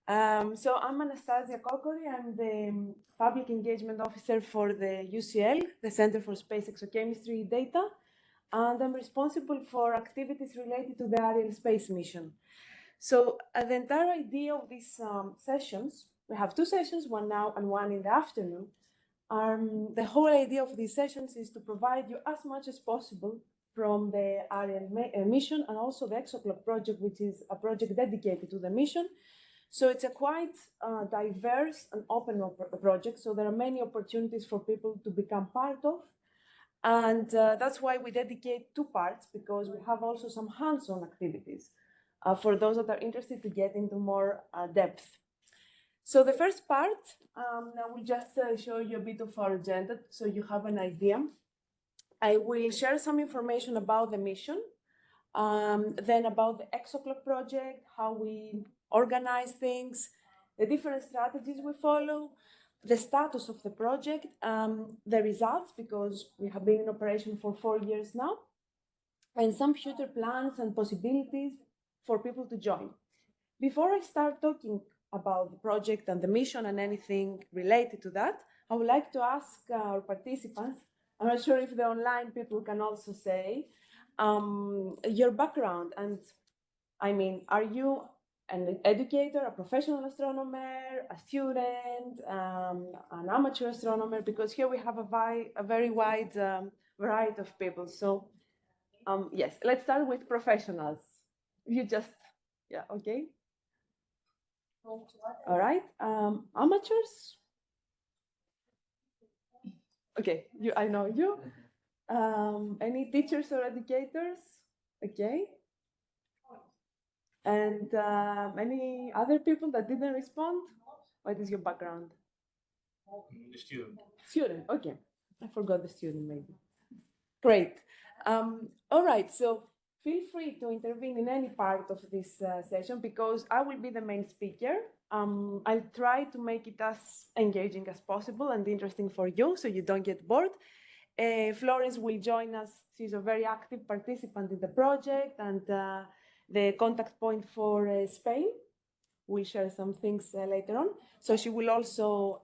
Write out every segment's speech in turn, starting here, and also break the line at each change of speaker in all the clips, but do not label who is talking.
So I'm Anastasia Kokori. I'm the Public Engagement Officer for the UCL, the Center for Space Exochemistry Data, and I'm responsible for activities related to the Ariel space mission. So the entire idea of these sessions, we have two sessions, one now and one in the afternoon. The whole idea of these sessions is to provide you as much as possible from the Ariel mission and also the ExoClock project, which is a project dedicated to the mission. So it's a quite diverse and open project. So there are many opportunities for people to become part of. And that's why we dedicate two parts, because we have also some hands-on activities for those that are interested to get into more depth. So the first part, I will just show you a bit of our agenda so you have an idea. I will share some information about the mission, then about the ExoClock project, how we organize things, the different strategies we follow, the status of the project, the results, because we have been in operation for 4 years now, and some future plans and possibilities for people to join. Before I start talking about the project and the mission and anything related to that, I would like to ask our participants, I'm not sure if the online people can also say, your background. And I mean, are you an educator, a professional astronomer, a student, an amateur astronomer? Because here we have a very wide variety of people. So yes, let's start with professionals. You just, yeah, okay. All right, amateurs. Okay, I know you. Any teachers or educators? Okay. And any other people that didn't respond? What is your background?
The student.
Student, okay. I forgot the student maybe. Great. All right, so feel free to intervene in any part of this session because I will be the main speaker. I'll try to make it as engaging as possible and interesting for you so you don't get bored. Florence will join us. She's a very active participant in the project and the contact point for Spain. We'll share some things later on. So she will also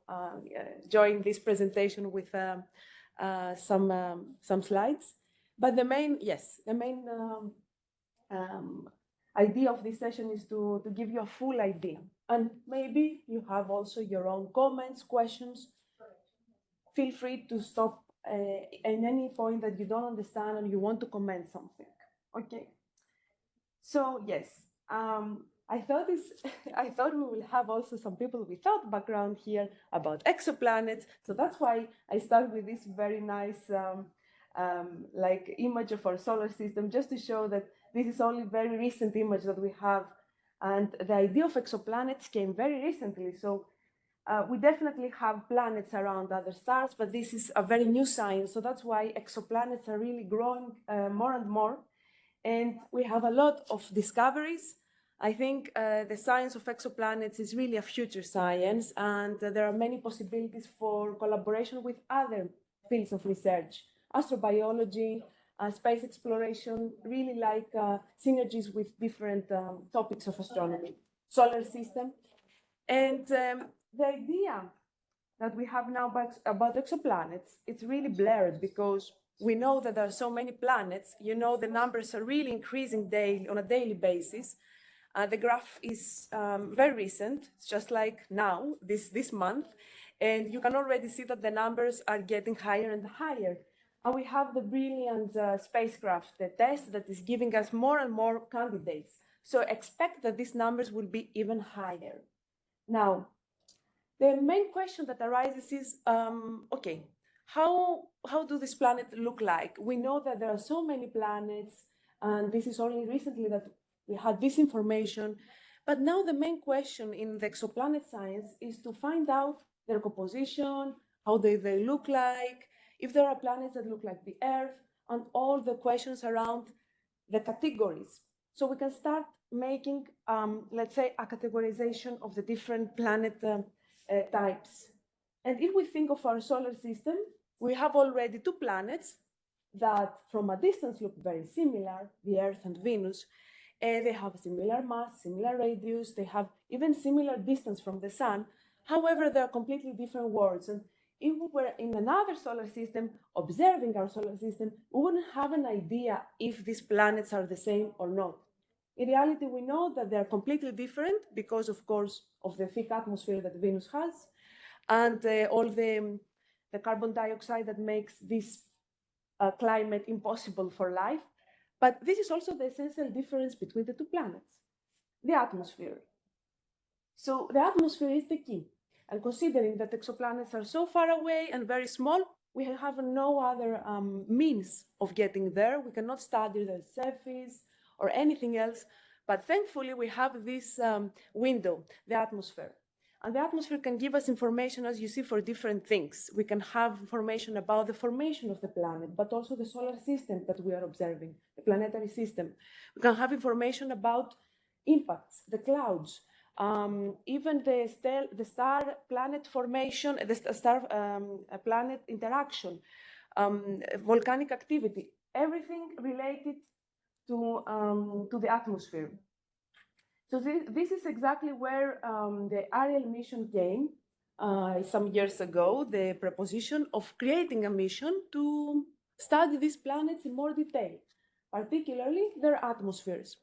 join this presentation with some slides. But the main idea of this session is to give you a full idea. And maybe you have also your own comments, questions. Feel free to stop at any point that you don't understand and you want to comment something. Okay. So yes, I thought we will have also some people without background here about exoplanets. So that's why I start with this very nice like image of our solar system, just to show that this is only very recent image that we have. And the idea of exoplanets came very recently. So we definitely have planets around other stars, but this is a very new science. So that's why exoplanets are really growing more and more. And we have a lot of discoveries. I think the science of exoplanets is really a future science, and there are many possibilities for collaboration with other fields of research, astrobiology, space exploration, really like synergies with different topics of astronomy, solar system. And the idea that we have now about exoplanets, it's really blurred because we know that there are so many planets. You know, the numbers are really increasing on a daily basis. The graph is very recent. It's just like now, this month. And you can already see that the numbers are getting higher and higher. And we have the brilliant spacecraft, the TESS, that is giving us more and more candidates. So expect that these numbers will be even higher. Now, the main question that arises is, okay, how do this planet look like? We know that there are so many planets, and this is only recently that we had this information. But now the main question in the exoplanet science is to find out their composition, how they look like, if there are planets that look like the Earth, and all the questions around the categories. So we can start making, let's say, a categorization of the different planet types. And if we think of our solar system, we have already two planets that from a distance look very similar, the Earth and Venus. They have similar mass, similar radius, they have even similar distance from the sun. However, they are completely different worlds. And if we were in another solar system observing our solar system, we wouldn't have an idea if these planets are the same or not. In reality, we know that they are completely different because, of course, of the thick atmosphere that Venus has and all the carbon dioxide that makes this climate impossible for life. But this is also the essential difference between the two planets, the atmosphere. So the atmosphere is the key. And considering that exoplanets are so far away and very small, we have no other means of getting there. We cannot study their surface or anything else. But thankfully, we have this window, the atmosphere. And the atmosphere can give us information, as you see, for different things. We can have information about the formation of the planet, but also the solar system that we are observing, the planetary system. We can have information about impacts, the clouds, even the star-planet formation, the star-planet interaction, volcanic activity, everything related to the atmosphere. So this is exactly where the Ariel mission came some years ago, the proposition of creating a mission to study these planets in more detail, particularly their atmospheres.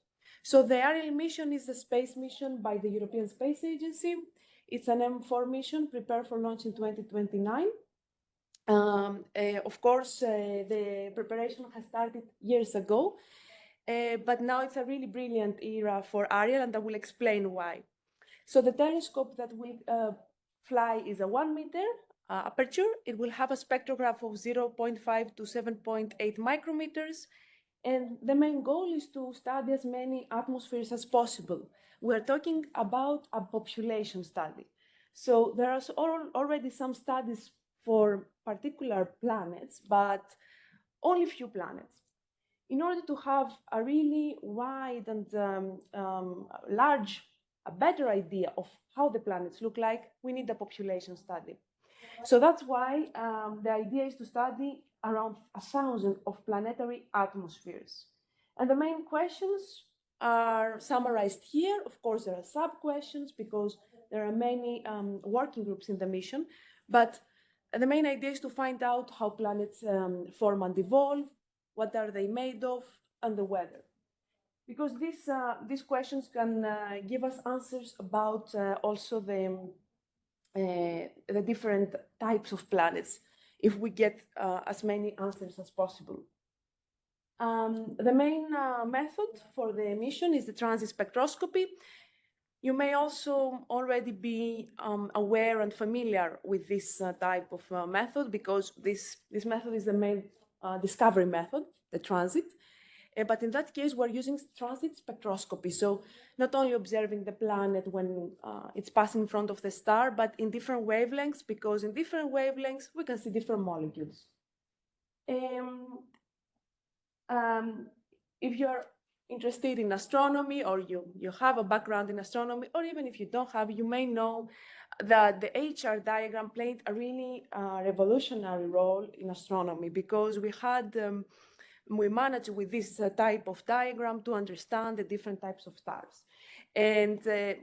So the Ariel mission is a space mission by the European Space Agency. It's an M4 mission prepared for launch in 2029. Of course, the preparation has started years ago, but now it's a really brilliant era for Ariel, and I will explain why. So the telescope that will fly is a 1 meter aperture. It will have a spectrograph of 0.5 to 7.8 micrometers. And the main goal is to study as many atmospheres as possible. We're talking about a population study. So there are already some studies for particular planets, but only few planets. In order to have a really wide and large, a better idea of how the planets look like, we need a population study. So that's why the idea is to study around 1,000 of planetary atmospheres. And the main questions are summarized here. Of course, there are sub-questions because there are many working groups in the mission, but the main idea is to find out how planets form and evolve, what are they made of, and the weather. Because these questions can give us answers about also the different types of planets, if we get as many answers as possible. The main method for the mission is the transit spectroscopy. You may also already be aware and familiar with this type of method because this method is the main discovery method, the transit. But in that case, we're using transit spectroscopy. So not only observing the planet when it's passing in front of the star, but in different wavelengths, because in different wavelengths, we can see different molecules. If you're interested in astronomy or you have a background in astronomy, or even if you don't have, you may know that the HR diagram played a really revolutionary role in astronomy because we managed with this type of diagram to understand the different types of stars. And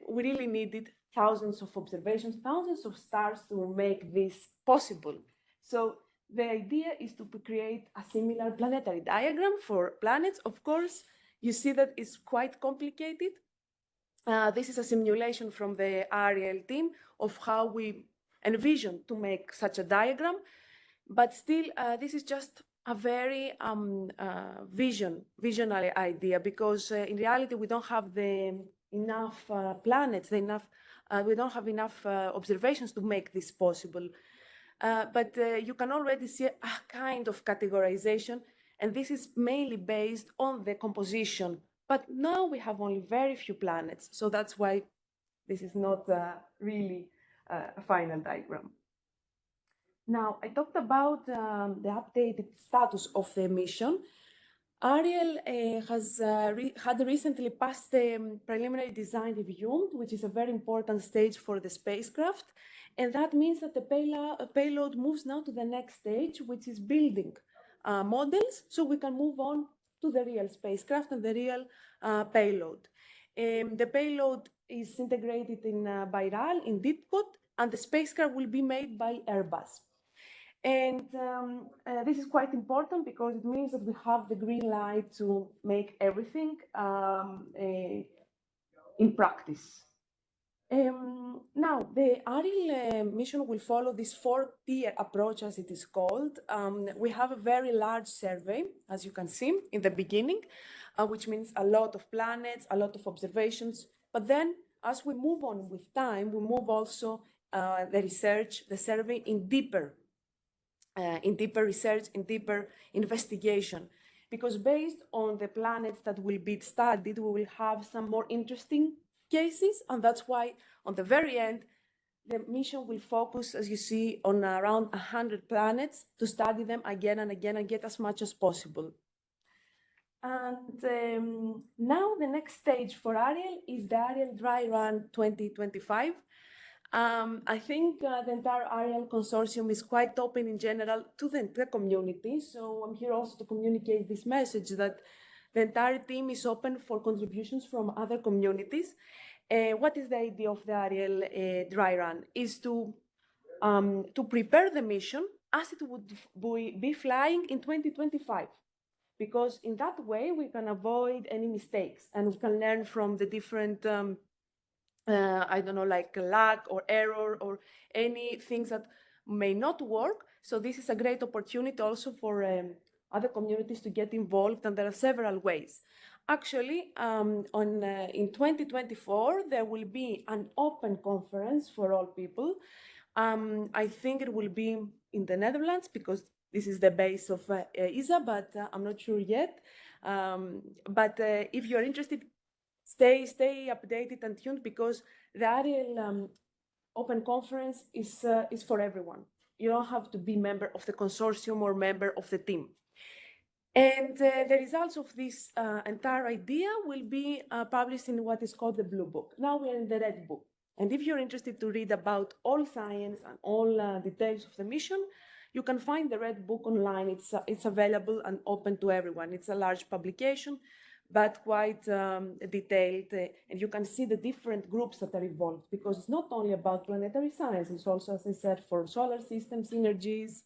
we really needed thousands of observations, thousands of stars to make this possible. So the idea is to create a similar planetary diagram for planets. Of course, you see that it's quite complicated. This is a simulation from the Ariel team of how we envision to make such a diagram. But still, this is just a very visionary idea because in reality, we don't have enough planets, we don't have enough observations to make this possible. But you can already see a kind of categorization, and this is mainly based on the composition. But now we have only very few planets, so that's why this is not really a final diagram. Now, I talked about the updated status of the mission. Ariel had recently passed the preliminary design review, which is a very important stage for the spacecraft. And that means that the payload moves now to the next stage, which is building models, so we can move on to the real spacecraft and the real payload. The payload is integrated in BIRAL, in DeepCode, and the spacecraft will be made by Airbus. And this is quite important because it means that we have the green light to make everything in practice. Now, the ERIM mission will follow this four-tier approach, as it is called. We have a very large survey, as you can see in the beginning, which means a lot of planets, a lot of observations. But then, as we move on with time, we move also the research, the survey in deeper research, in deeper investigation. Because based on the planets that will be studied, we will have some more interesting cases, and that's why on the very end, the mission will focus, as you see, on around 100 planets to study them again and again and get as much as possible. And now the next stage for Ariel is the Ariel Dry Run 2025. I think the entire Ariel consortium is quite open in general to the community. So I'm here also to communicate this message that the entire team is open for contributions from other communities. What is the idea of the Ariel Dry Run? Is to prepare the mission as it would be flying in 2025. Because in that way, we can avoid any mistakes and we can learn from the different I don't know, like lag or error or any things that may not work. So this is a great opportunity also for other communities to get involved, and there are several ways. Actually, in 2024, there will be an open conference for all people. I think it will be in the Netherlands because this is the base of ESA, but I'm not sure yet. But if you're interested, stay updated and tuned because the Ariel Open Conference is for everyone. You don't have to be member of the consortium or member of the team. And the results of this entire idea will be published in what is called the Blue Book. Now we are in the Red Book. And if you're interested to read about all science and all details of the mission, you can find the Red Book online. It's available and open to everyone. It's a large publication, but quite detailed. And you can see the different groups that are involved because it's not only about planetary science. It's also, as I said, for solar system synergies,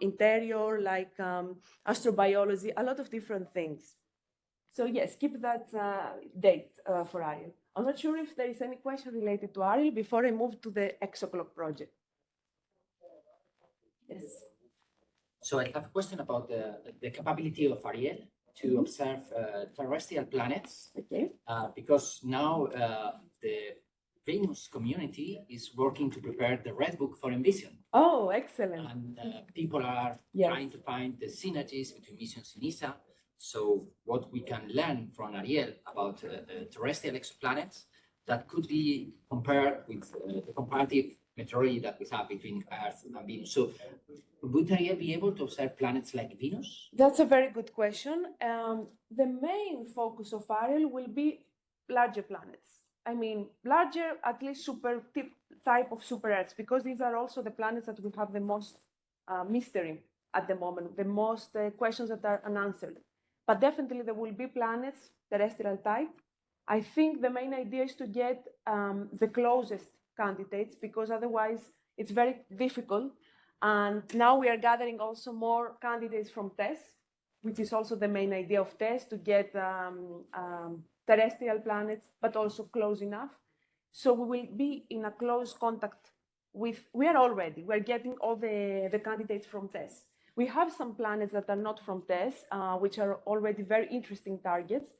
interior, like astrobiology, a lot of different things. So yes, keep that date for Ariel. I'm not sure if there is any question related to Ariel before I move to the ExoClock project. Yes.
So I have a question about the capability of Ariel to observe terrestrial planets.
Okay.
Because now the Venus community is working to prepare the Red Book for Envision.
Oh, excellent.
And people are trying to find the synergies between missions in ESA. So what we can learn from Ariel about terrestrial exoplanets that could be compared with the comparative methodology that we have between Earth and Venus. So would Ariel be able to observe planets like Venus?
That's a very good question. The main focus of Ariel will be larger planets. I mean, larger, at least type of super Earths, because these are also the planets that will have the most mystery at the moment, the most questions that are unanswered. But definitely there will be planets, terrestrial type. I think the main idea is to get the closest candidates, because otherwise it's very difficult. And now we are gathering also more candidates from TESS, which is also the main idea of TESS, to get terrestrial planets, but also close enough. So we will be in a close contact with, we're getting all the candidates from TESS. We have some planets that are not from TESS, which are already very interesting targets.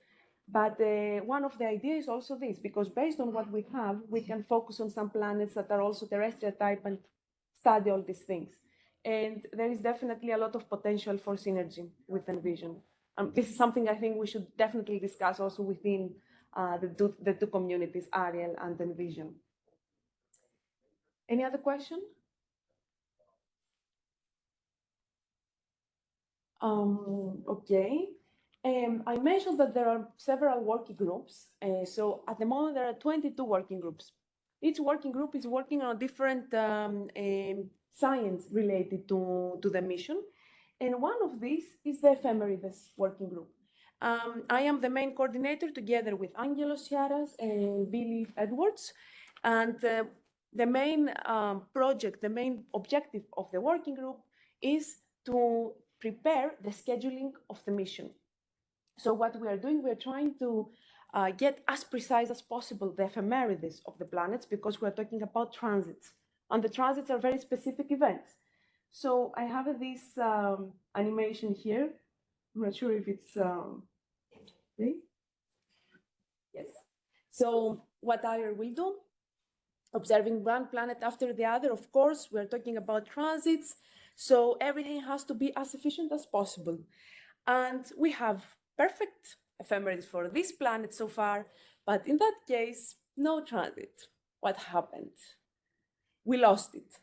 But one of the ideas is also this, because based on what we have, we can focus on some planets that are also terrestrial type and study all these things. And there is definitely a lot of potential for synergy with Envision. This is something I think we should definitely discuss also within the two communities, Ariel and Envision. Any other question? Okay. I mentioned that there are several working groups. So at the moment, there are 22 working groups. Each working group is working on a different science related to the mission. And one of these is the Ephemeridess working group. I am the main coordinator together with Angelo Ciaras and Billy Edwards. And the main project, the main objective of the working group is to prepare the scheduling of the mission. So what we are doing, we're trying to get as precise as possible the ephemerides of the planets, because we're talking about transits. And the transits are very specific events. So I have this animation here. I'm not sure if it's okay. Yes. So what I will do, observing one planet after the other, of course, we're talking about transits. So everything has to be as efficient as possible. And we have perfect ephemeris for this planet so far, but in that case, no transit. What happened? We lost it.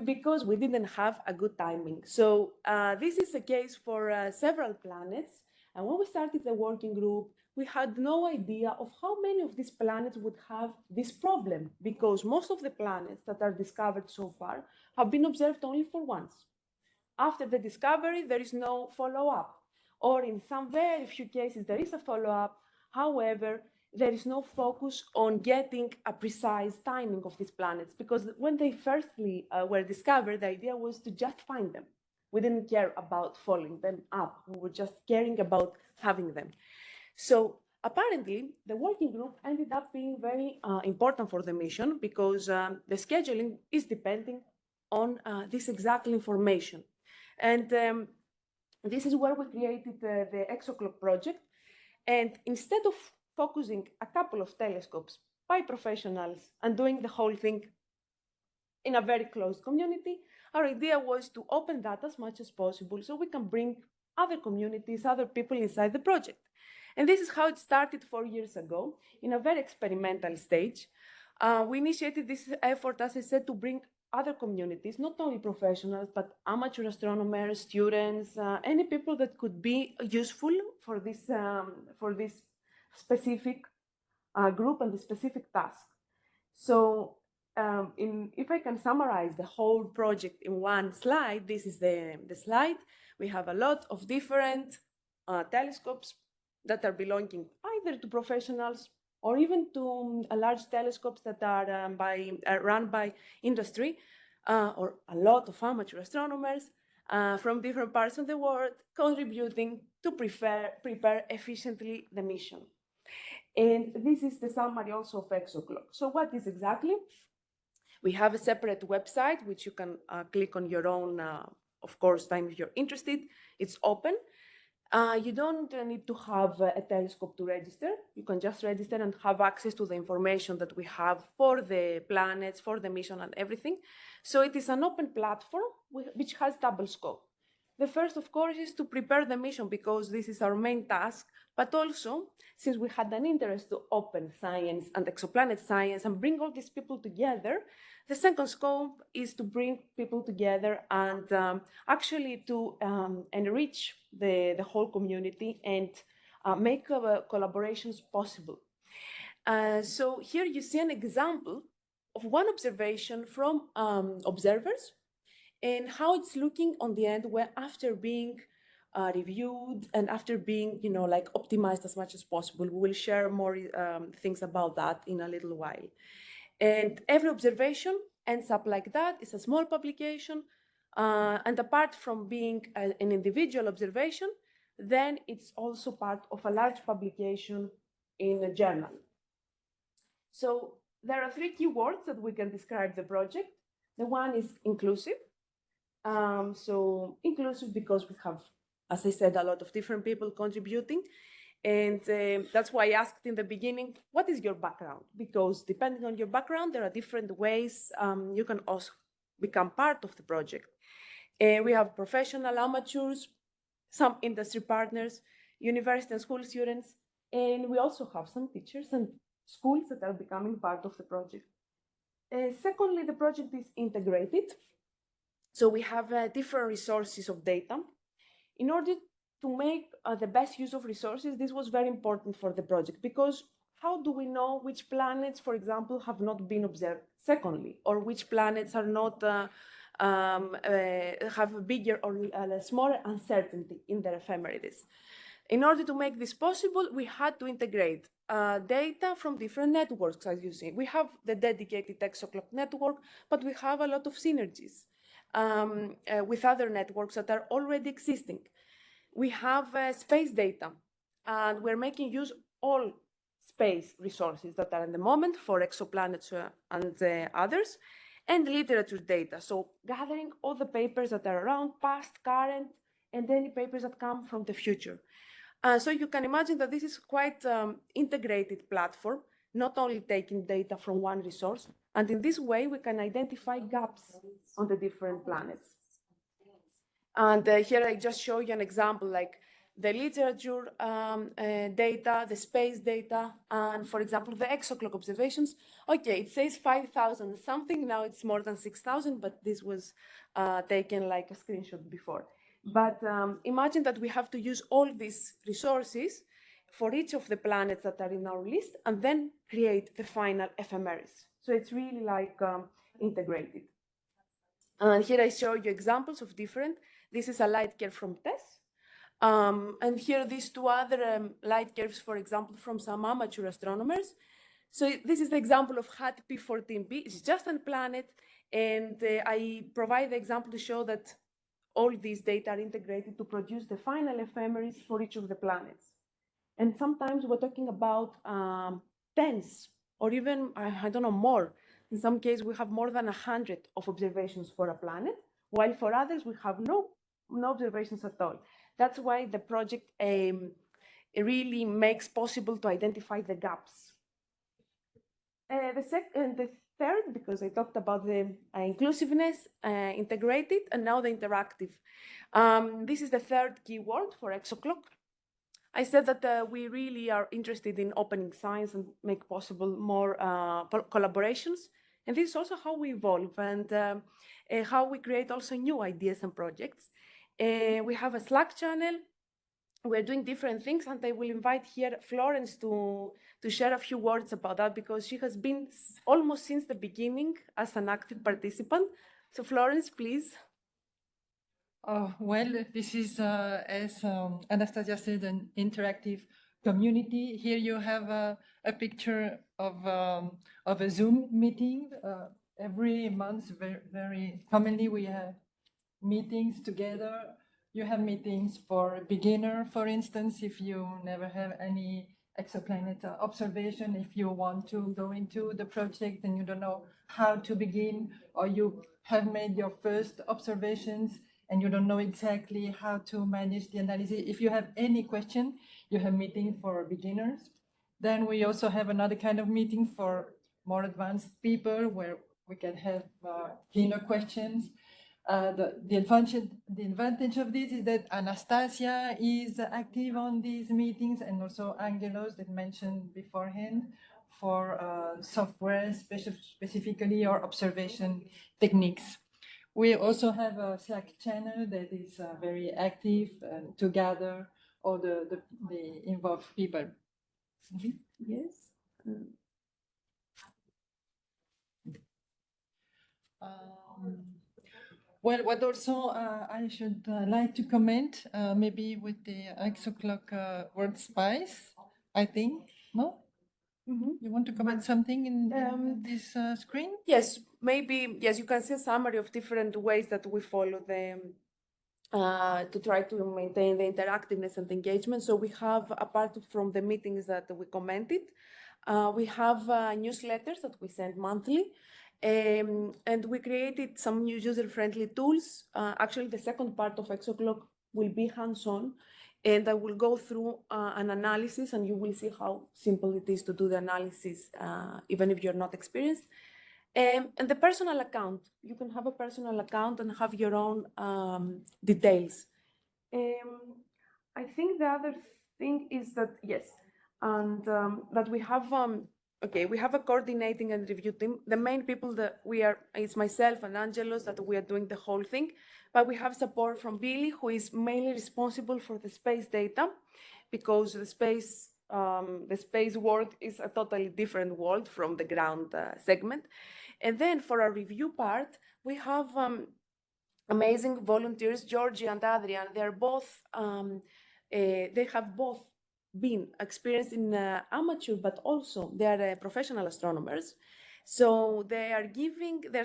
Because we didn't have a good timing. So this is a case for several planets. And when we started the working group, we had no idea of how many of these planets would have this problem, because most of the planets that are discovered so far have been observed only for once. After the discovery, there is no follow-up. Or in some very few cases, there is a follow-up. However, there is no focus on getting a precise timing of these planets, because when they firstly were discovered, the idea was to just find them. We didn't care about following them up. We were just caring about having them. So apparently, the working group ended up being very important for the mission, because the scheduling is depending on this exact information. And this is where we created the ExoClock project. And instead of focusing a couple of telescopes by professionals and doing the whole thing in a very closed community, our idea was to open that as much as possible so we can bring other communities, other people inside the project. And this is how it started 4 years ago, in a very experimental stage. We initiated this effort, as I said, to bring other communities, not only professionals, but amateur astronomers, students, any people that could be useful for this specific group and the specific task. So if I can summarize the whole project in one slide, this is the slide. We have a lot of different telescopes that are belonging either to professionals or even to large telescopes that are run by industry, or a lot of amateur astronomers from different parts of the world contributing to prepare efficiently the mission. And this is the summary also of ExoClock. So what is exactly? We have a separate website, which you can click on your own, of course, time if you're interested. It's open. You don't need to have a telescope to register. You can just register and have access to the information that we have for the planets, for the mission and everything. So it is an open platform which has double scope. The first, of course, is to prepare the mission, because this is our main task, but also, since we had an interest to open science and exoplanet science and bring all these people together, the second scope is to bring people together and actually to enrich the whole community and make collaborations possible. So here you see an example of one observation from observers and how it's looking on the end, where after being reviewed and after being, like optimized as much as possible. We will share more things about that in a little while. And every observation ends up like that. It's a small publication. And apart from being an individual observation, then it's also part of a large publication in a journal. So there are 3 keywords that we can describe the project. The one is inclusive. So inclusive because we have, as I said, a lot of different people contributing. And that's why I asked in the beginning, what is your background? Because depending on your background, there are different ways you can also become part of the project. We have professional, amateurs, some industry partners, university and school students, and we also have some teachers and schools that are becoming part of the project. Secondly, the project is integrated. So we have different resources of data. In order to make the best use of resources, this was very important for the project, because how do we know which planets, for example, have not been observed secondly, or which planets are not have a bigger or a smaller uncertainty in their ephemerides? In order to make this possible, we had to integrate data from different networks, as you see. We have the dedicated ExoClock network, but we have a lot of synergies with other networks that are already existing. We have space data, and we're making use all space resources that are in the moment for exoplanets and others, and literature data. So gathering all the papers that are around, past, current, and any papers that come from the future. So you can imagine that this is quite integrated platform, not only taking data from one resource, and in this way we can identify gaps on the different planets. And here I just show you an example, like the literature data, the space data, and for example, the ExoClock observations. Okay, it says 5,000 something, now it's more than 6,000, but this was taken like a screenshot before. But imagine that we have to use all these resources for each of the planets that are in our list and then create the final ephemeris. So it's really like integrated. And here I show you examples of different. This is a light curve from TESS. And here these two other light curves, for example, from some amateur astronomers. So this is the example of HAT P14b. It's just a planet. And I provide the example to show that all these data are integrated to produce the final ephemeris for each of the planets. And sometimes we're talking about tens or even, I don't know, more. In some cases, we have more than 100 of observations for a planet, while for others, we have no observations at all. That's why the project it really makes possible to identify the gaps. The third, because I talked about the inclusiveness, integrated, and now the interactive. This is the third keyword for ExoClock. I said that we really are interested in opening science and make possible more collaborations. And this is also how we evolve and how we create also new ideas and projects. We have a Slack channel. We're doing different things, and I will invite here Florence to share a few words about that, because she has been almost since the beginning as an active participant. So Florence, please.
Well, this is, as Anastasia said, an interactive community. Here you have a picture of a Zoom meeting. Every month, very commonly, we have meetings together. You have meetings for a beginner, for instance, if you never have any exoplanet observation, if you want to go into the project and you don't know how to begin, or you have made your first observations and you don't know exactly how to manage the analysis. If you have any question, you have meeting for beginners. Then we also have another kind of meeting for more advanced people where we can have keener questions. The advantage of this is that Anastasia is active on these meetings, and also Angelos that mentioned beforehand for software specifically or observation techniques. We also have a Slack channel that is very active to gather all the involved people. Mm-hmm.
Yes.
Well, what also I should like to comment, maybe with the ExoClock workspace, I think, no? Mm-hmm. You want to comment something in this screen?
Yes, maybe, yes, you can see a summary of different ways that we follow the, to try to maintain the interactiveness and engagement. So we have, apart from the meetings that we commented, we have newsletters that we send monthly. And we created some new user-friendly tools. Actually, the second part of ExoClock will be hands-on, and I will go through an analysis, and you will see how simple it is to do the analysis, even if you're not experienced. And the personal account, you can have a personal account and have your own details. I think the other thing is that, yes, and that we have, okay, we have a coordinating and review team. The main people that we are, it's myself and Angelos, that we are doing the whole thing, but we have support from Billy, who is mainly responsible for the space data, because the space world is a totally different world from the ground segment. And then for our review part, we have amazing volunteers, Georgie and Adrian. They're both they have both been experienced in amateur, but also they are professional astronomers. So they're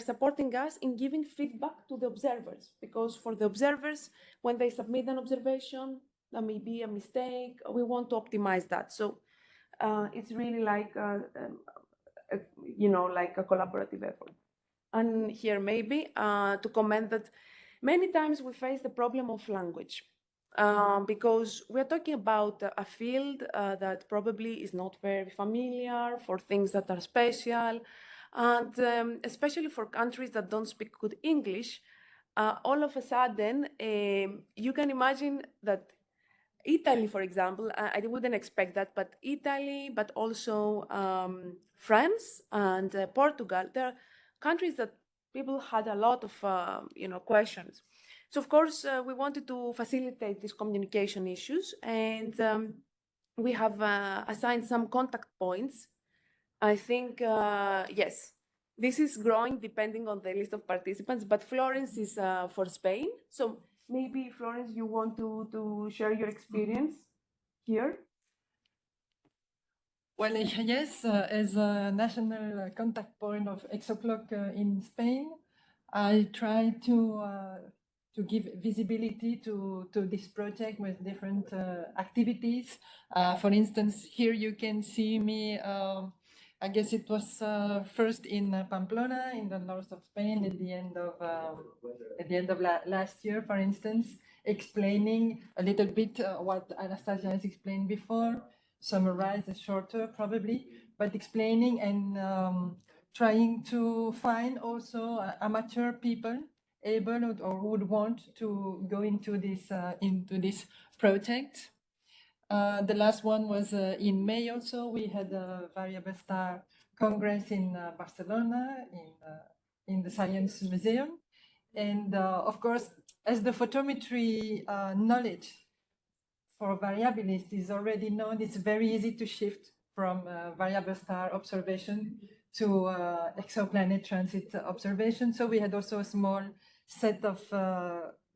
supporting us in giving feedback to the observers, because for the observers, when they submit an observation, there may be a mistake. We want to optimize that. So it's really like like a collaborative effort. And here maybe to comment that many times we face the problem of language. Because we're talking about a field that probably is not very familiar for things that are special, and especially for countries that don't speak good English, all of a sudden, you can imagine that Italy, for example, I wouldn't expect that, but Italy, but also France and Portugal, they're countries that people had a lot of questions. So of course, we wanted to facilitate these communication issues, and we have assigned some contact points. I think, yes, this is growing depending on the list of participants, but Florence is for Spain. So maybe, Florence, you want to share your experience here?
Well, yes, as a national contact point of ExoClock in Spain, I try to give visibility to this project with different activities. For instance, here you can see me, I guess it was first in Pamplona, in the north of Spain, at the end of last year, for instance, explaining a little bit what Anastasia has explained before, summarize shorter probably, but explaining and trying to find also amateur people able or would want to go into this project. The last one was in May also. We had a Variable Star Congress in Barcelona, in the Science Museum. And of course, as the photometry knowledge for variabilist is already known, it's very easy to shift from variable star observation to exoplanet transit observation. So we had also a small set of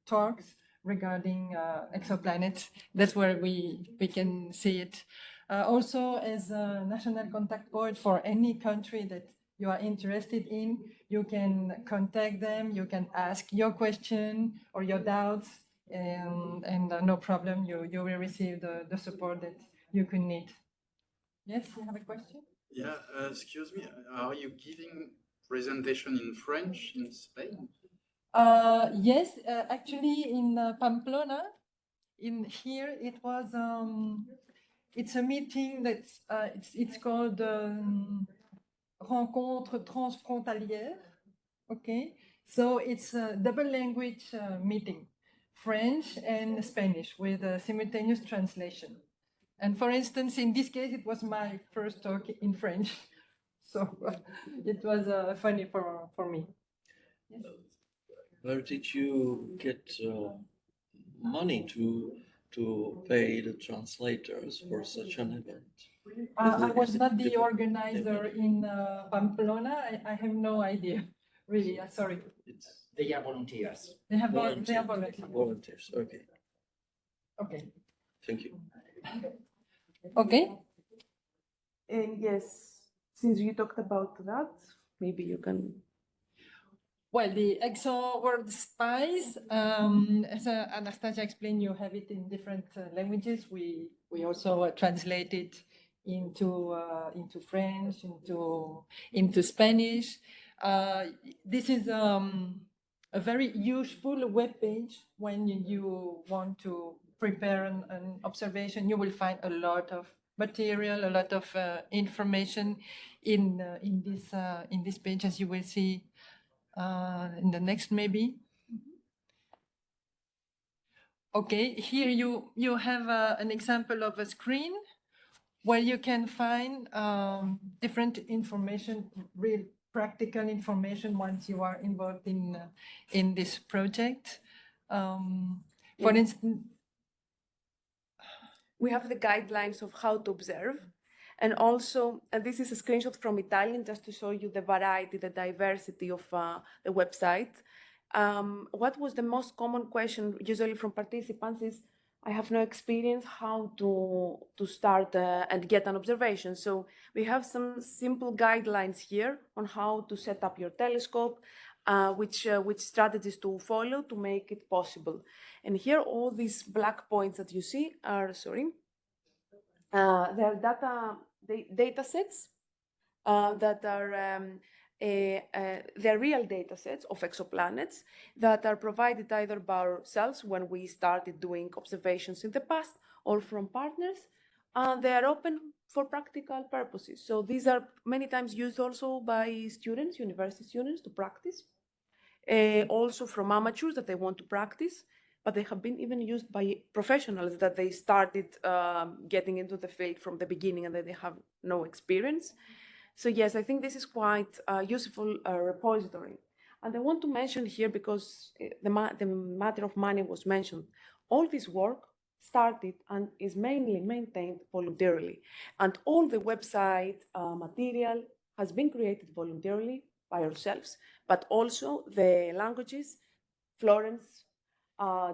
talks regarding exoplanets. That's where we can see it. Also, as a national contact point for any country that you are interested in, you can contact them, you can ask your question or your doubts, and no problem, you will receive the support that you could need. Yes, you have a question?
Yeah, excuse me, are you giving presentation in French in Spain?
Yes, actually in Pamplona, in here it was, it's a meeting that's, it's called Rencontre transfrontalière, okay? So it's a double language meeting, French and Spanish with a simultaneous translation. And for instance, in this case, it was my first talk in French. So it was funny for me. Yes.
Where did you get money to pay the translators for such an event?
I was not the organizer in Pamplona. I have no idea, really. Sorry.
They are volunteers.
They are volunteers.
Volunteers, okay.
Okay.
Thank you.
Okay.
And yes, since you talked about that, maybe you can.
Well, the EXO World Spies, as Anastasia explained, you have it in different languages. We also translate it into French, into Spanish. This is a very useful web page when you want to prepare an observation. You will find a lot of material, a lot of information in this page, as you will see in the next maybe. Okay, here you have an example of a screen where you can find different information, real practical information once you are involved in this project. For instance,
we have the guidelines of how to observe. And also, this is a screenshot from Italian just to show you the variety, the diversity of the website. What was the most common question usually from participants is, I have no experience how to start and get an observation. So we have some simple guidelines here on how to set up your telescope, which strategies to follow to make it possible. And here, all these black points that you see are, they are data sets that are they're real data sets of exoplanets that are provided either by ourselves when we started doing observations in the past or from partners. They are open for practical purposes. So these are many times used also by students, university students, to practice. Also from amateurs that they want to practice, but they have been even used by professionals that they started getting into the field from the beginning and that they have no experience. So yes, I think this is quite a useful repository. And I want to mention here, because the matter of money was mentioned, all this work started and is mainly maintained voluntarily. And all the website material has been created voluntarily by ourselves, but also the languages. Florence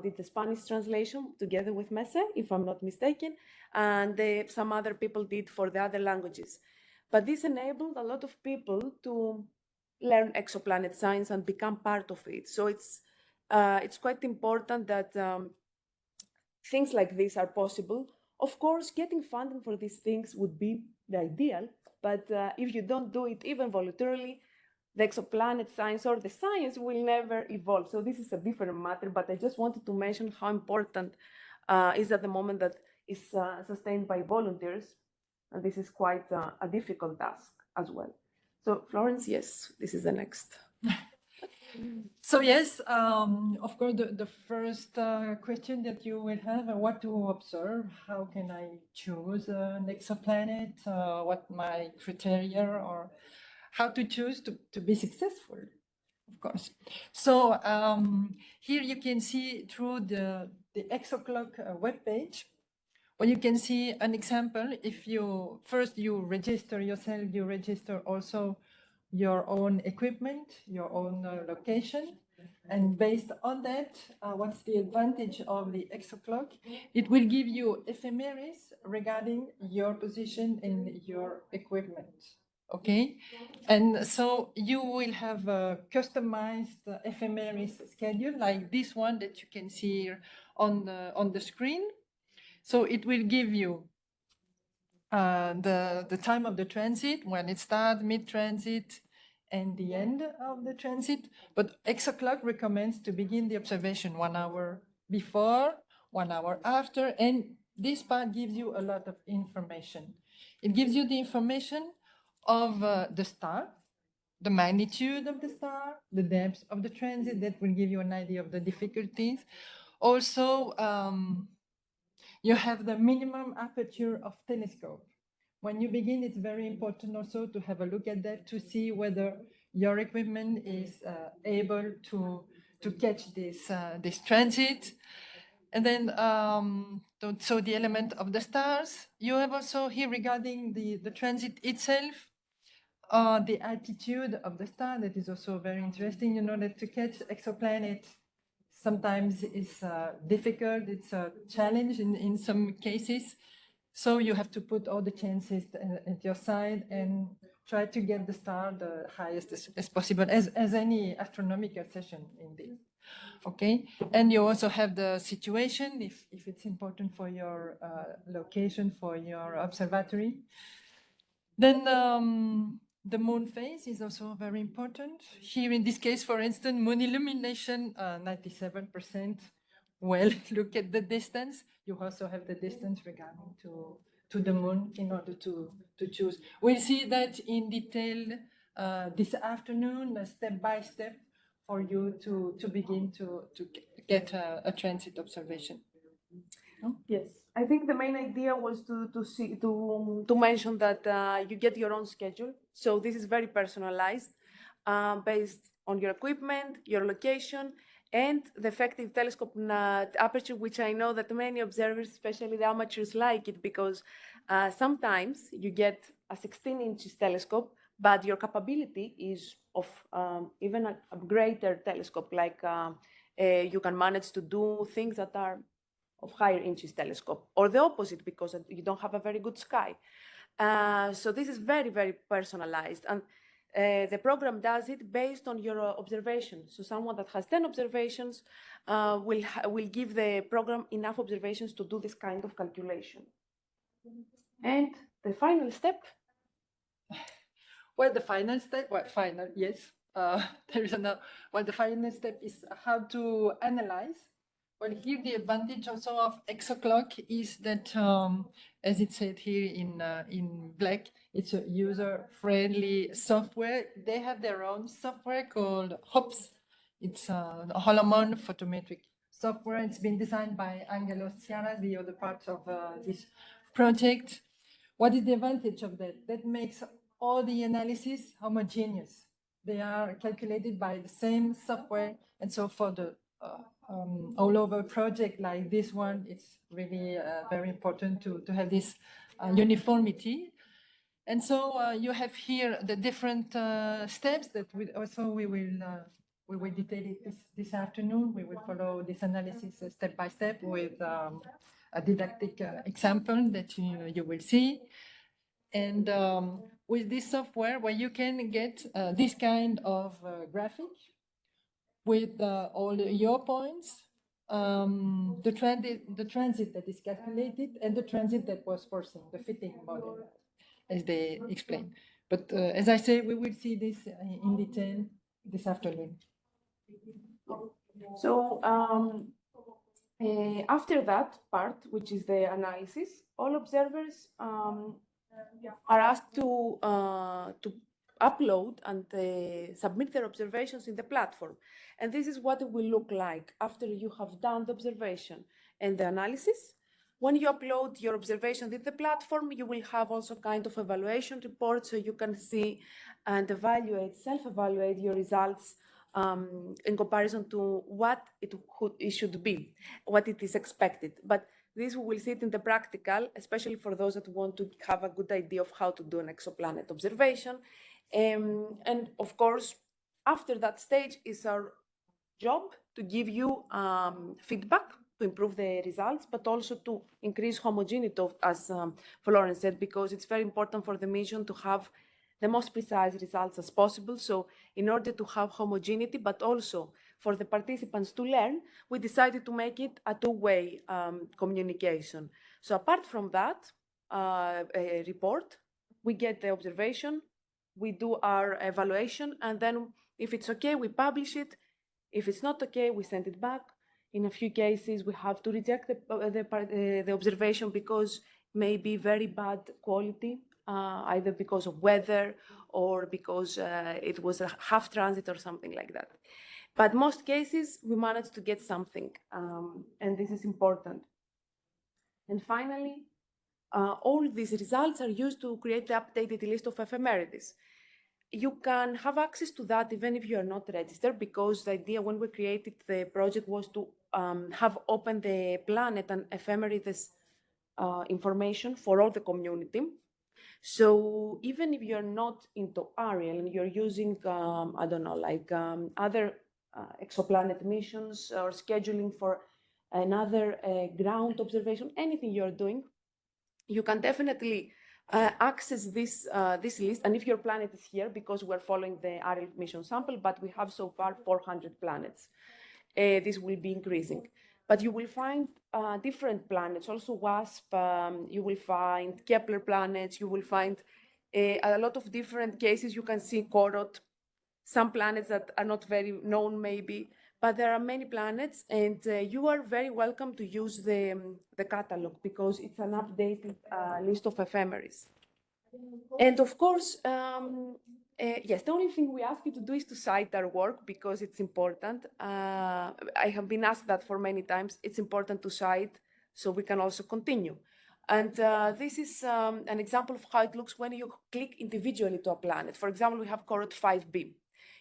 did the Spanish translation together with Mese, if I'm not mistaken, and some other people did for the other languages. But this enabled a lot of people to learn exoplanet science and become part of it. So it's quite important that things like this are possible. Of course, getting funding for these things would be the ideal, but if you don't do it even voluntarily, the exoplanet science or the science will never evolve. So this is a different matter, but I just wanted to mention how important is at the moment that is sustained by volunteers. And this is quite a difficult task as well. So Florence, yes, this is the next.
So yes, of course, the first question that you will have, what to observe, how can I choose an exoplanet, what my criteria, or how to choose to be successful, of course. So here you can see through the ExoClock webpage, well, you can see an example. If you first you register yourself, you register also your own equipment, your own location. And based on that, what's the advantage of the ExoClock? It will give you ephemeris regarding your position in your equipment. Okay, and so you will have a customized ephemeris schedule like this one that you can see here on the screen. So it will give you the time of the transit, when it starts, mid-transit, and the end of the transit. But ExoClock recommends to begin the observation 1 hour before, 1 hour after, and this part gives you a lot of information. It gives you the information of the star, the magnitude of the star, the depth of the transit, that will give you an idea of the difficulties. Also, you have the minimum aperture of telescope. When you begin, it's very important also to have a look at that to see whether your equipment is able to catch this transit. And then, so the element of the stars. You have also here regarding the transit itself, the altitude of the star. That is also very interesting. You know that to catch exoplanet sometimes is difficult, it's a challenge in some cases. So you have to put all the chances at your side and try to get the star the highest as possible, as any astronomical session indeed. Okay, and you also have the situation, if it's important for your location, for your observatory. Then the moon phase is also very important. Here in this case, for instance, moon illumination, 97%. Well, look at the distance. You also have the distance regarding to the moon in order to choose. We'll see that in detail this afternoon, step by step, for you to begin to get a transit observation.
Yes, I think the main idea was to mention that you get your own schedule. So this is very personalized, based on your equipment, your location, and the effective telescope aperture, which I know that many observers, especially the amateurs, like it because sometimes you get a 16 inches telescope, but your capability is of even a greater telescope, like you can manage to do things that are of higher inches telescope, or the opposite because you don't have a very good sky. So this is very, very personalized, and the program does it based on your observations. So someone that has 10 observations will give the program enough observations to do this kind of calculation. And the final step.
Well, the final step, yes. There is another, well, the final step is how to analyze. Well, here the advantage also of ExoClock is that, as it said here in black, it's a user-friendly software. They have their own software called HOPS. It's a Holomon photometric software. It's been designed by Angelo Sciarra, the other part of this project. What is the advantage of that? That makes all the analyses homogeneous. They are calculated by the same software, and so for the all over project like this one, it's really very important to have this uniformity. And so you have here the different steps that we will detail it this afternoon. We will follow this analysis step by step with a didactic example that you will see. And with this software, where you can get this kind of graphic with all your points, the transit that is calculated, and the transit that was foreseen, the fitting model, as they explained. But as I say, we will see this in detail this afternoon.
So after that part, which is the analysis, all observers are asked to upload and submit their observations in the platform. And this is what it will look like after you have done the observation and the analysis. When you upload your observation in the platform, you will have also kind of evaluation report, so you can see and evaluate, self-evaluate your results in comparison to what it should be, what it is expected. But this we will see it in the practical, especially for those that want to have a good idea of how to do an exoplanet observation. And of course, after that stage is our job to give you feedback to improve the results, but also to increase homogeneity, as Florence said, because it's very important for the mission to have the most precise results as possible. So in order to have homogeneity, but also for the participants to learn, we decided to make it a two-way communication. So apart from that report, we get the observation, we do our evaluation, and then if it's okay, we publish it. If it's not okay, we send it back. In a few cases, we have to reject the observation because it may be very bad quality, either because of weather or because it was a half transit or something like that. But most cases, we managed to get something, and this is important. And finally, all these results are used to create the updated list of ephemerides. You can have access to that even if you are not registered, because the idea when we created the project was to have open the planet and ephemeris information for all the community. So even if you're not into Ariel and you're using, I don't know, like other exoplanet missions or scheduling for another ground observation, anything you're doing, you can definitely access this list. And if your planet is here, because we're following the Ariel mission sample, but we have so far 400 planets. This will be increasing. But you will find different planets, also WASP, you will find Kepler planets, you will find a lot of different cases. You can see Corot, some planets that are not very known maybe, but there are many planets, and you are very welcome to use the catalog because it's an updated list of ephemeris. And of course, yes, the only thing we ask you to do is to cite our work because it's important. I have been asked that for many times. It's important to cite so we can also continue. And this is an example of how it looks when you click individually to a planet. For example, we have Corot 5b.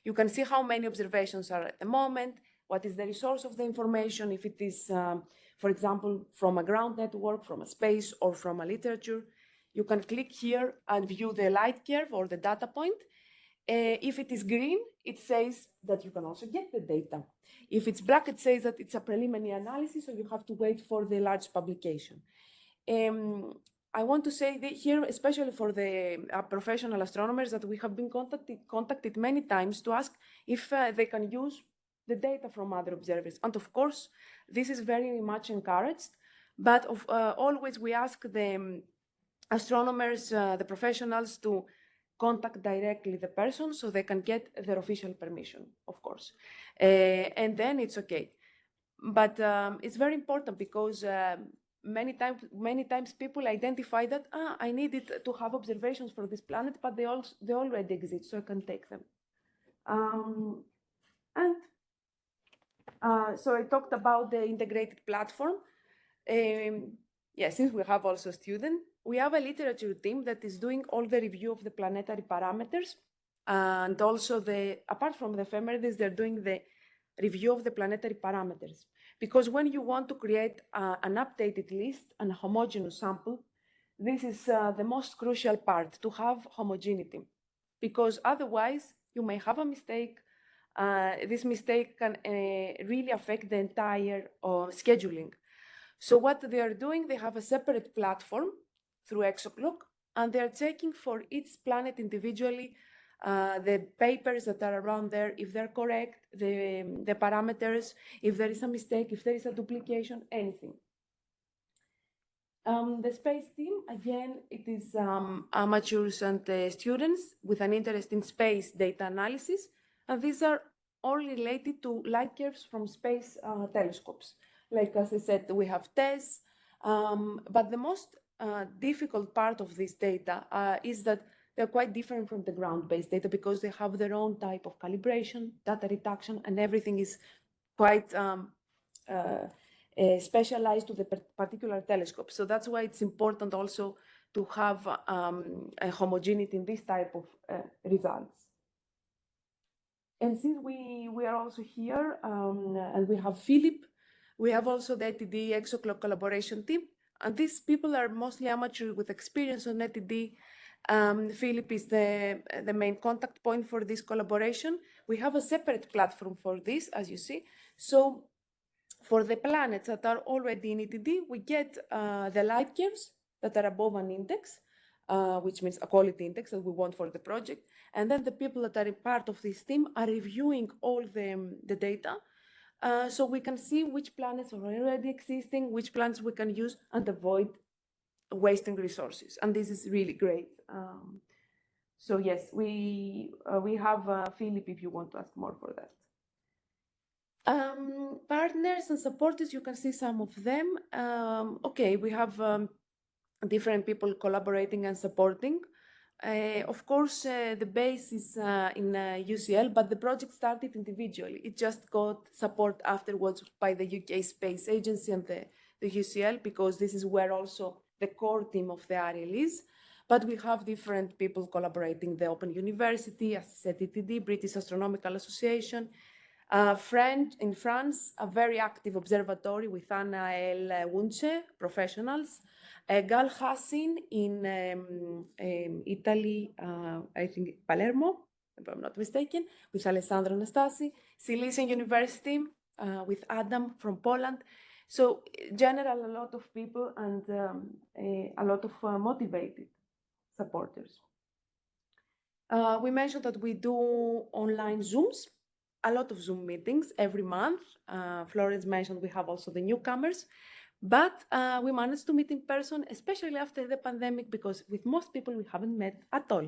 You can see how many observations are at the moment, what is the resource of the information, if it is, for example, from a ground network, from a space, or from a literature. You can click here and view the light curve or the data point. If it is green, it says that you can also get the data. If it's black, it says that it's a preliminary analysis, so you have to wait for the large publication. I want to say that here, especially for the professional astronomers, that we have been contacted many times to ask if they can use the data from other observers. And of course, this is very much encouraged, but always we ask the astronomers, the professionals, to contact directly the person so they can get their official permission, of course. And then it's okay. But it's very important because many times people identify that I needed to have observations for this planet, but they already exist, so I can take them. So I talked about the integrated platform. Since we have also students, we have a literature team that is doing all the review of the planetary parameters, and also apart from the ephemeridess, they're doing the review of the planetary parameters. Because when you want to create an updated list and a homogeneous sample, this is the most crucial part, to have homogeneity. Because otherwise, you may have a mistake. This mistake can really affect the entire scheduling. So what they are doing, they have a separate platform through ExoClock, and they are checking for each planet individually the papers that are around there, if they're correct, the parameters, if there is a mistake, if there is a duplication, anything. The space team, again, it is amateurs and students with an interest in space data analysis, and these are all related to light curves from space telescopes. Like, as I said, we have TESS, but the most difficult part of this data is that they're quite different from the ground-based data because they have their own type of calibration, data reduction, and everything is quite specialized to the particular telescope. So that's why it's important also to have a homogeneity in this type of results. And since we are also here, and we have Philip, we have also the ETD ExoClock collaboration team, and these people are mostly amateur with experience on ETD. Philip is the main contact point for this collaboration. We have a separate platform for this, as you see. So for the planets that are already in ETD, we get the light curves that are above an index, which means a quality index that we want for the project. And then the people that are a part of this team are reviewing all the data. So we can see which planets are already existing, which planets we can use, and avoid wasting resources. And this is really great. So yes, we have Philip if you want to ask more for that. Partners and supporters, you can see some of them. Okay, we have different people collaborating and supporting. Of course, the base is in UCL, but the project started individually. It just got support afterwards by the UK Space Agency and the UCL, because this is where also the core team of the Ariel is. But we have different people collaborating, the Open University, as I said, ETD, British Astronomical Association, in France, a very active observatory with Anna L. Wunce, professionals, Gal Hassin in Italy, I think Palermo, if I'm not mistaken, with Alessandro Anastasi, Silesian University with Adam from Poland. So, in general, a lot of people and a lot of motivated supporters. We mentioned that we do online Zooms, a lot of Zoom meetings every month. Florence mentioned we have also the newcomers, but we managed to meet in person, especially after the pandemic, because with most people we haven't met at all.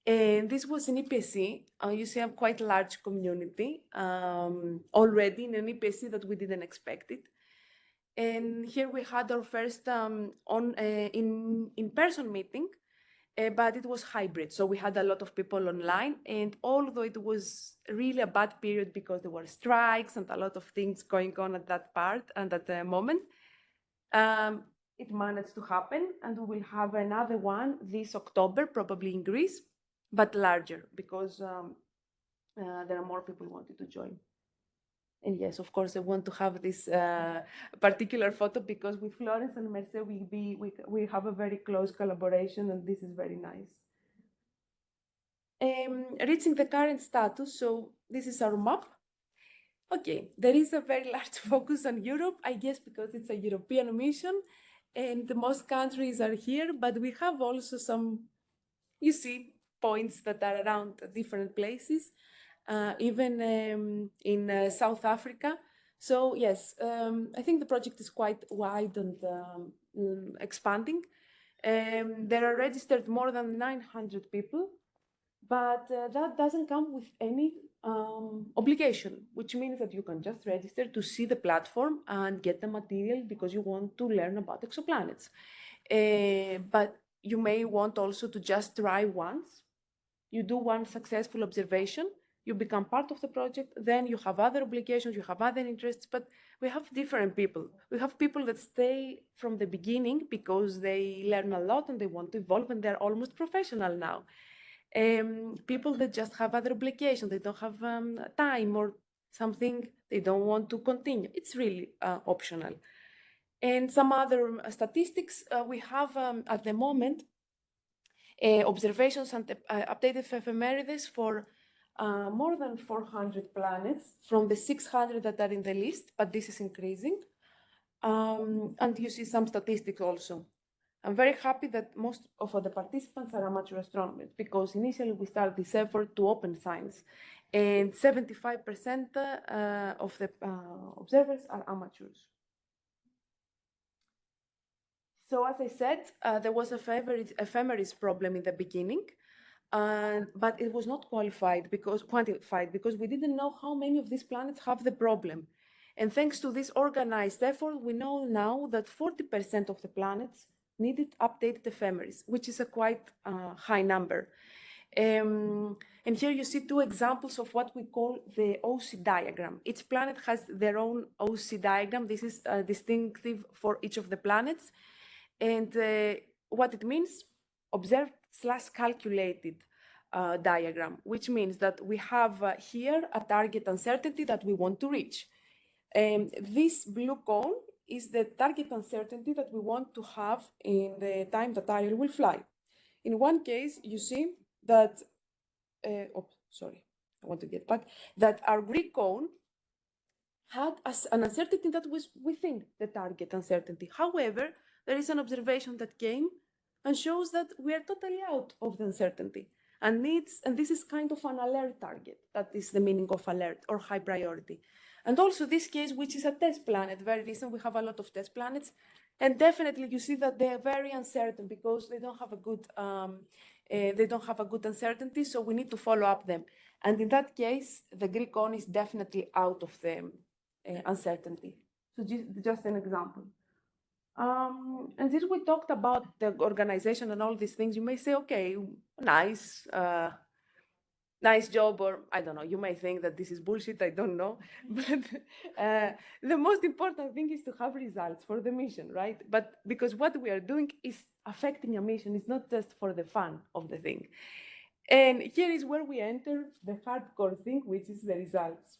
And this was in EPSC. You see a quite large community already in an EPSC that we didn't expect it. And here we had our first in-person meeting, but it was hybrid. So we had a lot of people online, and although it was really a bad period because there were strikes and a lot of things going on at that part and at the moment, it managed to happen, and we will have another one this October, probably in Greece, but larger because there are more people who wanted to join. And yes, of course, I want to have this particular photo because with Florence and Merce, we have a very close collaboration, and this is very nice. reaching the current status. So this is our map. Okay, there is a very large focus on Europe, I guess, because it's a European mission and most countries are here, but we have also some, you see, points that are around different places, even in South Africa. So yes, I think the project is quite wide and expanding. There are registered more than 900 people, but that doesn't come with any obligation, which means that you can just register to see the platform and get the material because you want to learn about exoplanets. But you may want also to just try once. You do one successful observation, you become part of the project, then you have other obligations, you have other interests, but we have different people. We have people that stay from the beginning because they learn a lot and they want to evolve and they're almost professional now. People that just have other obligations, they don't have time or something, they don't want to continue. It's really optional. And some other statistics we have at the moment, observations and updated ephemerides for more than 400 planets from the 600 that are in the list, but this is increasing. And you see some statistics also. I'm very happy that most of the participants are amateur astronomers because initially we started this effort to open science and 75% of the observers are amateurs. So as I said, there was a ephemeris problem in the beginning, but it was not quantified because we didn't know how many of these planets have the problem. And thanks to this organized effort, we know now that 40% of the planets needed updated ephemeris, which is a quite high number. And here you see two examples of what we call the OC diagram. Each planet has their own OC diagram. This is distinctive for each of the planets. And what it means, observed/calculated diagram, which means that we have here a target uncertainty that we want to reach. This blue cone is the target uncertainty that we want to have in the time that Ariel will fly. In one case, you see that, that our Greek cone had an uncertainty that was within the target uncertainty. However, there is an observation that came and shows that we are totally out of the uncertainty and this is kind of an alert target. That is the meaning of alert or high priority. And also this case, which is a test planet, very recent, we have a lot of test planets, and definitely you see that they are very uncertain because they don't have a good uncertainty, so we need to follow up them. And in that case, the Greek cone is definitely out of the uncertainty. So just an example. And since we talked about the organization and all these things, you may say, okay, nice, nice job, or I don't know, you may think that this is bullshit, I don't know. But the most important thing is to have results for the mission, right? But because what we are doing is affecting a mission, it's not just for the fun of the thing. And here is where we enter the hardcore thing, which is the results.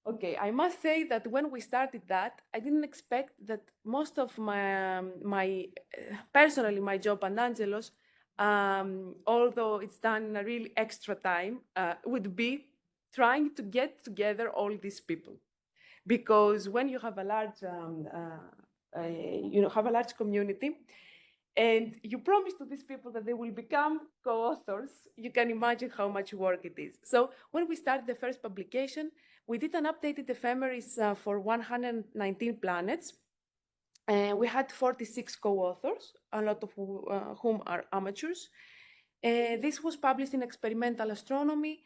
Okay, I must say that when we started that, I didn't expect that most of personally, my job and Angelos, although it's done in a really extra time, would be trying to get together all these people. Because when you have a large, have a large community, and you promise to these people that they will become co-authors, you can imagine how much work it is. So when we started the first publication, we did an updated ephemeris for 119 planets. We had 46 co-authors, a lot of whom are amateurs. This was published in Experimental Astronomy.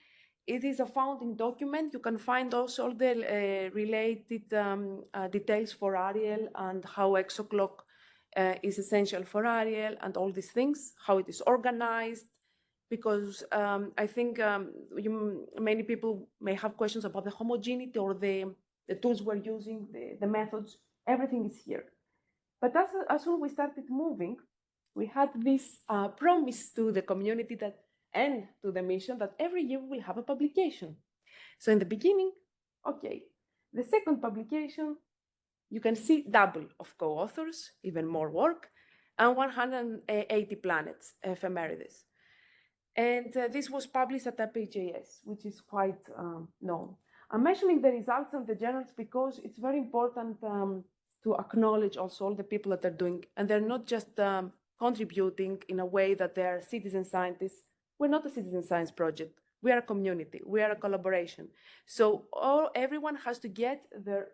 It is a founding document. You can find also all the related details for Ariel and how ExoClock is essential for Ariel and all these things, how it is organized, because I think many people may have questions about the homogeneity or the tools we're using, the methods, everything is here. But as soon as we started moving, we had this promise to the community and to the mission that every year we will have a publication. So in the beginning, okay, the second publication, you can see double of co-authors, even more work, and 180 planets, ephemerides. And this was published at APJS, which is quite known. I'm mentioning the results and the journals because it's very important to acknowledge also all the people that are doing, and they're not just contributing in a way that they're citizen scientists. We're not a citizen science project. We are a community. We are a collaboration. So everyone has to get their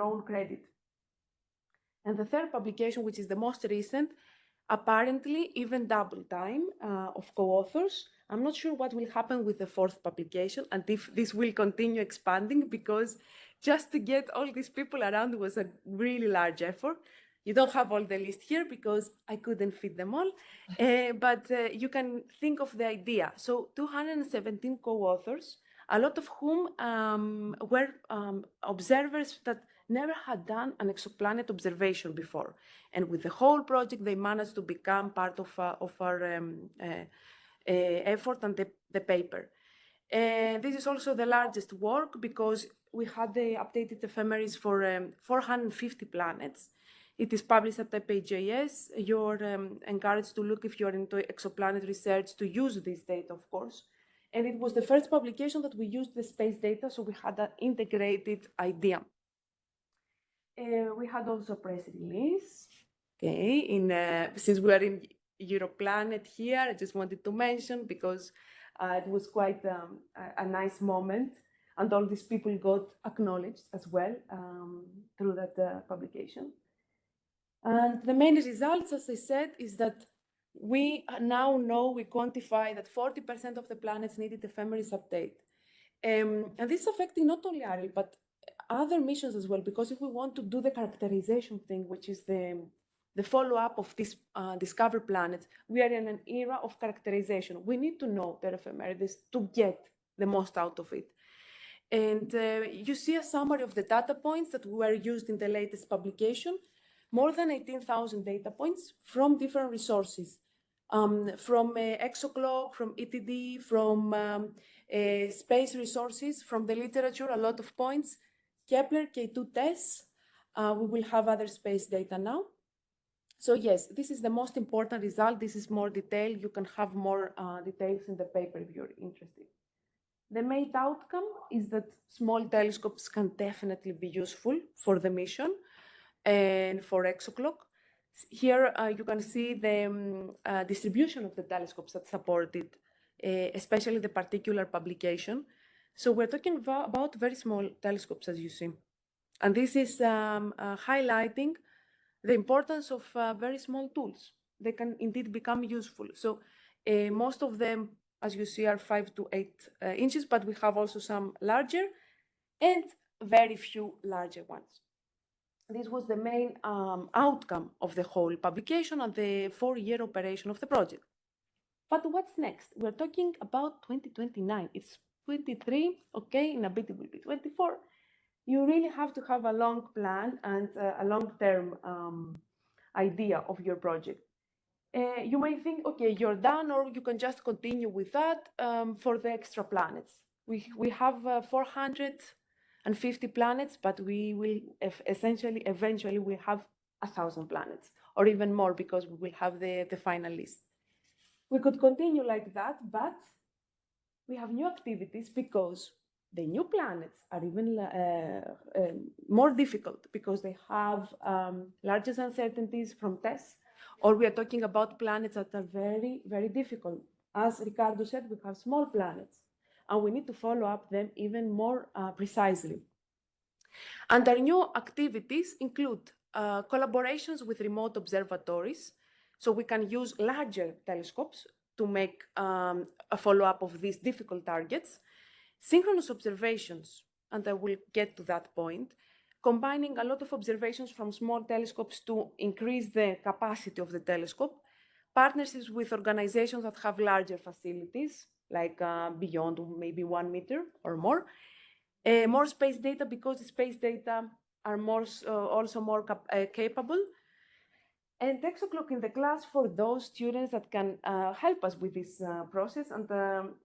own credit. And the third publication, which is the most recent, apparently even double time of co-authors. I'm not sure what will happen with the fourth publication and if this will continue expanding, because just to get all these people around was a really large effort. You don't have all the list here because I couldn't fit them all, but you can think of the idea. So 217 co-authors, a lot of whom were observers that never had done an exoplanet observation before. And with the whole project, they managed to become part of our effort and the paper. This is also the largest work because we had the updated ephemeris for 450 planets. It is published at APJS. You're encouraged to look, if you're into exoplanet research, to use this data, of course. And it was the first publication that we used the space data, so we had an integrated idea. We had also a press release. Okay, since we are in Europlanet here, I just wanted to mention because it was quite a nice moment, and all these people got acknowledged as well through that publication. And the main results, as I said, is that we now know, we quantify that 40% of the planets needed ephemeris update. And this is affecting not only Ariel, but other missions as well, because if we want to do the characterization thing, which is the follow-up of these discovered planets, we are in an era of characterization. We need to know their ephemeris to get the most out of it. And you see a summary of the data points that were used in the latest publication. More than 18,000 data points from different resources, from ExoClock, from ETD, from space resources, from the literature, a lot of points, Kepler, K2 TESS. We will have other space data now. So yes, this is the most important result. This is more detailed. You can have more details in the paper if you're interested. The main outcome is that small telescopes can definitely be useful for the mission and for ExoClock. Here you can see the distribution of the telescopes that supported, especially the particular publication. So we're talking about very small telescopes, as you see. And this is highlighting the importance of very small tools. They can indeed become useful. So most of them, as you see, are 5 to 8 inches, but we have also some larger and very few larger ones. This was the main outcome of the whole publication and the 4-year operation of the project. But what's next? We're talking about 2029. It's 23, okay, in a bit it will be 24. You really have to have a long plan and a long-term idea of your project. You may think, okay, you're done, or you can just continue with that for the extra planets. We have 450 planets, but we will eventually we have 1,000 planets, or even more, because we will have the final list. We could continue like that, but we have new activities because the new planets are even more difficult because they have largest uncertainties from tests, or we are talking about planets that are very, very difficult. As Ricardo said, we have small planets, and we need to follow up them even more precisely. And our new activities include collaborations with remote observatories, so we can use larger telescopes to make a follow-up of these difficult targets, synchronous observations, and I will get to that point, combining a lot of observations from small telescopes to increase the capacity of the telescope, partnerships with organizations that have larger facilities, like beyond maybe 1 meter or more, more space data, because the space data are also more capable, and ExoClock in the class for those students that can help us with this process, and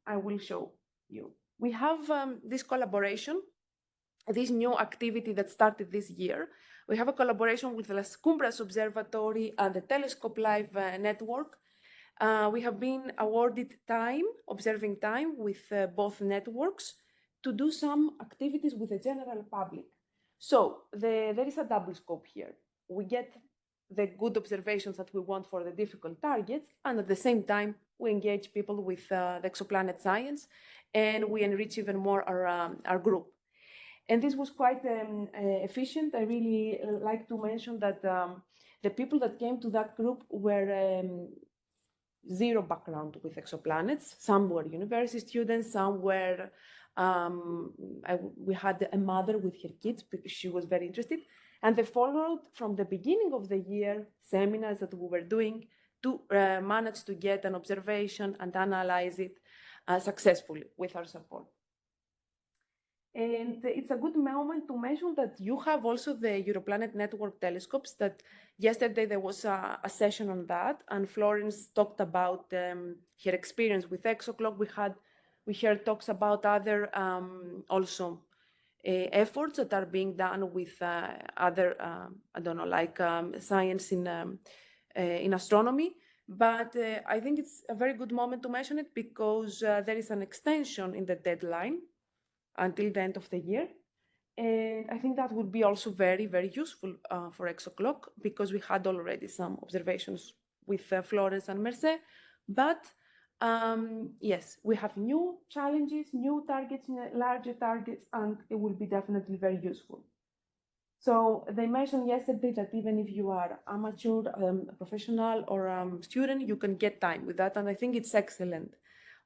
I will show you. We have this collaboration, this new activity that started this year. We have a collaboration with the Las Cumbres Observatory and the Telescope Live network. we have been awarded observing time with both networks to do some activities with the general public. So there is a double scope here. We get the good observations that we want for the difficult targets, and at the same time, we engage people with the exoplanet science, and we enrich even more our group. And this was quite efficient. I really like to mention that the people that came to that group were zero background with exoplanets. Some were university students, some were, we had a mother with her kids because she was very interested. And they followed from the beginning of the year seminars that we were doing to manage to get an observation and analyze it successfully with our support. And it's a good moment to mention that you have also the Europlanet network telescopes that yesterday there was a session on that, and Florence talked about her experience with ExoClock. We heard talks about other also efforts that are being done with other, I don't know, like science in astronomy. But I think it's a very good moment to mention it because there is an extension in the deadline until the end of the year. And I think that would be also very, very useful for ExoClock because we had already some observations with Florence and Merced. But yes, we have new challenges, new targets, larger targets, and it will be definitely very useful. So they mentioned yesterday that even if you are amateur, professional, or student, you can get time with that, and I think it's excellent.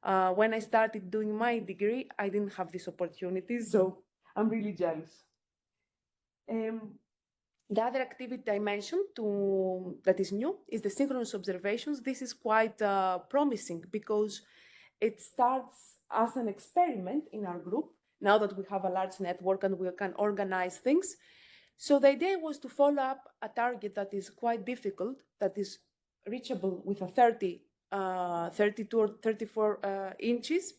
When I started doing my degree, I didn't have this opportunity, so I'm really jealous. The other activity I mentioned that is new is the synchronous observations. This is quite promising because it starts as an experiment in our group, now that we have a large network and we can organize things. So the idea was to follow up a target that is quite difficult, that is reachable with a 32 or 34 inches,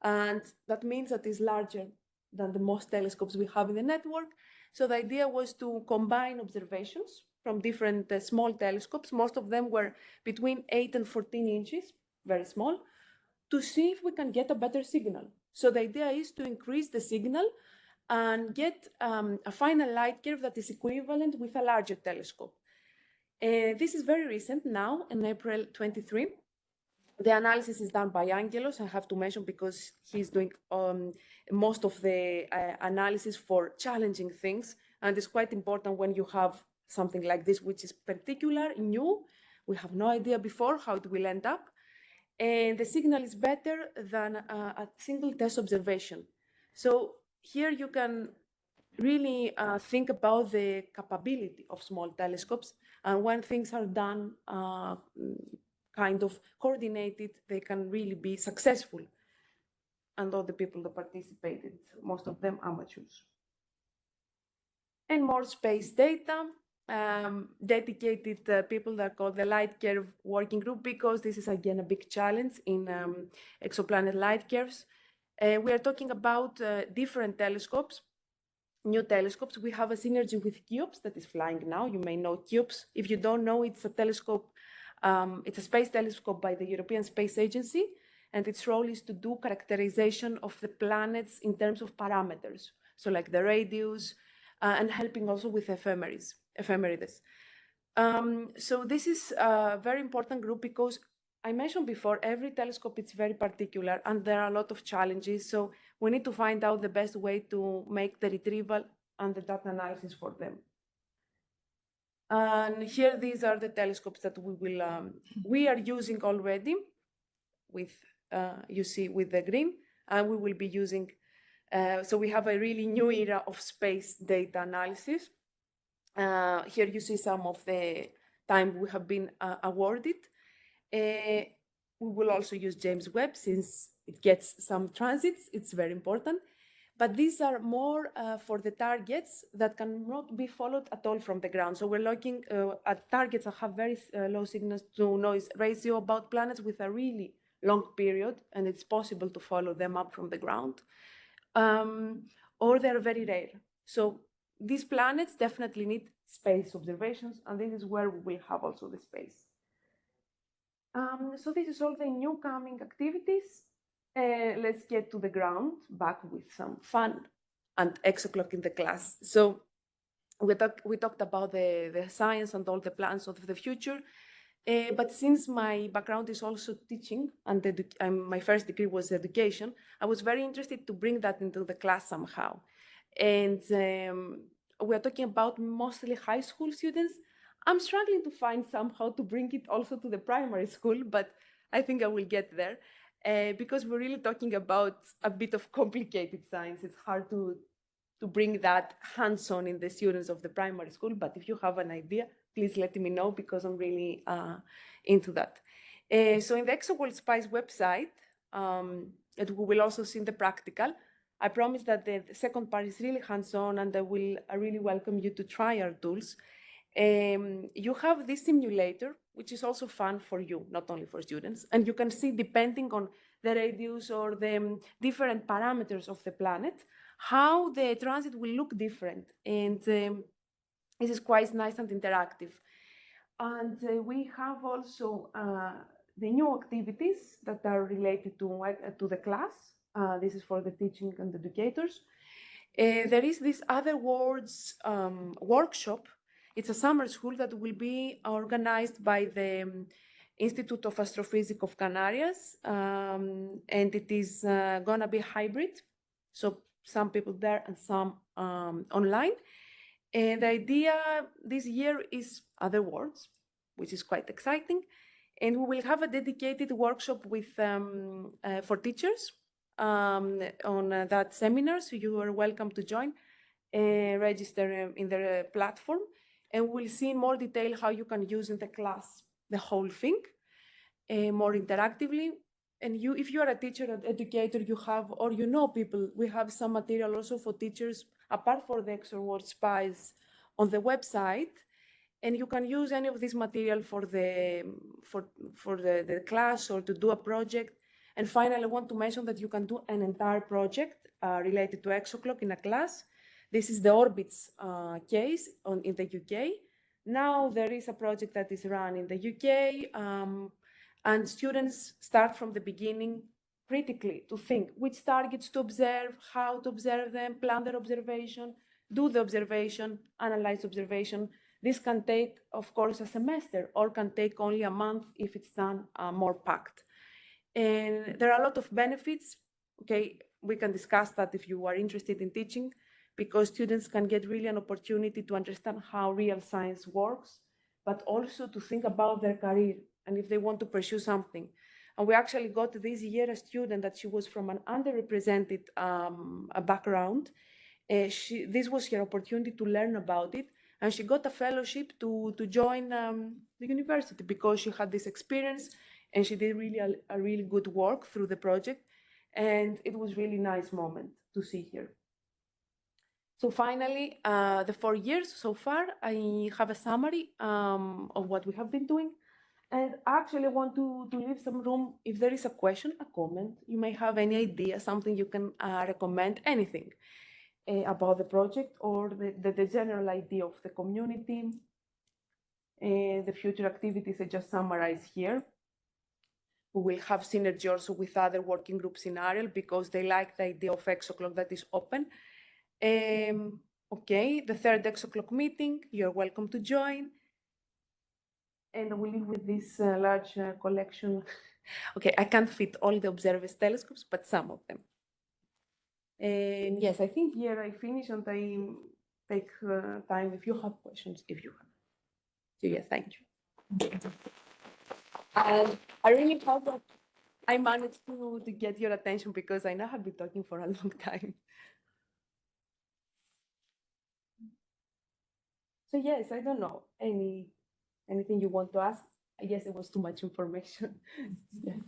and that means that it's larger than the most telescopes we have in the network. So the idea was to combine observations from different small telescopes. Most of them were between 8 and 14 inches, very small, to see if we can get a better signal. So the idea is to increase the signal and get a final light curve that is equivalent with a larger telescope. This is very recent now, in April 23. The analysis is done by Angelos, I have to mention, because he's doing most of the analysis for challenging things. And it's quite important when you have something like this, which is particular, new. We have no idea before how it will end up. And the signal is better than a single test observation. So here you can really think about the capability of small telescopes. And when things are done kind of coordinated, they can really be successful. And all the people that participated, most of them amateurs. And more space data, dedicated people that are called the Light Curve Working Group, because this is again a big challenge in exoplanet light curves. We are talking about different telescopes, new telescopes. We have a synergy with CUBES that is flying now. You may know CUBES. If you don't know, it's a telescope. It's a space telescope by the European Space Agency, and its role is to do characterization of the planets in terms of parameters, so like the radius, and helping also with ephemerides. So this is a very important group because I mentioned before, every telescope is very particular and there are a lot of challenges. So we need to find out the best way to make the retrieval and the data analysis for them. And here, these are the telescopes that we are using already with, you see, with the green, and we will be using, so we have a really new era of space data analysis. Here you see some of the time we have been awarded. We will also use James Webb since it gets some transits, it's very important. But these are more for the targets that cannot be followed at all from the ground. So we're looking at targets that have very low signal to noise ratio about planets with a really long period, and it's possible to follow them up from the ground. Or they're very rare. So these planets definitely need space observations, and this is where we will have also the space. So this is all the new coming activities. Let's get to the ground, back with some fun and ExoClock in the class. So we talked about the science and all the plans of the future. But since my background is also teaching and my first degree was education, I was very interested to bring that into the class somehow. And we're talking about mostly high school students. I'm struggling to find somehow to bring it also to the primary school, but I think I will get there because we're really talking about a bit of complicated science. It's hard to bring that hands-on in the students of the primary school, but if you have an idea, please let me know because I'm really into that. So in the ExoWorld Spice website, and we will also see in the practical, I promise that the second part is really hands-on and I really welcome you to try our tools. You have this simulator, which is also fun for you, not only for students, and you can see depending on the radius or the different parameters of the planet, how the transit will look different. And this is quite nice and interactive. And we have also the new activities that are related to the class. This is for the teaching and educators. There is this Other Worlds workshop. It's a summer school that will be organized by the Institute of Astrophysics of Canarias, and it is gonna be hybrid. So some people there and some online. And the idea this year is Other Worlds, which is quite exciting. And we will have a dedicated workshop with for teachers on that seminar. So you are welcome to join, register in the platform, and we'll see in more detail how you can use in the class the whole thing more interactively. And if you are a teacher or educator, you have, or you know people, we have some material also for teachers, apart from the ExoWorld Spice on the website. And you can use any of this material for the class or to do a project. And finally, I want to mention that you can do an entire project related to ExoClock in a class. This is the Orbits case in the UK. Now there is a project that is run in the UK, and students start from the beginning critically to think which targets to observe, how to observe them, plan their observation, do the observation, analyze observation. This can take, of course, a semester or can take only a month if it's done more packed. And there are a lot of benefits. Okay, we can discuss that if you are interested in teaching, because students can get really an opportunity to understand how real science works, but also to think about their career and if they want to pursue something. And we actually got this year a student that she was from an underrepresented background. This was her opportunity to learn about it, and she got a fellowship to join the university because she had this experience and she did really a really good work through the project, and it was really nice moment to see her. So finally, the 4 years so far, I have a summary of what we have been doing. And actually I want to leave some room if there is a question, a comment, you may have any idea, something you can recommend, anything about the project or the general idea of the community, the future activities I just summarized here. We will have synergy also with other working groups in ARIEL because they like the idea of ExoClock that is open. Okay, the third ExoClock meeting, you're welcome to join. And we live with this large collection. Okay, I can't fit all the observers' telescopes, but some of them. And yes, I think here I finish and I take time if you have questions, if you have. So yeah, thank you. And I really hope that I managed to get your attention because I know I've been talking for a long time. So yes, I don't know, anything you want to ask? I guess it was too much information. Yeah.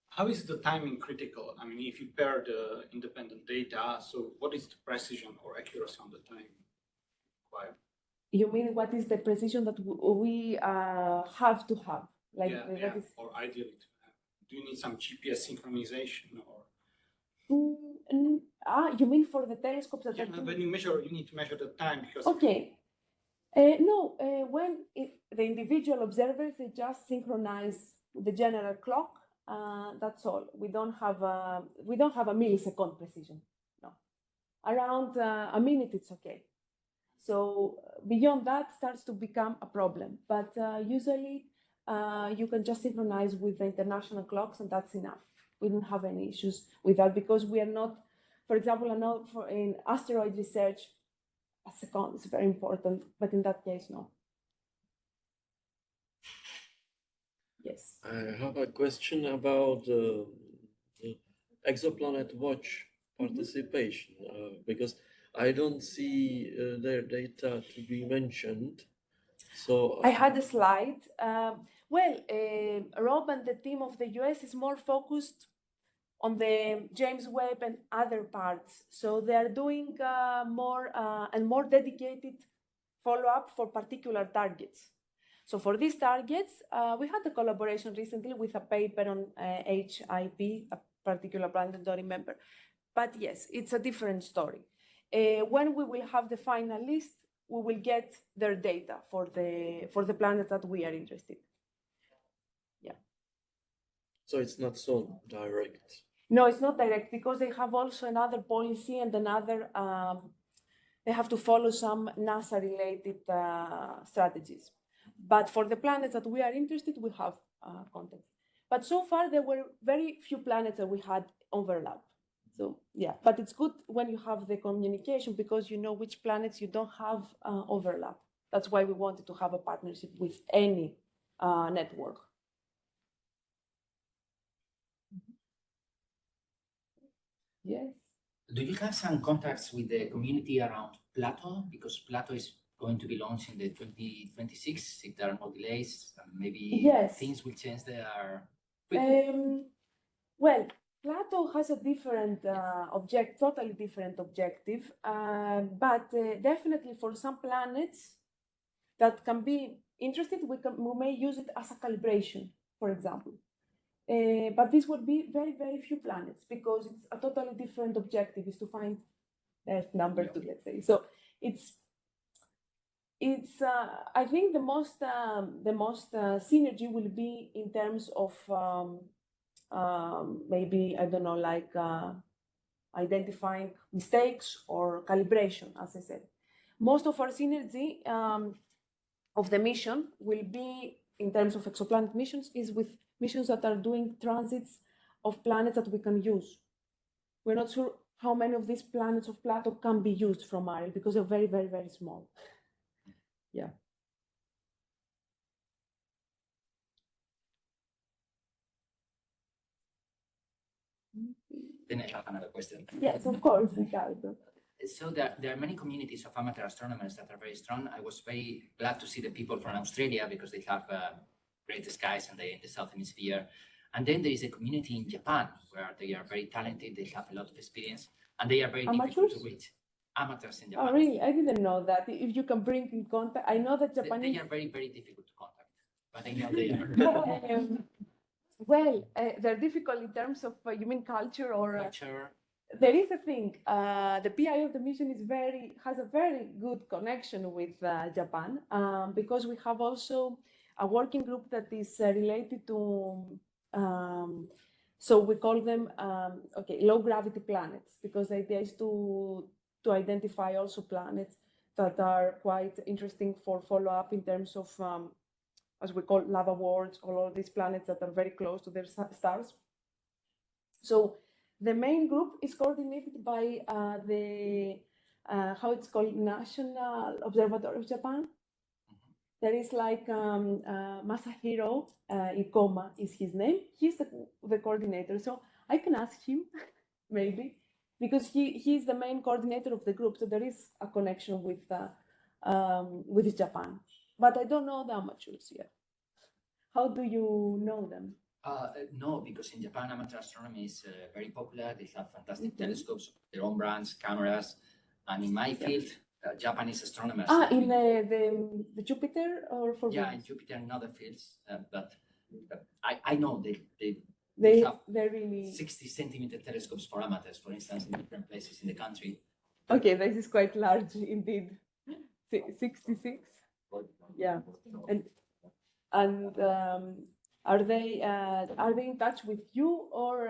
How is the timing critical? I mean, if you pair the independent data, so what is the precision or accuracy on the time required?
You mean what is the precision that we have to have? Like
yeah. Or ideally to have. Do you need some GPS synchronization or?
You mean for the telescopes that
when you measure, you need to measure the time because.
Okay. No, the individual observers, they just synchronize the general clock. That's all. We don't have a millisecond precision. No, around a minute it's okay. So beyond that starts to become a problem. But usually you can just synchronize with the international clocks, and that's enough. We don't have any issues with that because we are not, for example, I know in asteroid research, a second is very important, but in that case, no. Yes.
I have a question about the Exoplanet Watch participation, because I don't see their data to be mentioned. So
I had a slide. Rob and the team of the US is more focused on the James Webb and other parts. So they are doing more dedicated follow-up for particular targets. So for these targets, we had a collaboration recently with a paper on HIP, a particular planet, I don't remember. But yes, it's a different story. When we will have the final list, we will get their data for the planet that we are interested. Yeah.
So it's not so direct.
No, it's not direct because they have also another policy and another, they have to follow some NASA-related strategies. But for the planets that we are interested, we have contact. But so far, there were very few planets that we had overlap. So yeah, but it's good when you have the communication because you know which planets you don't have overlap. That's why we wanted to have a partnership with any network. Yes.
Do you have some contacts with the community around Plato? Because Plato is going to be launched in the 2026. If there are no delays, maybe
yes.
Things will change there.
Well, Plato has a different totally different objective, but definitely for some planets that can be interested, we may use it as a calibration, for example. But this would be very, very few planets because it's a totally different objective, is to find Earth number two, let's say. So it's I think the most synergy will be in terms of maybe, I don't know, like identifying mistakes or calibration, as I said. Most of our synergy of the mission will be, in terms of exoplanet missions, is with missions that are doing transits of planets that we can use. We're not sure how many of these planets of Plato can be used from Ariel because they're very, very, very small. Yeah.
Then I have another question.
Yes, of course, Ricardo.
So there are many communities of amateur astronomers that are very strong. I was very glad to see the people from Australia because they have great skies and they in the southern hemisphere. And then there is a community in Japan where they are very talented. They have a lot of experience and they are very difficult to reach. Amateurs in Japan.
Oh, really? I didn't know that. If you can bring in contact, I know that Japanese.
They are very, very difficult to contact, but I know they are.
Well, they're difficult in terms of, you mean culture or?
Culture.
There is a thing. The PI of the mission has a very good connection with Japan because we have also a working group that is related to. So we call them low gravity planets because the idea is to identify also planets that are quite interesting for follow up in terms of. As we call lava worlds, all these planets that are very close to their stars. So the main group is coordinated by the, how it's called, National Observatory of Japan. There is like Masahiro Ikoma is his name. He's the coordinator. So I can ask him, maybe, because he's the main coordinator of the group. So there is a connection with Japan. But I don't know the amateurs yet. How do you know them?
No, because in Japan, amateur astronomy is very popular. They have fantastic telescopes, their own brands, cameras. And in my field, Japanese astronomers.
In the Jupiter or for
in Jupiter and other fields. But I know they have
really
60-centimeter telescopes for amateurs, for instance, in different places in the country.
Okay, this is quite large indeed. 66. Yeah, and are they in touch with you or?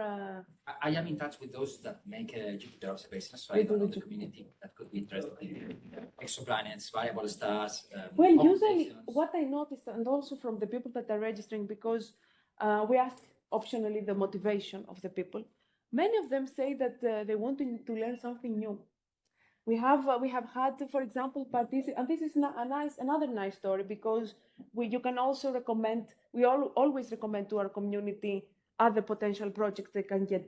I am in touch with those that make Jupiter observations, so
You
I don't
do
know
the
the community that could be interested in exoplanets, variable stars.
Well, usually
observations.
what I noticed, and also from the people that are registering, because we ask optionally the motivation of the people, many of them say that they want to learn something new. We have had, for example, and this is another nice story, because you can also recommend. We always recommend to our community other potential projects they can get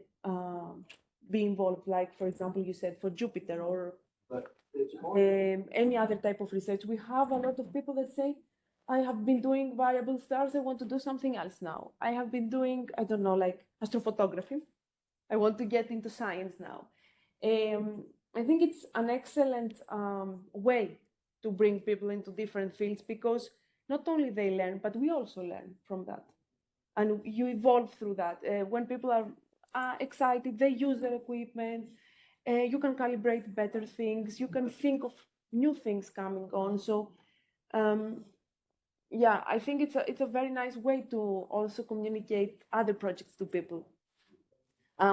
be involved. Like, for example, you said for Jupiter or any other type of research. We have a lot of people that say, I have been doing variable stars, I want to do something else now. I have been doing, I don't know, like astrophotography. I want to get into science now. I think it's an excellent way to bring people into different fields, because not only they learn, but we also learn from that. And you evolve through that. When people are excited, they use their equipment. You can calibrate better things. You can think of new things coming on. So, yeah, I think it's a very nice way to also communicate other projects to people.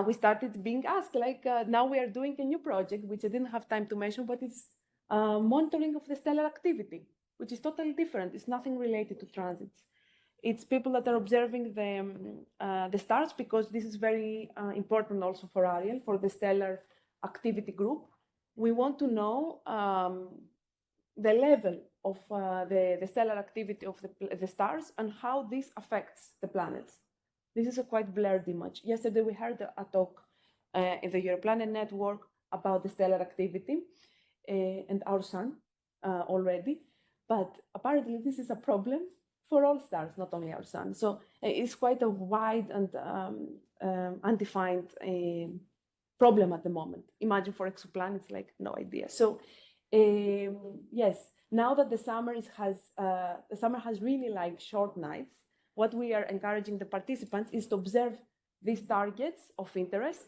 We started being asked, like now we are doing a new project, which I didn't have time to mention, but it's monitoring of the stellar activity, which is totally different. It's nothing related to transits. It's people that are observing the stars, because this is very important also for Ariel, for the stellar activity group. We want to know the level of the stellar activity of the stars and how this affects the planets. This is a quite blurred image. Yesterday we heard a talk in the Europlanet network about the stellar activity and our sun already, but apparently this is a problem for all stars, not only our sun. So it's quite a wide and undefined problem at the moment. Imagine for exoplanets, like no idea. So yes, now that the summer has really like short nights, what we are encouraging the participants is to observe these targets of interest,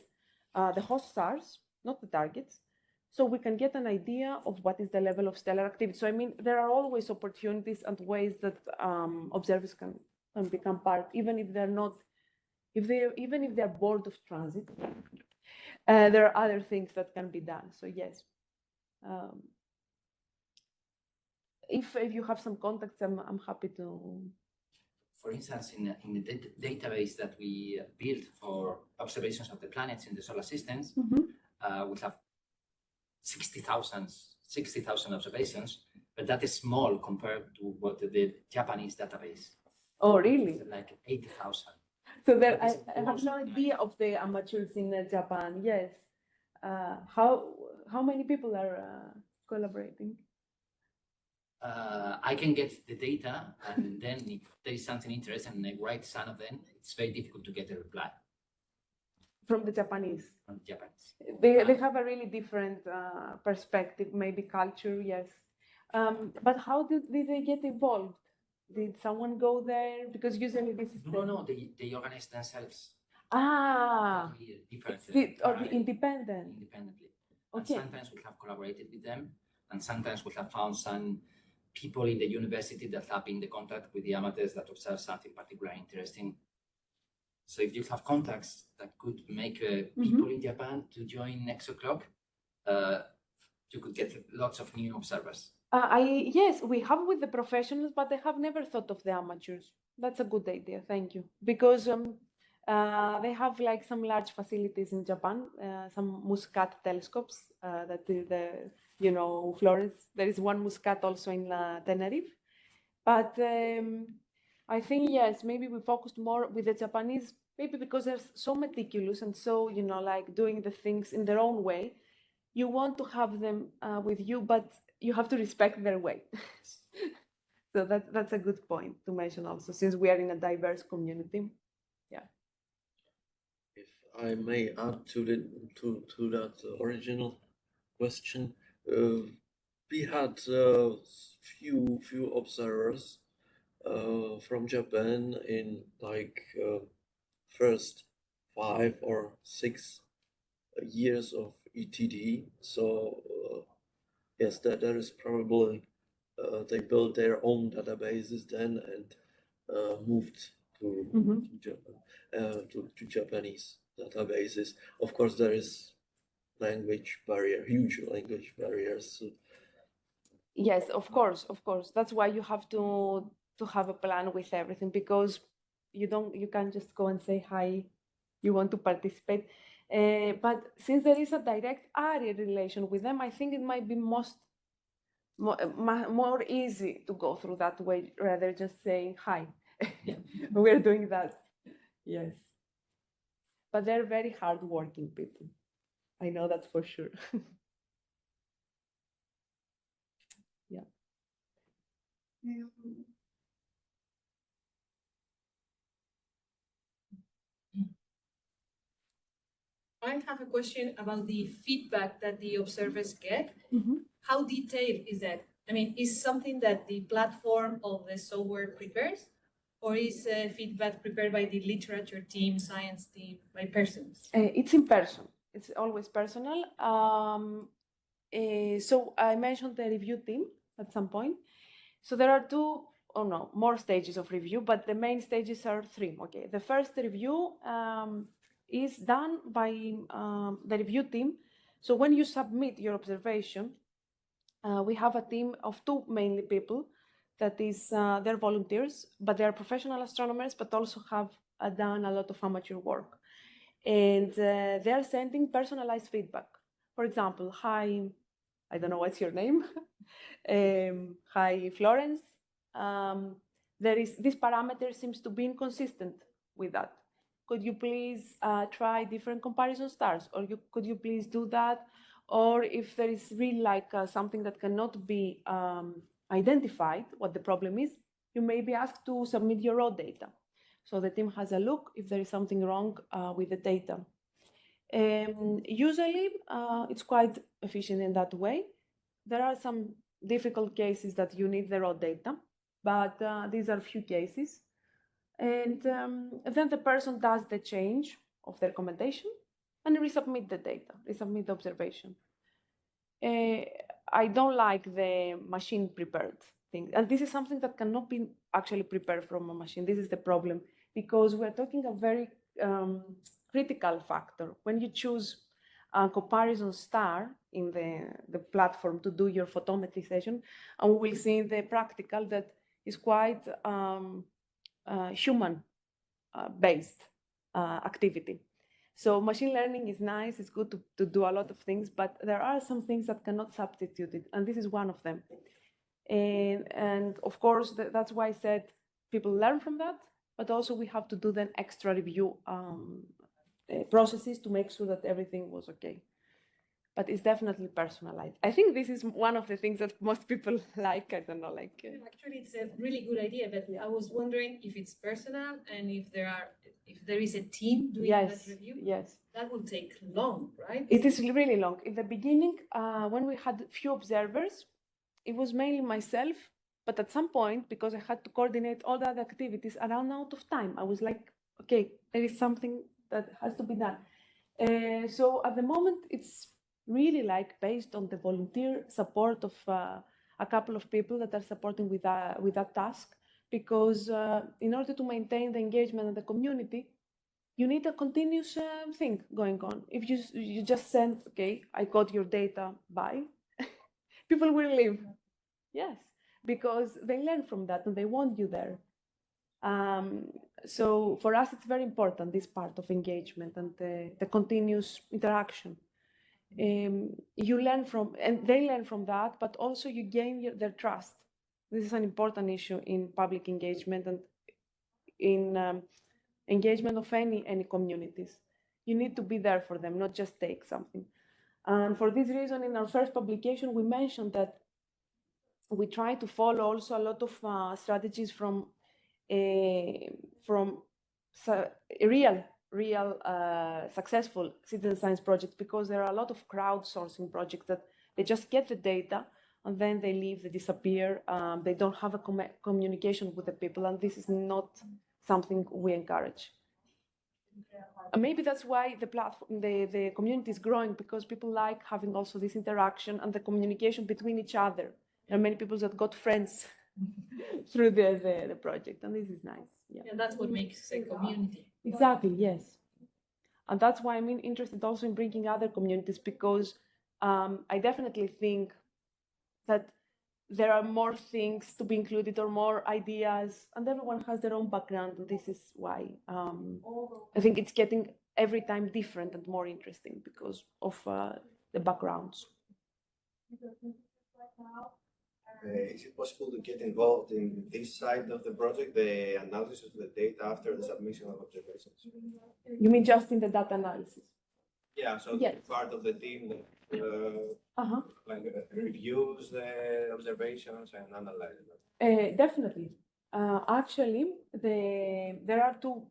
the host stars, not the targets, so we can get an idea of what is the level of stellar activity. So I mean, there are always opportunities and ways that observers can become part, even if they're not, even if they're bored of transit. There are other things that can be done. So yes. If you have some contacts, I'm happy to.
For instance, in the database that we built for observations of the planets in the solar systems, we have 60,000 observations, but that is small compared to what the Japanese database.
Oh, really?
Like 80,000.
So there, I have no idea of the amateurs in Japan. Yes. How many people are collaborating?
I can get the data, and then if there is something interesting and I write some of them, it's very difficult to get a reply.
From the Japanese?
From the Japanese.
They have a really different perspective, maybe culture, yes. But how did they get involved? Did someone go there? Because usually this is...
No, they organize themselves.
Ah,
different.
Or independent?
Independently.
Okay.
And sometimes we have collaborated with them, and sometimes we have found some people in the university that have been in contact with the amateurs that observe something particularly interesting. So if you have contacts that could make people in Japan to join ExoClock, you could get lots of new observers.
Yes, we have with the professionals, but I have never thought of the amateurs. That's a good idea, thank you. Because they have like some large facilities in Japan, some Muscat telescopes that is Florence. There is one Muscat also in Tenerife. But I think, yes, maybe we focused more with the Japanese, maybe because they're so meticulous and so, like doing the things in their own way. You want to have them with you, but you have to respect their way. So that's a good point to mention also, since we are in a diverse community. Yeah.
If I may add to that original question, we had few observers from Japan in like first 5 or 6 years of ETD. So yes, that is probably they built their own databases then and moved to, to Japanese databases. Of course, there is language barrier, huge language barriers.
Yes, of course, of course. That's why you have to have a plan with everything, because you can't just go and say hi, you want to participate. But since there is a direct area relation with them, I think it might be more easy to go through that way rather just saying hi. We're doing that. Yes. But they're very hardworking people. I know that for sure. Yeah.
I have a question about the feedback that the observers get. How detailed is that? I mean, is something that the platform of the software prepares, or is feedback prepared by the literature team, science team, by persons?
It's in person. It's always personal. So I mentioned the review team at some point. So there are more stages of review, but the main stages are three. Okay, the first review is done by the review team. So when you submit your observation, we have a team of two mainly people. That is, they're volunteers, but they are professional astronomers, but also have done a lot of amateur work. And they are sending personalized feedback. For example, hi, I don't know what's your name. Hi, Florence. This parameter seems to be inconsistent with that. Could you please try different comparison stars, or could you please do that? Or if there is really something that cannot be identified, what the problem is, you may be asked to submit your raw data. So the team has a look if there is something wrong with the data. Usually, it's quite efficient in that way. There are some difficult cases that you need the raw data, but these are few cases. And then the person does the change of their commentation and resubmit the data, resubmit the observation. I don't like the machine prepared thing. And this is something that cannot be actually prepared from a machine. This is the problem, because we're talking a very critical factor. When you choose a comparison star in the platform to do your photometry session, and we will see in the practical that is quite human-based activity. So machine learning is nice, it's good to do a lot of things, but there are some things that cannot substitute it, and this is one of them. And of course, that's why I said people learn from that, but also we have to do then extra review processes to make sure that everything was okay. But it's definitely personalized. I think this is one of the things that most people like. I don't know,
Actually, it's a really good idea, but I was wondering if it's personal and if there is a team doing that review.
Yes.
That will take long, right?
It is really long. In the beginning, when we had few observers, it was mainly myself. But at some point, because I had to coordinate all the other activities, I ran out of time. I was like, okay, there is something that has to be done. So at the moment, it's really based on the volunteer support of a couple of people that are supporting with that task, because in order to maintain the engagement of the community, you need a continuous thing going on. If you just send, okay, I got your data, bye, people will leave. Yes, because they learn from that and they want you there. So for us, it's very important, this part of engagement and the continuous interaction. You learn from, and they learn from that, but also you gain their trust. This is an important issue in public engagement and in engagement of any communities. You need to be there for them, not just take something. And for this reason, in our first publication, we mentioned that we try to follow also a lot of strategies from real successful citizen science projects, because there are a lot of crowdsourcing projects that they just get the data and then they leave, they disappear, they don't have a communication with the people, and this is not something we encourage. And maybe that's why the platform, the community is growing, because people like having also this interaction and the communication between each other. There are many people that got friends through the project, and this is nice. Yeah.
And that's what makes a community.
Exactly, yes. And that's why I'm interested also in bringing other communities, because I definitely think that there are more things to be included or more ideas, and everyone has their own background. And this is why I think it's getting every time different and more interesting because of the backgrounds.
Is it possible to get involved in this side of the project, the analysis of the data after the submission of observations?
You mean just in the data analysis?
Yeah, so
Yes.
part of the team that reviews the observations and analyzes them.
Definitely. Actually, there are two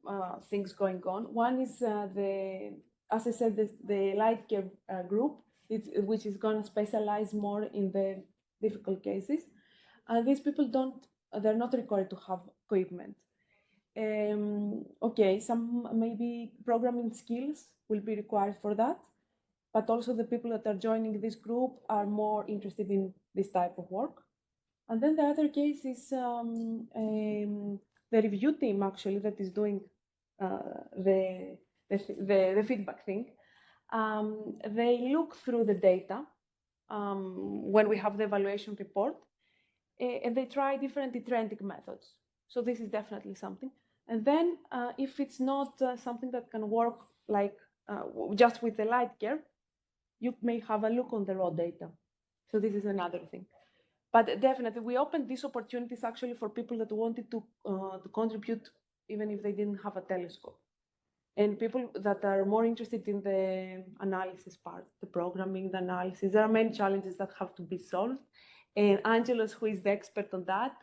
things going on. One is as I said, the light care group, which is going to specialize more in the difficult cases. These people they're not required to have equipment. Okay, some maybe programming skills will be required for that, but also the people that are joining this group are more interested in this type of work. And then the other case is the review team actually that is doing the feedback thing. They look through the data when we have the evaluation report, and they try different iterative methods. So this is definitely something. And then if it's not something that can work like just with the light care, you may have a look on the raw data. So this is another thing. But definitely, we opened these opportunities actually for people that wanted to contribute, even if they didn't have a telescope. And people that are more interested in the analysis part, the programming, the analysis. There are many challenges that have to be solved. And Angelos, who is the expert on that,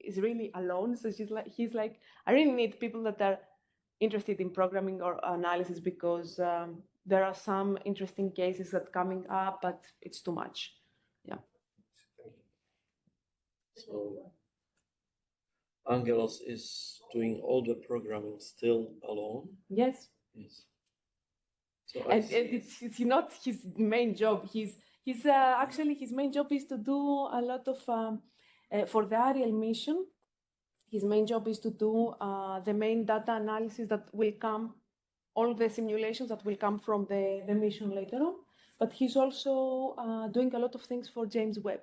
is really alone. So he's like, I really need people that are interested in programming or analysis, because there are some interesting cases that are coming up, but it's too much. Yeah.
So Angelos is doing all the programming still alone?
Yes.
Yes. So
And it's not his main job. He's actually his main job is to do a lot of for the Ariel mission. His main job is to do the main data analysis that will come, all the simulations that will come from the mission later on. But he's also doing a lot of things for James Webb,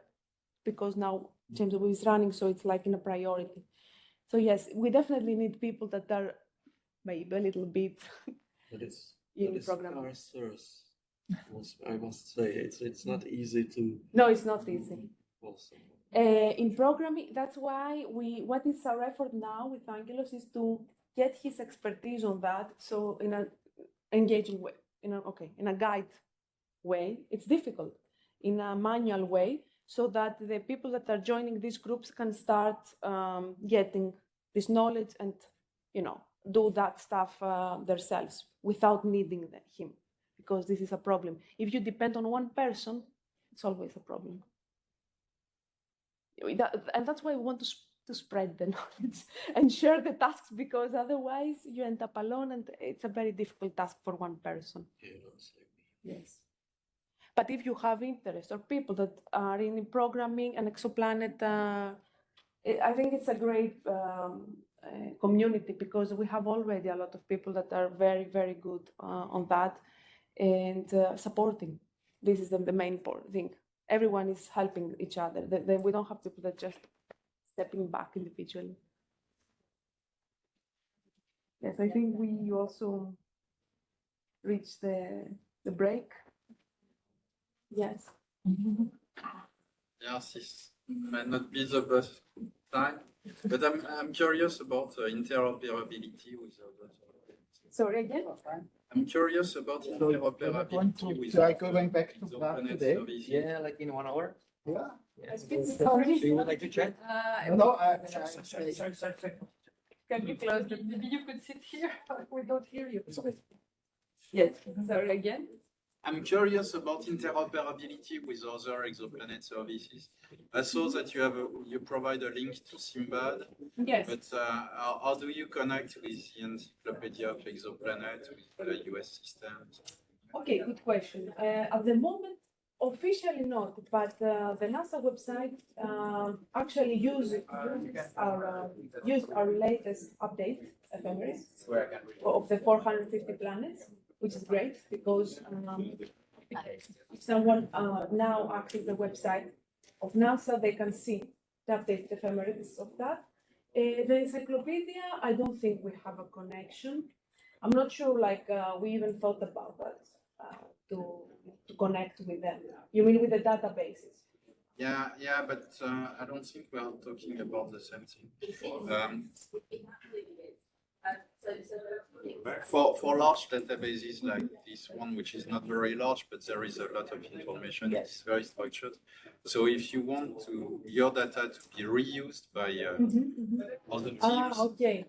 because now James Webb is running, so it's like in a priority. So yes, we definitely need people that are maybe a little bit in programming.
I must say, it's not easy to.
No, it's not easy.
Also.
In programming, that's why what is our effort now with Angelos is to get his expertise on that. So in an engaging way, in a guide way, it's difficult, in a manual way, so that the people that are joining these groups can start getting this knowledge and, do that stuff themselves without needing him, because this is a problem. If you depend on one person, it's always a problem. And that's why we want to spread the knowledge and share the tasks, because otherwise you end up alone, and it's a very difficult task for one person. Yes. But if you have interest, or people that are in programming and exoplanet, I think it's a great community, because we have already a lot of people that are very, very good on that, and supporting. This is the main thing. Everyone is helping each other. We don't have people that just stepping back individually. Yes, I think we also reached the break. Yes.
Yes, this might not be the best time, but I'm curious about interoperability with others.
Sorry, again?
I'm curious about interoperability with
going back to
exoplanet
today?
services.
Yeah, like in 1 hour.
Yeah.
Sorry.
So you would like to chat?
No,
Sorry.
Can you close the...
maybe you could sit here. We don't hear you.
Yes, sorry again.
I'm curious about interoperability with other exoplanet services. I saw that you provide a link to Simbad.
Yes.
But how do you connect with the Encyclopedia of Exoplanet, with the US systems?
Okay, good question. At the moment, Officially not, but the NASA website actually used our latest update ephemeris of the 450 planets, which is great because if someone now accesses the website of NASA, they can see the updated ephemeris of that. The encyclopedia, I don't think we have a connection. I'm not sure, like, we even thought about that to connect with them. You mean with the databases?
Yeah, but I don't think we are talking about the same thing. For large databases like this one, which is not very large, but there is a lot of information, it's very structured. So if you want your data to be reused by other teams,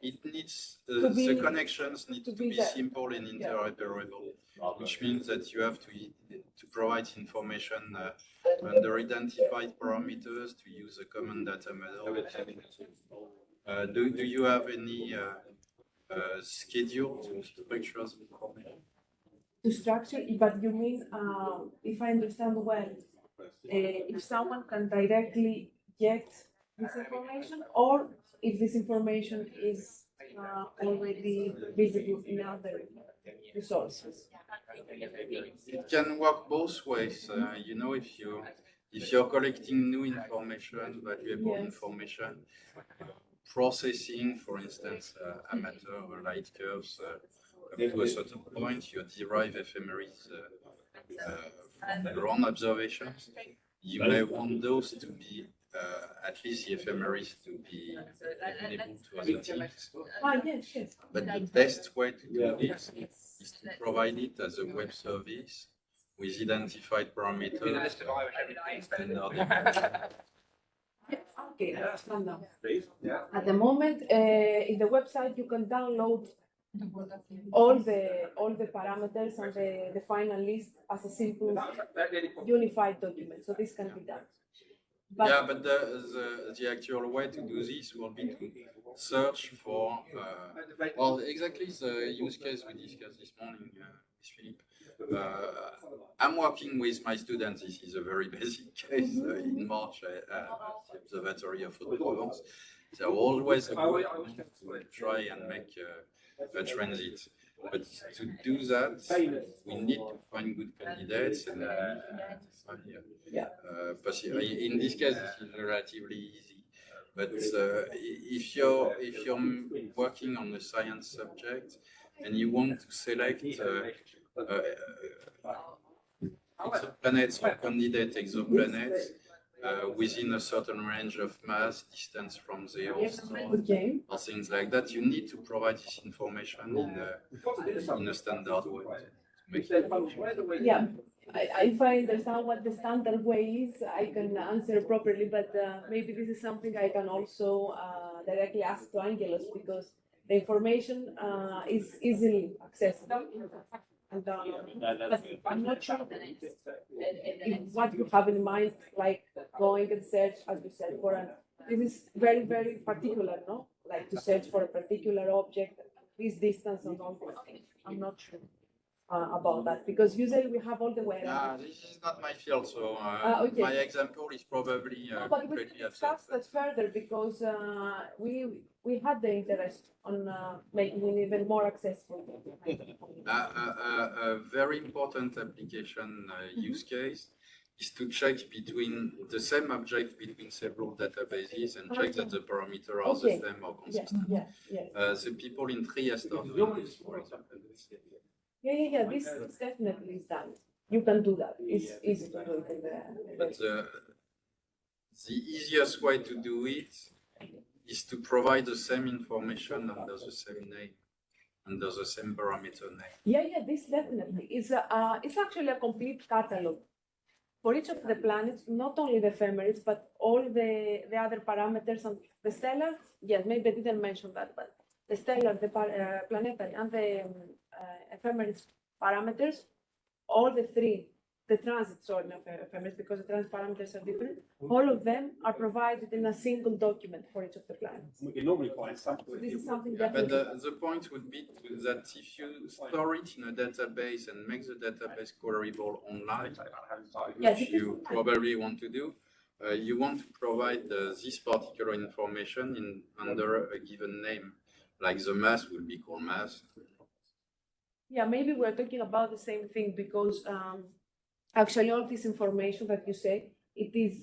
it needs the connections need to be simple and interoperable, which means that you have to provide information under identified parameters to use a common data model. Do you have any schedule to structure information?
To structure, but you mean, if I understand well, if someone can directly get this information, or if this information is already visible in other resources?
It can work both ways. You know, if you're collecting new information, valuable information, processing, for instance, amateur light curves up to a certain point, you derive ephemeris from your own observations. You may want those to be, at least the ephemeris to be available to other teams.
Yes.
But the best way to do this is to provide it as a web service with identified parameters.
Okay, I understand now. At the moment, in the website, you can download all the parameters and the final list as a simple unified document. So this can be done.
But the actual way to do this will be to search for, well, exactly the use case we discussed this morning with Philippe. I'm working with my students. This is a very basic case. In March at the observatory of Provence. They're always going to try and make a transit. But to do that, we need to find good candidates and in this case, this is relatively easy. But if you're working on a science subject and you want to select exoplanets or candidate exoplanets within a certain range of mass, distance from the Earth, or things like that, you need to provide this information in a standard way.
Yeah, if I understand what the standard way is, I can answer properly, but maybe this is something I can also directly ask to Angelos, because the information is easily accessible. And, but I'm not sure what you have in mind, like going and search, as you said, this is very, very particular, no? Like to search for a particular object, this distance and all these things. I'm not sure about that, because usually we have all the way.
This is not my field, so my example is probably
but we can discuss that further, because we had the interest on making it even more accessible.
A very important application use case is to check between the same object between several databases and check that the parameters are the same or consistent. The people in Trieste are doing this, for example.
Yeah, this definitely is done. You can do that. It's easy to do it.
But the easiest way to do it is to provide the same information under the same name, under the same parameter name.
Yeah, this definitely is. It's actually a complete catalog for each of the planets, not only the ephemeris, but all the other parameters and the stellar. Yes, maybe I didn't mention that, but the stellar, the planetary, and the ephemeris parameters, all the three the transit, sorry, not ephemeris, because the transit parameters are different. All of them are provided in a single document for each of the planets.
We can normally find something.
So this is something
But
definitely.
the point would be that if you store it in a database and make the database queryable online,
Yes,
which
it is
you
online.
probably want to do, you want to provide this particular information under a given name, like the mass will be called mass.
Yeah, maybe we're talking about the same thing because actually all this information that you say, it is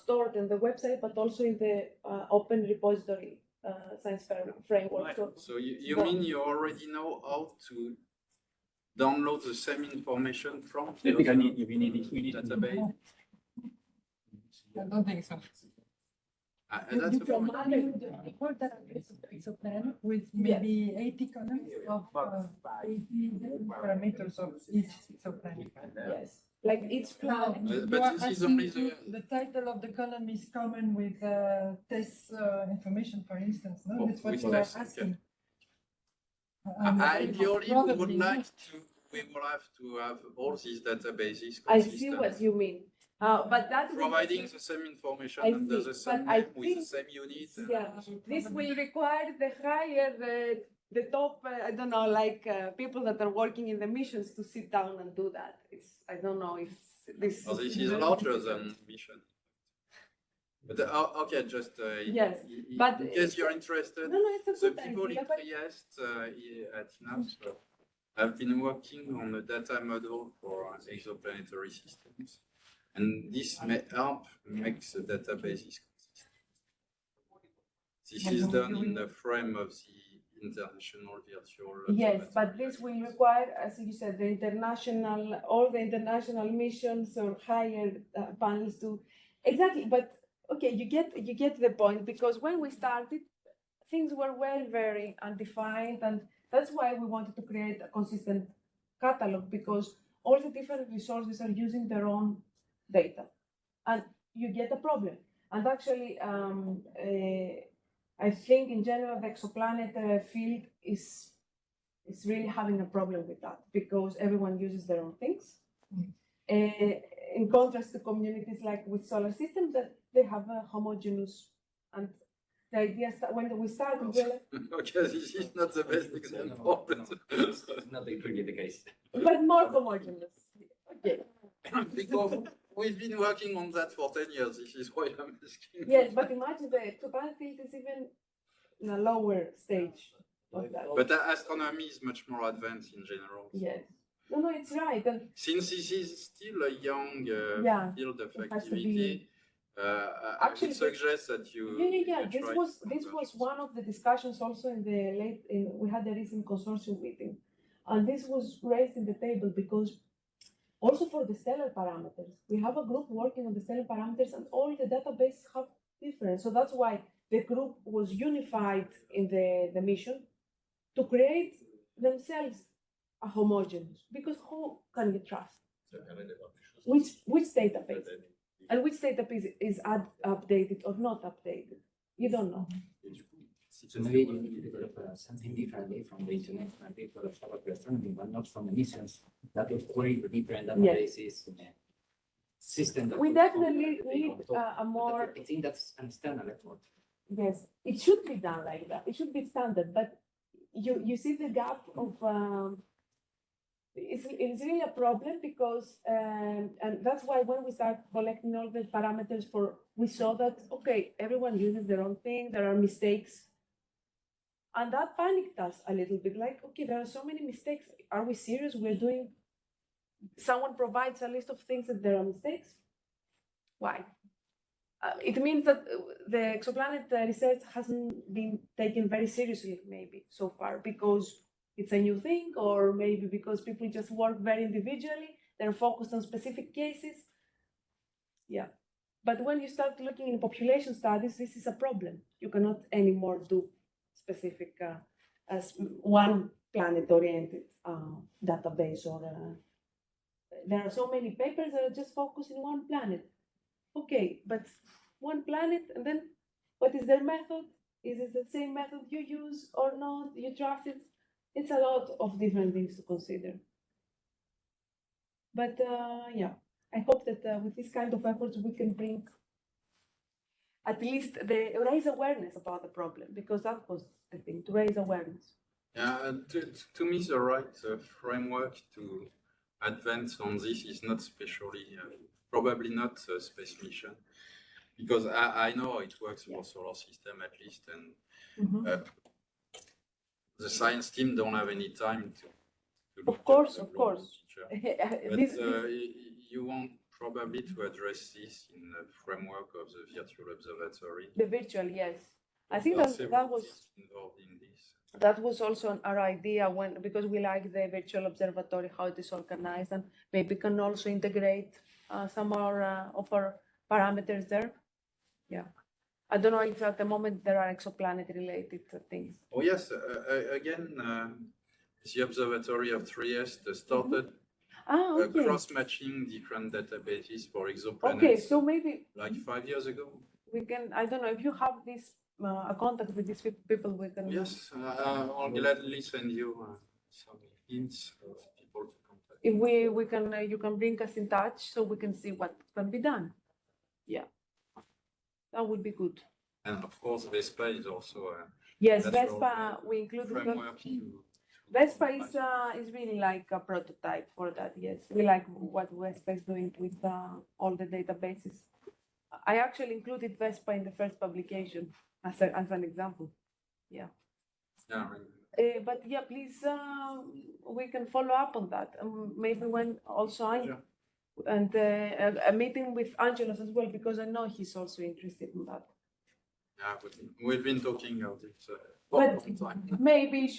stored in the website, but also in the open repository science framework.
So you mean you already know how to download the same information from the database?
I don't think so.
That's the
From
point.
the report database of ExoPlanet with maybe 80 columns of 80 parameters of each exoplanet.
Yes, like each planet.
But
You are
this is only
asking if the title of the column is common with test information, for instance. No, that's what
with
you are
test, okay.
asking.
Ideally, we would
Probably
like
not.
we will have to have all these databases
I
consistent.
see what you mean. But that
Providing the same information
I
under
see,
the same
but I
name with the
think-
same unit.
Yeah, this will require the higher, the top, I don't know, like people that are working in the missions to sit down and do that. I don't know if this.
Oh, this is larger than mission. But okay, just
Yes,
in
but
case you're interested,
No, it's a
the
good
people
idea.
in
But
Trieste at INAF have been working on a data model for exoplanetary systems, and this may help make the databases consistent. This is done in the frame of the international virtual.
yes, but this will require, as you said, all the international missions or higher panels to, exactly. But okay, you get the point, because when we started, things were very undefined, and that's why we wanted to create a consistent catalog, because all the different resources are using their own data, and you get a problem. And actually, I think in general the exoplanet field is really having a problem with that, because everyone uses their own things. In contrast to communities like with solar systems, that they have a homogeneous, and the idea is that when we started, we were like,
Okay, this is not the best example.
It's not really the case.
but more homogeneous. Okay.
Because we've been working on that for 10 years. This is why I'm asking.
Yes, but imagine the exoplanet field is even in a lower stage of that.
But astronomy is much more advanced in general.
Yes. No, it's right. And
Since this is still a young
Yeah,
field of
it has to
activity, I
Actually,
would suggest that you.
yeah.
you
This
try
was
to
this
converge.
was one of the discussions also in the we had a recent consortium meeting, and this was raised in the table because also for the stellar parameters, we have a group working on the stellar parameters, and all the databases have different. So that's why the group was unified in the mission to create themselves a homogeneous. Because who can you trust? Which database? And which database is updated or not updated? You don't know.
So maybe you need to develop something differently from the international people of solar astronomy, but not from the missions that will query the different databases system. That
We
will
definitely
complement
need
on top.
a more.
I think that's an external effort.
Yes, it should be done like that. It should be standard, but you see the gap of. It's really a problem because, and that's why when we start collecting all the parameters we saw that, okay, everyone uses their own thing, there are mistakes. And that panicked us a little bit, like, okay, there are so many mistakes. Are we serious? Someone provides a list of things that there are mistakes? Why? It means that the exoplanet research hasn't been taken very seriously, maybe, so far, because it's a new thing, or maybe because people just work very individually, they're focused on specific cases. Yeah. But when you start looking in population studies, this is a problem. You cannot anymore do specific as one planet-oriented database, or there are so many papers that are just focused in one planet. Okay, but one planet, and then what is their method? Is it the same method you use or not? You draft it? It's a lot of different things to consider. But yeah, I hope that with this kind of efforts we can bring at least raise awareness about the problem, because that was the thing, to raise awareness.
Yeah, to me, the right framework to advance on this is not especially, probably not a space mission, because I know it works for solar system at least, and the science team don't have any time to look
Of course,
at the
of course.
picture. But you want probably to address this in the framework of the virtual observatory.
The virtual, yes. I think
There are
that
several
was
teams involved in this.
that was also our idea, because we like the virtual observatory, how it is organized, and maybe can also integrate some of our parameters there. Yeah. I don't know if at the moment there are exoplanet related things.
Oh yes, again, the observatory of Trieste started
Okay.
cross-matching different databases for exoplanets.
Okay, so maybe
like 5 years ago.
We can. I don't know if you have this a contact with these people. We can.
Yes, I'll gladly send you some hints of people to contact.
If we can, you can bring us in touch so we can see what can be done. Yeah, that would be good.
And of course, Vespa is also
yes, Vespa. We include
framework.
Vespa is really like a prototype for that. Yes, we like what Vespa is doing with all the databases. I actually included Vespa in the first publication as an example. Yeah.
Yeah. Right.
But yeah, please, we can follow up on that. Maybe when also and a meeting with Angelos as well, because I know he's also interested in that.
Yeah, but we've been talking about it
but
time.
Maybe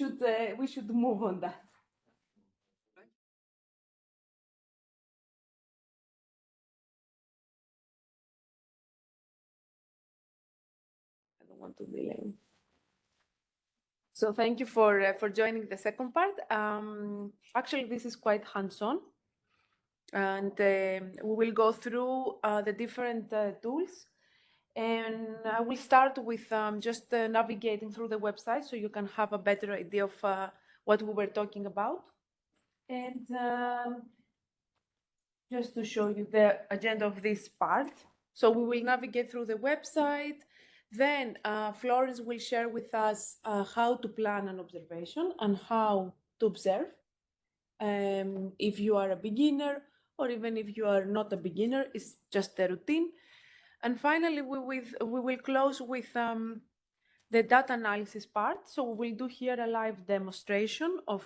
we should move on that. I don't want to delay. So thank you for joining the second part. Actually, this is quite hands-on, and we will go through the different tools. And I will start with just navigating through the website so you can have a better idea of what we were talking about. And just to show you the agenda of this part. So we will navigate through the website. Then Florence will share with us how to plan an observation and how to observe. If you are a beginner, or even if you are not a beginner, it's just a routine. And finally, we will close with the data analysis part. So we will do here a live demonstration of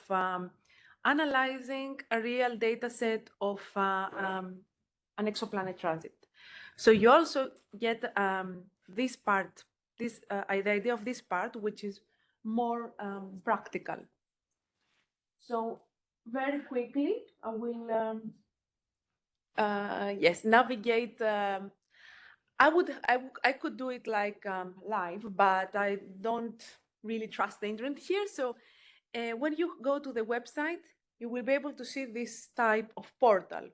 analyzing a real data set of an exoplanet transit. So you also get this part, the idea of this part, which is more practical. So very quickly, I will navigate. I could do it like live, but I don't really trust the internet here. So when you go to the website, you will be able to see this type of portal.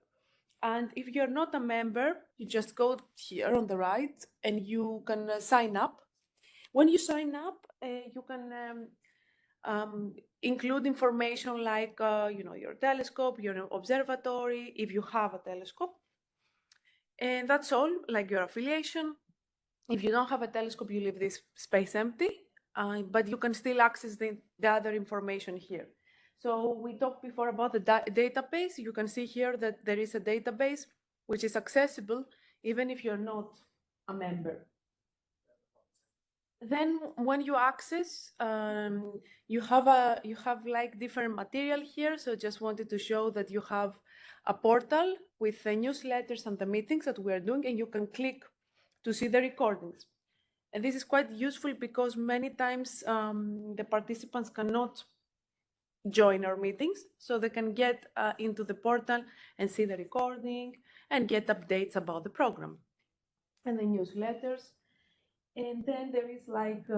And if you're not a member, you just go here on the right and you can sign up. When you sign up, you can include information like your telescope, your observatory, if you have a telescope. And that's all, like your affiliation. If you don't have a telescope, you leave this space empty, but you can still access the other information here. So we talked before about the database. You can see here that there is a database which is accessible even if you're not a member. Then when you access, you have like different material here. So just wanted to show that you have a portal with the newsletters and the meetings that we are doing, and you can click to see the recordings. And this is quite useful because many times the participants cannot join our meetings, so they can get into the portal and see the recording and get updates about the program and the newsletters. And then there is like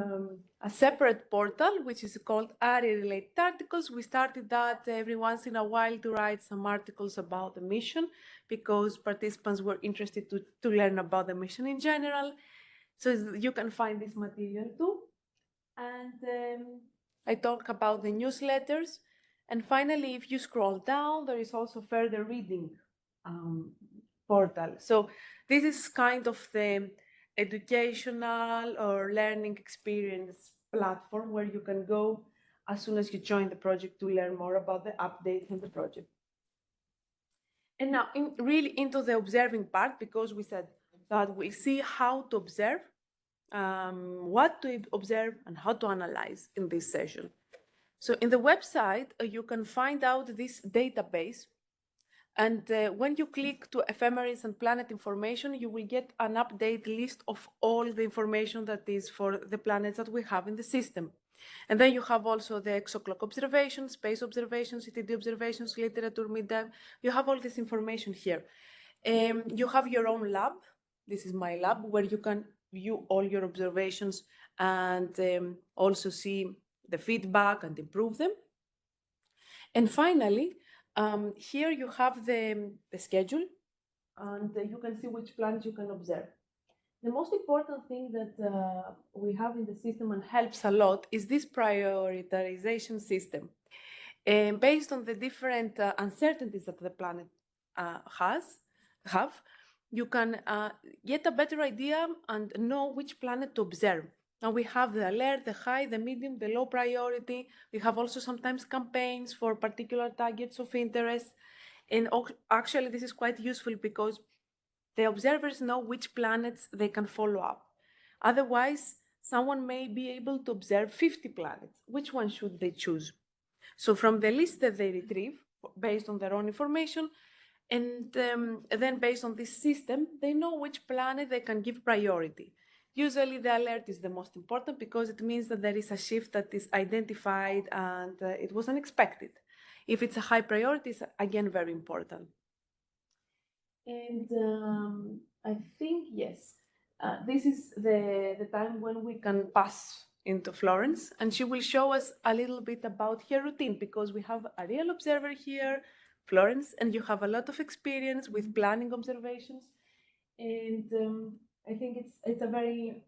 a separate portal, which is called ARI-related articles. We started that every once in a while to write some articles about the mission because participants were interested to learn about the mission in general. So you can find this material too. And I talk about the newsletters. And finally, if you scroll down, there is also further reading portal. So this is kind of the educational or learning experience platform where you can go as soon as you join the project to learn more about the updates in the project. And now really into the observing part, because we said that we see how to observe, what to observe and how to analyze in this session. So in the website, you can find out this database. And when you click to ephemeris and planet information, you will get an update list of all the information that is for the planets that we have in the system. And then you have also the ExoClock observations, space observations, CTD observations, literature, mid-dive. You have all this information here. You have your own lab. This is my lab, where you can view all your observations and also see the feedback and improve them. And finally, here you have the schedule, and you can see which planets you can observe. The most important thing that we have in the system and helps a lot is this prioritization system. Based on the different uncertainties that the planet have, you can get a better idea and know which planet to observe. Now we have the alert, the high, the medium, the low priority. We have also sometimes campaigns for particular targets of interest. And actually this is quite useful because the observers know which planets they can follow up. Otherwise, someone may be able to observe 50 planets. Which one should they choose? So from the list that they retrieve, based on their own information, and then based on this system, they know which planet they can give priority. Usually the alert is the most important because it means that there is a shift that is identified and it was unexpected. If it's a high priority, it's again very important. And I think, yes, this is the time when we can pass into Florence, and she will show us a little bit about her routine, because we have a real observer here, Florence, and you have a lot of experience with planning observations. And I think it's a very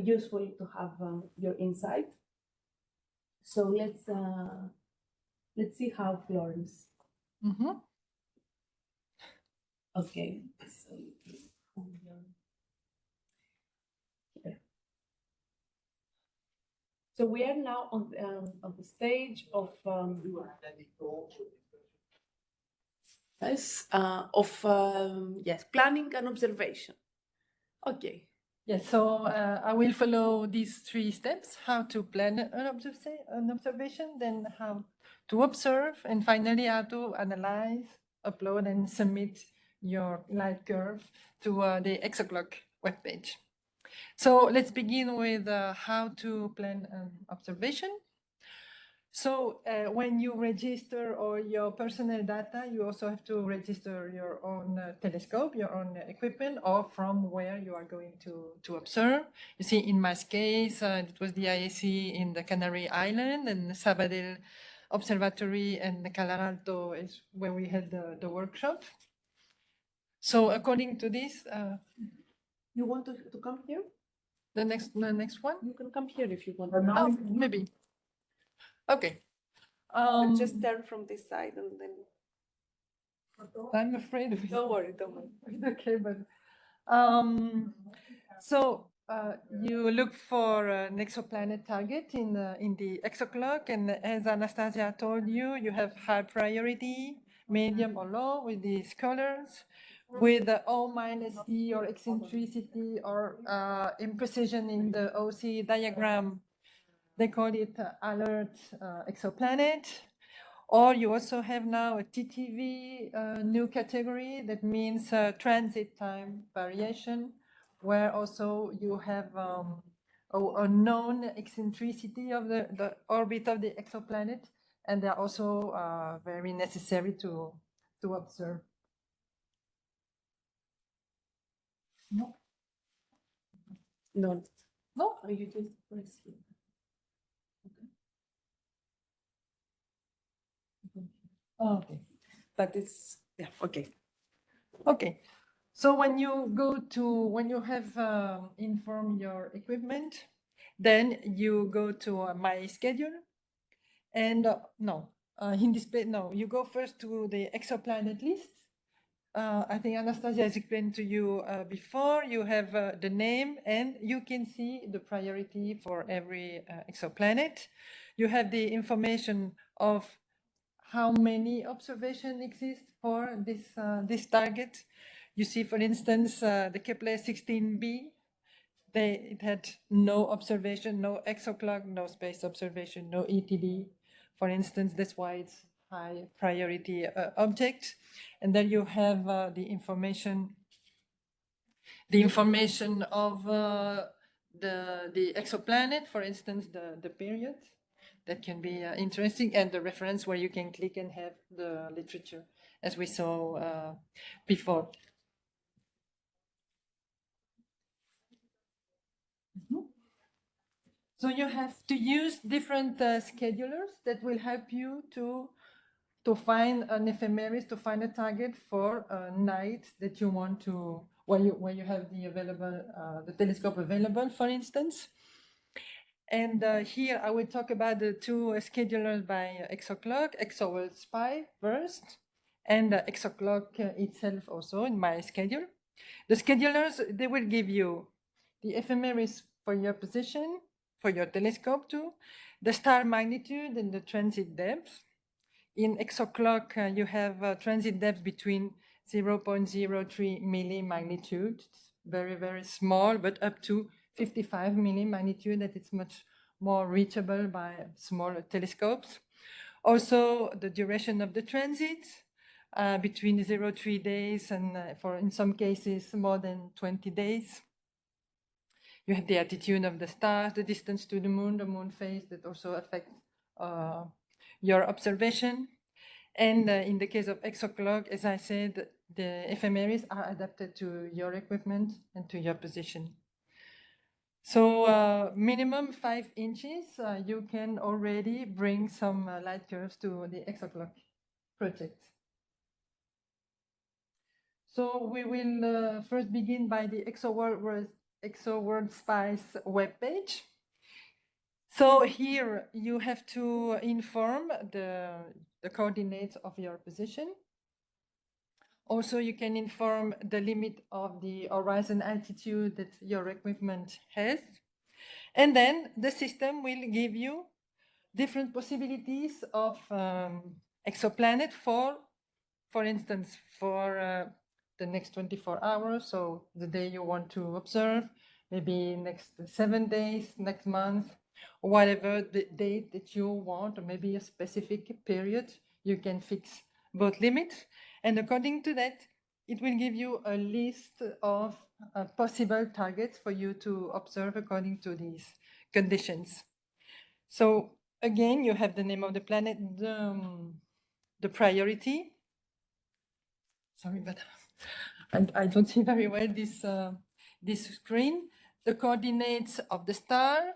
useful to have your insight. So let's see how Florence.
Mm-hmm.
Okay. So we are now on the stage of planning and observation. Okay.
Yes, so I will follow these 3 steps: how to plan an observation, then how to observe, and finally how to analyze, upload, and submit your light curve to the ExoClock webpage. So let's begin with how to plan an observation. So when you register all your personal data, you also have to register your own telescope, your own equipment, or from where you are going to observe. You see, in my case, it was the IAC in the Canary Island, and Sabadell Observatory and Calar Alto is where we had the workshop. So according to this...
you want to come here?
The next one?
You can come here if you want.
Oh, maybe. Okay.
Just turn from this side and then.
I'm afraid.
Don't worry, don't worry.
Okay, but so you look for an exoplanet target in the ExoClock, and as Anastasia told you, you have high priority, medium or low with these colors, with the O-D or eccentricity or imprecision in the OC diagram. They call it alert exoplanet. Or you also have now a TTV new category that means transit time variation, where also you have a known eccentricity of the orbit of the exoplanet, and they're also very necessary to observe. No.
No.
No?
Oh, you just press here.
Oh, okay.
But it's, yeah, okay.
Okay. So when you have informed your equipment, then you go to My Schedule, and you go first to the exoplanet list, I think Anastasia has explained to you before. You have the name, and you can see the priority for every exoplanet. You have the information of how many observations exist for this target. You see, for instance, the Kepler 16b. It had no observation, no ExoClock, no space observation, no ETD. For instance, that's why it's high priority object. And then you have the information of the exoplanet, for instance, the period. That can be interesting, and the reference where you can click and have the literature, as we saw before. So you have to use different schedulers that will help you to find an ephemeris, to find a target for a night that you want to, where you have the telescope available, for instance. And here I will talk about the two schedulers by ExoClock, ExoWorld Spy first, and ExoClock itself also in my schedule. The schedulers, they will give you the ephemeris for your position, for your telescope too, the star magnitude and the transit depth. In ExoClock, you have transit depth between 0.03 millimagnitude. It's very, very small, but up to 55 millimagnitude, that it's much more reachable by smaller telescopes. Also, the duration of the transit, between 0.3 days and in some cases more than 20 days. You have the attitude of the stars, the distance to the moon phase that also affect your observation. And in the case of ExoClock, as I said, the ephemeris are adapted to your equipment and to your position. So minimum 5 inches, you can already bring some light curves to the ExoClock project. So we will first begin by the ExoWorld Spy's webpage. So here you have to inform the coordinates of your position. Also, you can inform the limit of the horizon altitude that your equipment has. And then the system will give you different possibilities of exoplanet for instance, for the next 24 hours, so the day you want to observe, maybe next 7 days, next month, or whatever the date that you want, or maybe a specific period, you can fix both limits. And according to that, it will give you a list of possible targets for you to observe according to these conditions. So again, you have the name of the planet, the priority. Sorry, but I don't see very well this screen. The coordinates of the star,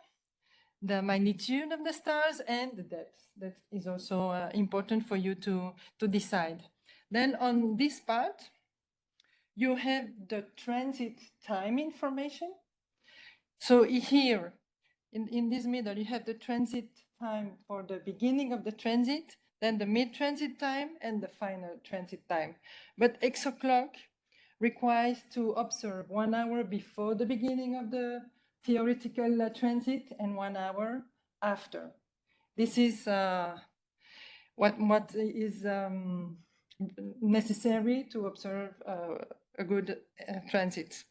the magnitude of the stars, and the depth. That is also important for you to decide. Then on this part, you have the transit time information. So here, in this middle, you have the transit time for the beginning of the transit, then the mid-transit time, and the final transit time. But ExoClock requires to observe 1 hour before the beginning of the theoretical transit and 1 hour after. This is what is necessary to observe a good transit.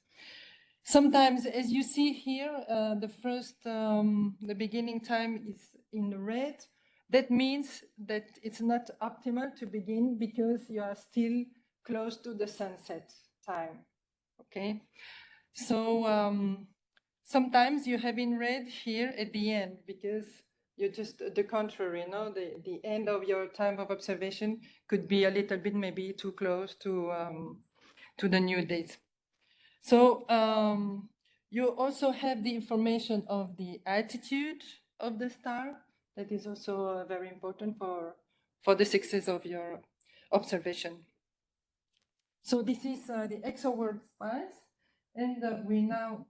Sometimes, as you see here, the beginning time is in red. That means that it's not optimal to begin because you are still close to the sunset time, okay? So sometimes you have in red here at the end because you're just the contrary, you know, the end of your time of observation could be a little bit maybe too close to the new date. So you also have the information of the altitude of the star. That is also very important for the success of your observation. So this is the ExoWorld Spies, and we now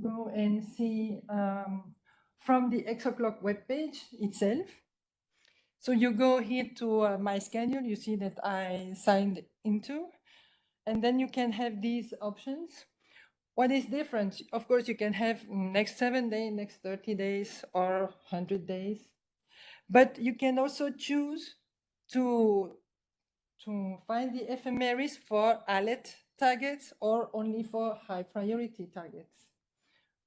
go and see from the ExoClock webpage itself. So you go here to my schedule, you see that I signed into, and then you can have these options. What is different? Of course, you can have next 7 days, next 30 days, or 100 days. But you can also choose to find the ephemeris for alert targets or only for high priority targets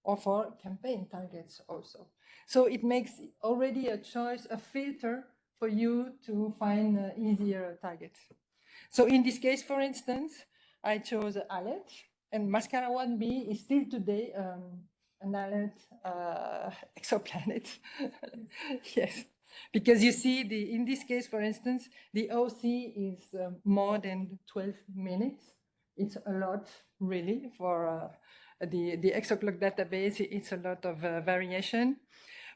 or for campaign targets also. So it makes already a choice, a filter for you to find easier targets. So in this case, for instance, I chose alert, and Mascara 1b is still today an alert exoplanet. Yes, because you see, in this case, for instance, the OC is more than 12 minutes. It's a lot, really, for the ExoClock database. It's a lot of variation.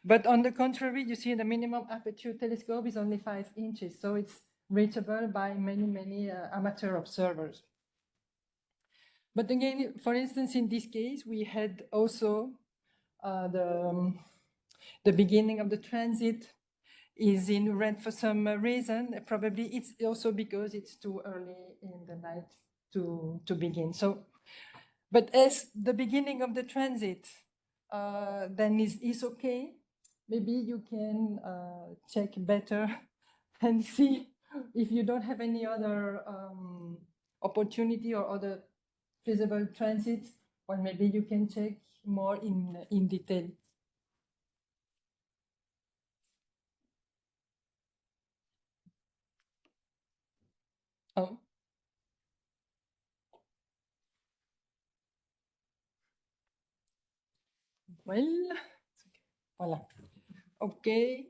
But on the contrary, you see the minimum aperture telescope is only 5 inches, so it's reachable by many, many amateur observers. But again, for instance, in this case, we had also the beginning of the transit is in red for some reason. Probably it's also because it's too early in the night to begin. So, but as the beginning of the transit then is okay, maybe you can check better and see if you don't have any other opportunity or other feasible transits, or maybe you can check more in detail. Oh. Well, voila. Okay.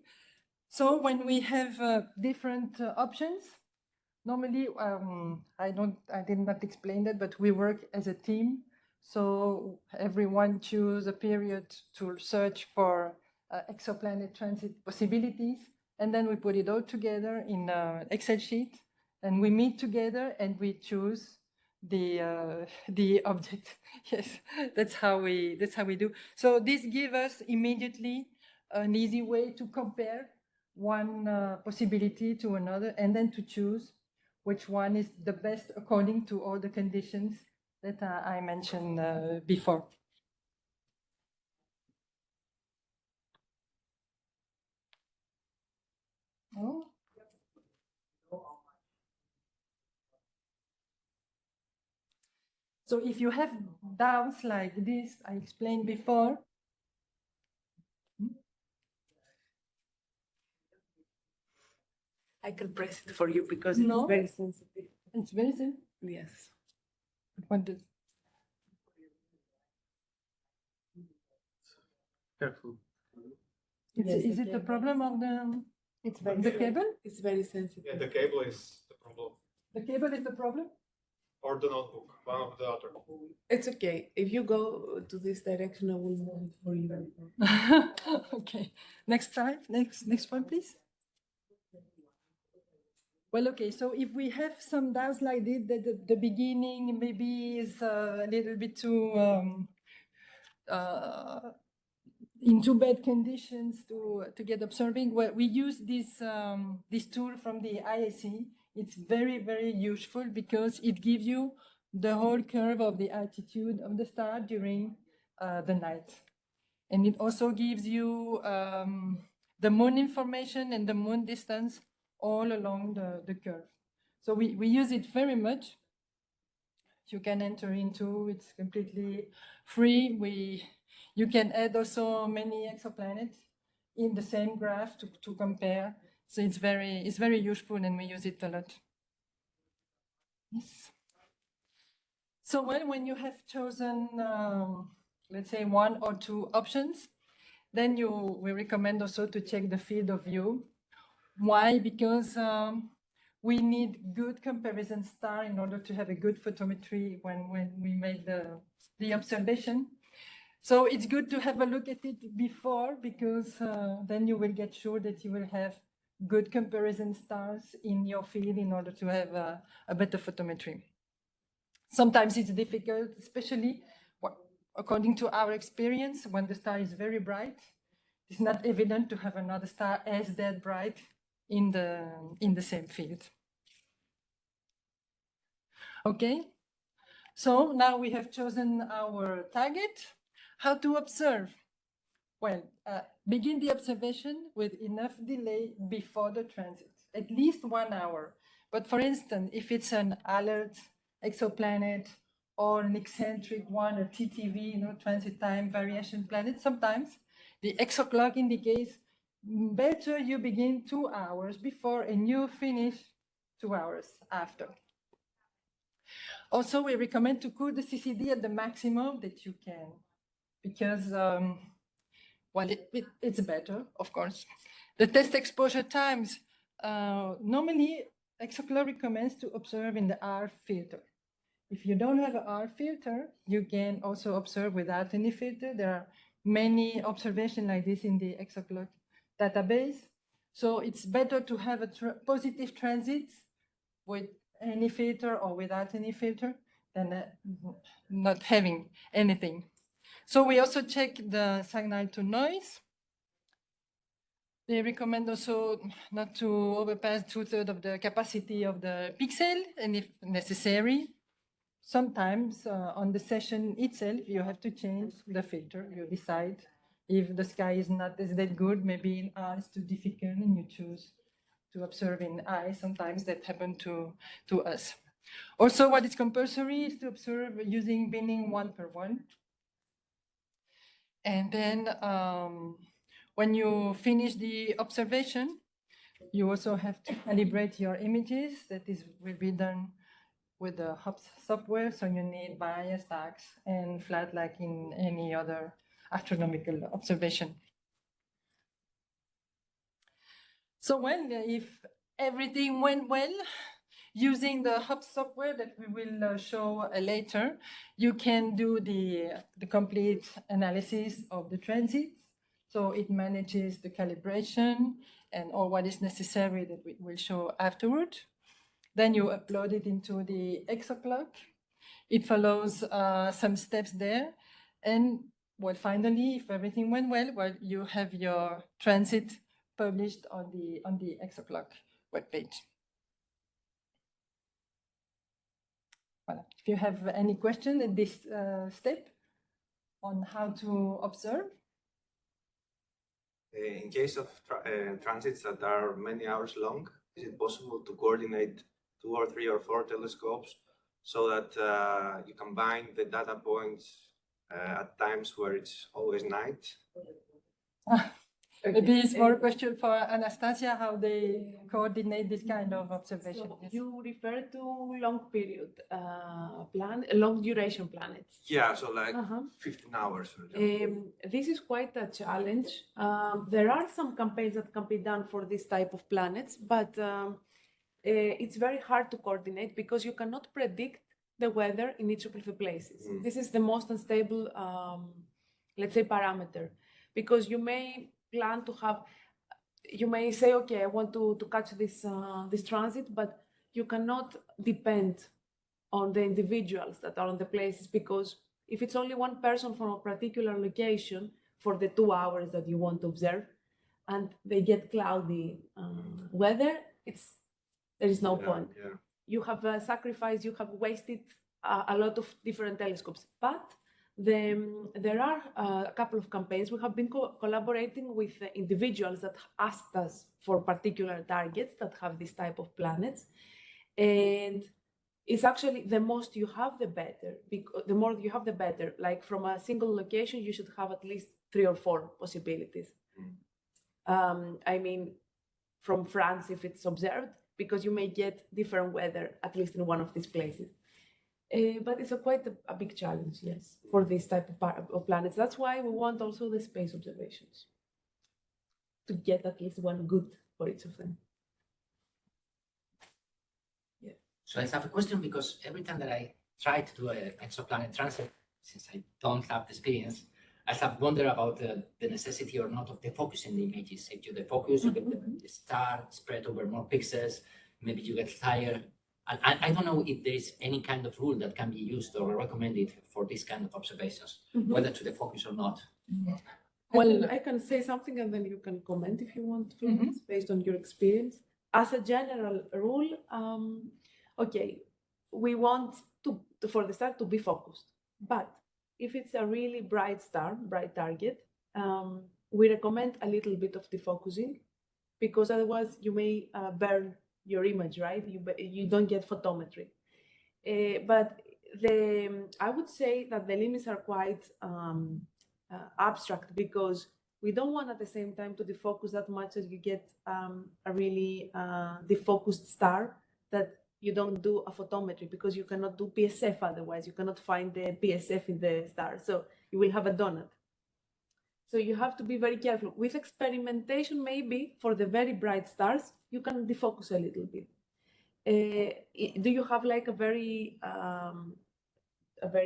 So when we have different options, normally I did not explain that, but we work as a team. So everyone choose a period to search for exoplanet transit possibilities, and then we put it all together in an Excel sheet, and we meet together and we choose the object. Yes, that's how we do. So this gives us immediately an easy way to compare one possibility to another, and then to choose which one is the best according to all the conditions that I mentioned before. Oh. So if you have doubts like this, I explained before.
I can press it for you because it's very sensitive.
It's very sensitive?
Yes.
What does...
Careful.
Is it the problem of the cable?
It's very sensitive.
Yeah, the cable is the problem.
The cable is the problem?
Or the notebook, one of the other.
It's okay. If you go to this direction, I will move it for you.
Okay. Next slide. Next one, please. Well, okay. So if we have some doubts like this, that the beginning maybe is a little bit too in too bad conditions to get observing, well, we use this tool from the IAC. It's very, very useful because it gives you the whole curve of the altitude of the star during the night. And it also gives you the moon information and the moon distance all along the curve. So we use it very much. You can enter into, it's completely free. You can add also many exoplanets in the same graph to compare. So it's very useful, and we use it a lot. Yes. So when you have chosen, let's say, one or two options, then we recommend also to check the field of view. Why? Because we need good comparison star in order to have a good photometry when we make the observation. So it's good to have a look at it before, because then you will get sure that you will have good comparison stars in your field in order to have a better photometry. Sometimes it's difficult, especially according to our experience, when the star is very bright. It's not evident to have another star as that bright in the same field. Okay, so now we have chosen our target. How to observe? Well, begin the observation with enough delay before the transit, at least 1 hour. But for instance, if it's an alert exoplanet or an eccentric one, a TTV, transit time variation planet, sometimes the ExoClock indicates better you begin 2 hours before and you finish 2 hours after. Also, we recommend to put the CCD at the maximum that you can, because well, it's better, of course. The test exposure times, normally ExoClock recommends to observe in the R filter. If you don't have an R filter, you can also observe without any filter. There are many observations like this in the ExoClock database. So it's better to have a positive transit with any filter or without any filter than not having anything. So we also check the signal to noise. They recommend also not to overpass 2/3 of the capacity of the pixel, and if necessary, sometimes on the session itself, you have to change the filter. You decide if the sky is not that good, maybe in R it's too difficult, and you choose to observe in I. Sometimes that happens to us. Also, what is compulsory is to observe using binning 1/1. And then when you finish the observation, you also have to calibrate your images. That will be done with the HOPS software. So you need bias, tags, and flat like in any other astronomical observation. So well, if everything went well, using the HOPS software that we will show later, you can do the complete analysis of the transits. So it manages the calibration and all what is necessary that we will show afterward. Then you upload it into the ExoClock. It follows some steps there. And well, finally, if everything went well, you have your transit published on the ExoClock webpage. If you have any question at this step on how to observe.
In case of transits that are many hours long, is it possible to coordinate 2 or 3 or 4 telescopes so that you combine the data points at times where it's always night?
Maybe it's more a question for Anastasia, how they coordinate this kind of observation.
So you refer to long period long duration planets.
Yeah, so like 15 hours. For example.
This is quite a challenge. There are some campaigns that can be done for this type of planets, but it's very hard to coordinate because you cannot predict the weather in each of the places. This is the most unstable, let's say, parameter, because you may plan to have, you may say, okay, I want to catch this transit, but you cannot depend on the individuals that are on the places, because if it's only one person from a particular location for the 2 hours that you want to observe, and they get cloudy weather, there is no point. Yeah. You have sacrificed, you have wasted a lot of different telescopes, but there are a couple of campaigns. We have been collaborating with individuals that asked us for particular targets that have this type of planets. And it's actually the most you have, the better. Because the more you have, the better. Like from a single location, you should have at least 3 or 4 possibilities. I mean, from France, if it's observed, because you may get different weather, at least in one of these places. But it's quite a big challenge, yes, for this type of planets. That's why we want also the space observations, to get at least one good for each of them. Yeah.
So I have a question, because every time that I try to do an exoplanet transit, since I don't have the experience, I have wondered about the necessity or not of defocusing the images. If you defocus, you get the star spread over more pixels, maybe you get higher. I don't know if there is any kind of rule that can be used or recommended for this kind of observations, whether to defocus or not.
Well, I can say something and then you can comment if you want, Florence, based on your experience. As a general rule, okay, we want to for the star to be focused. But if it's a really bright star, bright target, we recommend a little bit of defocusing because otherwise you may burn your image, right? You don't get photometry. But I would say that the limits are quite abstract because we don't want at the same time to defocus that much as you get a really defocused star that you don't do a photometry because you cannot do PSF otherwise. You cannot find the PSF in the star. So you will have a donut. So you have to be very careful. With experimentation, maybe for the very bright stars, you can defocus a little bit. Do you have like a very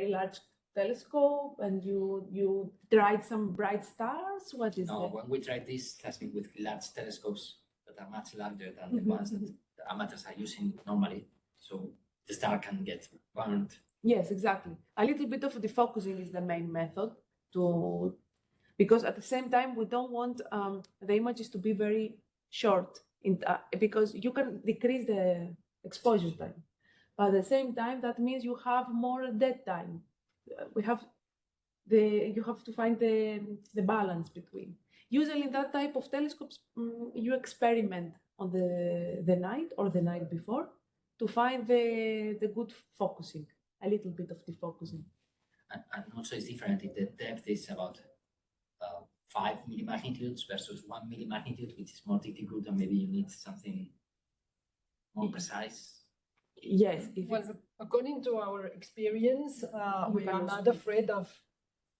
large telescope and you tried some bright stars? What is
No,
that?
when we tried this, it has been with large telescopes that are much larger than the ones that the amateurs are using normally. So the star can get burned.
Yes, exactly. A little bit of defocusing is the main method because at the same time, we don't want the images to be very short because you can decrease the exposure time. But at the same time, that means you have more dead time. You have to find the balance between. Usually in that type of telescopes, you experiment on the night or the night before to find the good focusing, a little bit of defocusing.
And also it's different if the depth is about 5 millimagnitudes versus 1 millimagnitude, which is more difficult, and maybe you need something more precise.
Yes.
Well, according to our experience, we
can
are
also
not afraid of.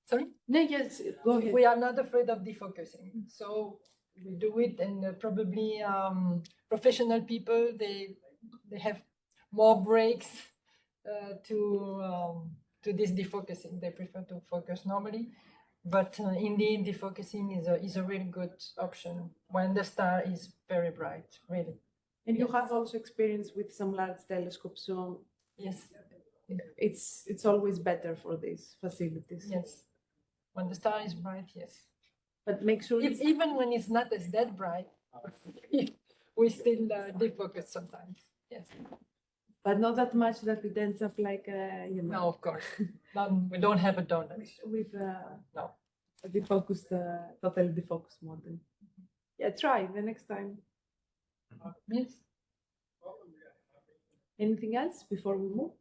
Sorry?
No, yes, go ahead.
We are not afraid of defocusing. So we do it, and probably professional people, they have more breaks to this defocusing. They prefer to focus normally. But indeed, defocusing is a really good option when the star is very bright, really.
And you have also experience with some large telescopes, so
Yes,
it's always better for these facilities.
yes. When the star is bright, yes.
But make sure
Even when it's not as that bright, we still defocus sometimes. Yes.
but not that much that it ends up like
No, of course. We don't have a donut.
with
No.
a defocused, totally defocused model. Yeah, try the next time.
Yes.
Anything else before we move?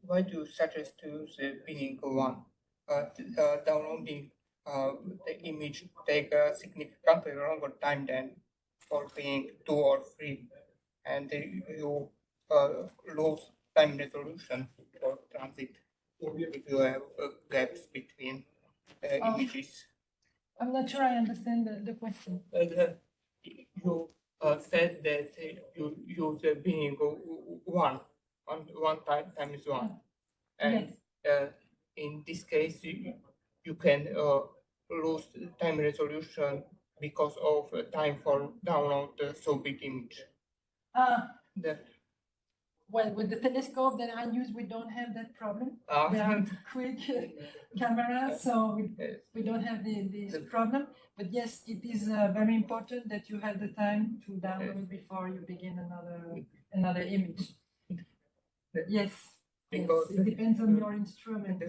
Why do you suggest to use the binning one? Downloading the image take a significantly longer time than for being 2 or 3, and you lose time resolution for transit if you have gaps between images.
I'm not sure I understand the question.
You said that you use the binning one on one times one, and in this case you can lose time resolution because of time for download the so big image.
Well, with the telescope that I use, we don't have that problem.
Ah.
We are quick cameras, so we don't have this problem. But yes, it is very important that you have the time to download before you begin another image. Yes,
Because
it depends on your instrument.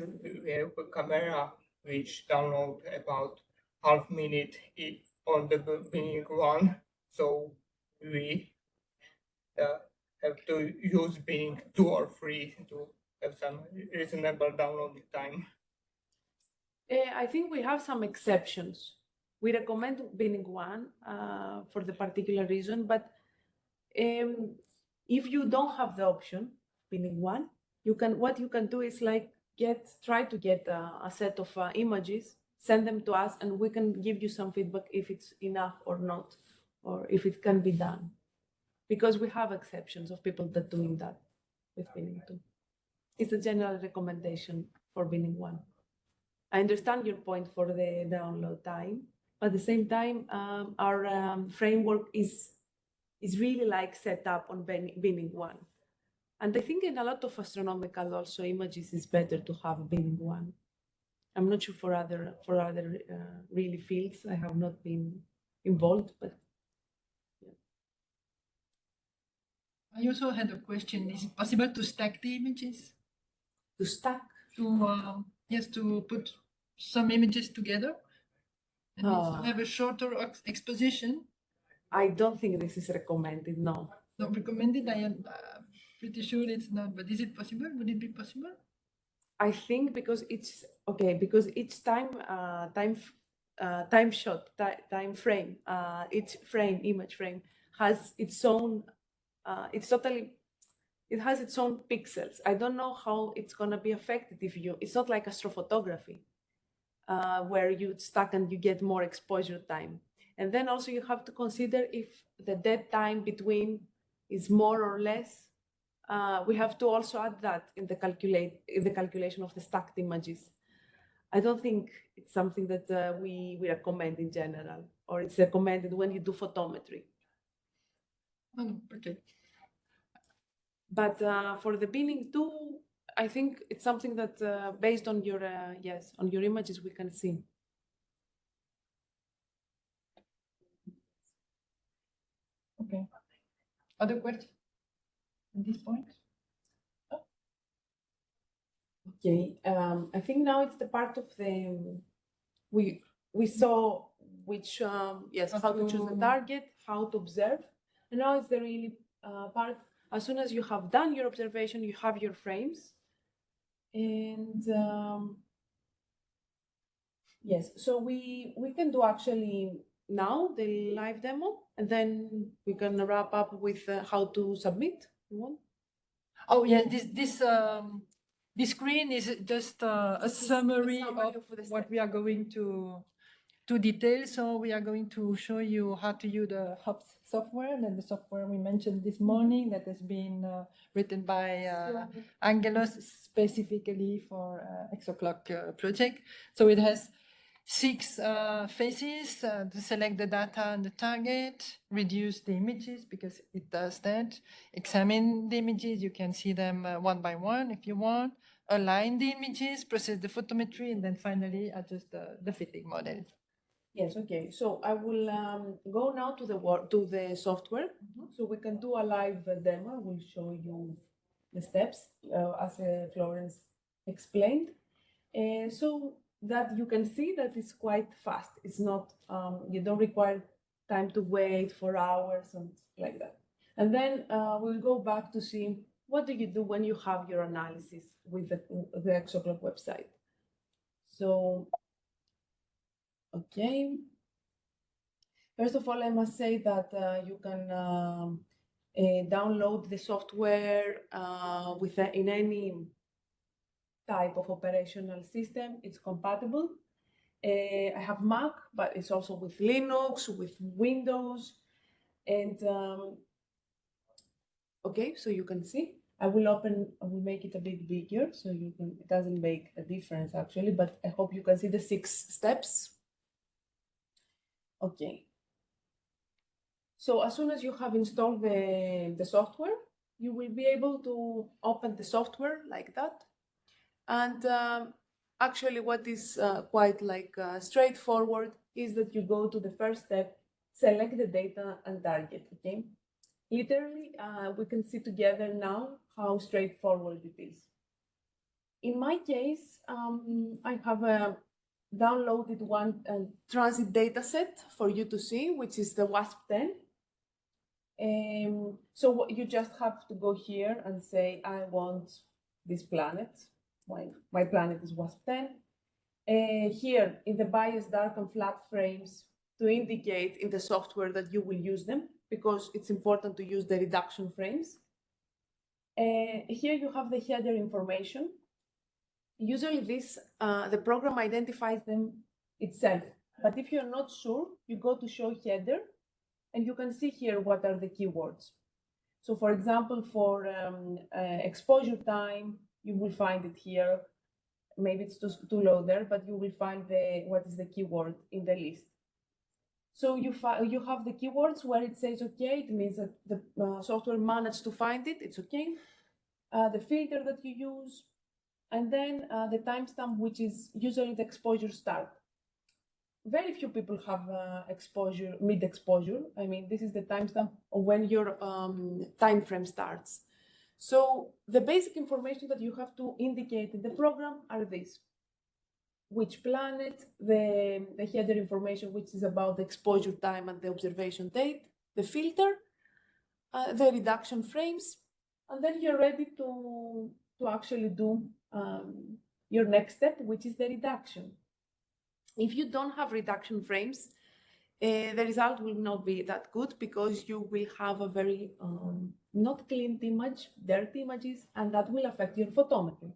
we have a camera which download about half minute on the beginning one, so we have to use being 2 or 3 to have some reasonable downloading time.
I think we have some exceptions. We recommend binning one for the particular reason, but if you don't have the option binning one, what you can do is like try to get a set of images, send them to us, and we can give you some feedback if it's enough or not, or if it can be done. Because we have exceptions of people that doing that with binning two. It's a general recommendation for binning one. I understand your point for the download time, but at the same time, our framework is really like set up on binning one. And I think in a lot of astronomical also images, it's better to have binning one. I'm not sure for other really fields. I have not been involved, but yeah.
I also had a question. Is it possible to stack the images?
To stack?
Yes, to put some images together and have a shorter exposition.
I don't think this is recommended, no.
Not recommended, I am pretty sure it's not, but is it possible? Would it be possible?
I think because it's, okay, because each time frame, each frame, image frame has its own, it has its own pixels. I don't know how it's gonna be affected if it's not like astrophotography, where you stack and you get more exposure time. And then also you have to consider if the dead time between is more or less. We have to also add that in the calculation of the stacked images. I don't think it's something that we recommend in general, or it's recommended when you do photometry.
Okay.
But for the binning too, I think it's something that based on your on your images we can see.
Okay. Other questions at this point? Oh.
Okay. I think now it's the part of the we saw which how to choose the target, how to observe, and now it's the really part. As soon as you have done your observation, you have your frames, and yes, so we can do actually now the live demo, and then we can wrap up with how to submit. You want?
Oh yeah, this screen is just a summary of what we are going to detail. So we are going to show you how to use the HOPS software, and the software we mentioned this morning that has been written by Angelos specifically for ExoClock project. So it has 6 phases to select the data and the target, reduce the images because it does that, examine the images, you can see them one by one if you want, align the images, process the photometry, and then finally adjust the fitting model.
Yes, okay. So I will go now to the software. So we can do a live demo. We'll show you the steps as Florence explained. So that you can see that it's quite fast. It's not, you don't require time to wait for hours and like that. And then we'll go back to see what do you do when you have your analysis with the ExoClock website. So, okay. First of all, I must say that you can download the software in any type of operational system. It's compatible. I have Mac, but it's also with Linux, with Windows, and okay, so you can see. I will make it a bit bigger so you can. It doesn't make a difference actually, but I hope you can see the 6 steps. Okay. So as soon as you have installed the software, you will be able to open the software like that. And actually what is quite straightforward is that you go to the first step, select the data and target, okay? Literally, we can see together now how straightforward it is. In my case, I have downloaded one transit dataset for you to see, which is the WASP-10. So you just have to go here and say, I want this planet. My planet is WASP-10. Here in the bias dark and flat frames to indicate in the software that you will use them, because it's important to use the reduction frames. Here you have the header information. Usually the program identifies them itself, but if you're not sure, you go to show header and you can see here what are the keywords. So for example, for exposure time, you will find it here. Maybe it's too low there, but you will find what is the keyword in the list. So you have the keywords where it says okay, it means that the software managed to find it, it's okay. The filter that you use, and then the timestamp, which is usually the exposure start. Very few people have exposure, mid-exposure. I mean, this is the timestamp of when your time frame starts. So the basic information that you have to indicate in the program are these: which planet, the header information, which is about the exposure time and the observation date, the filter, the reduction frames, and then you're ready to actually do your next step, which is the reduction. If you don't have reduction frames, the result will not be that good, because you will have a very not clean image, dirty images, and that will affect your photometry.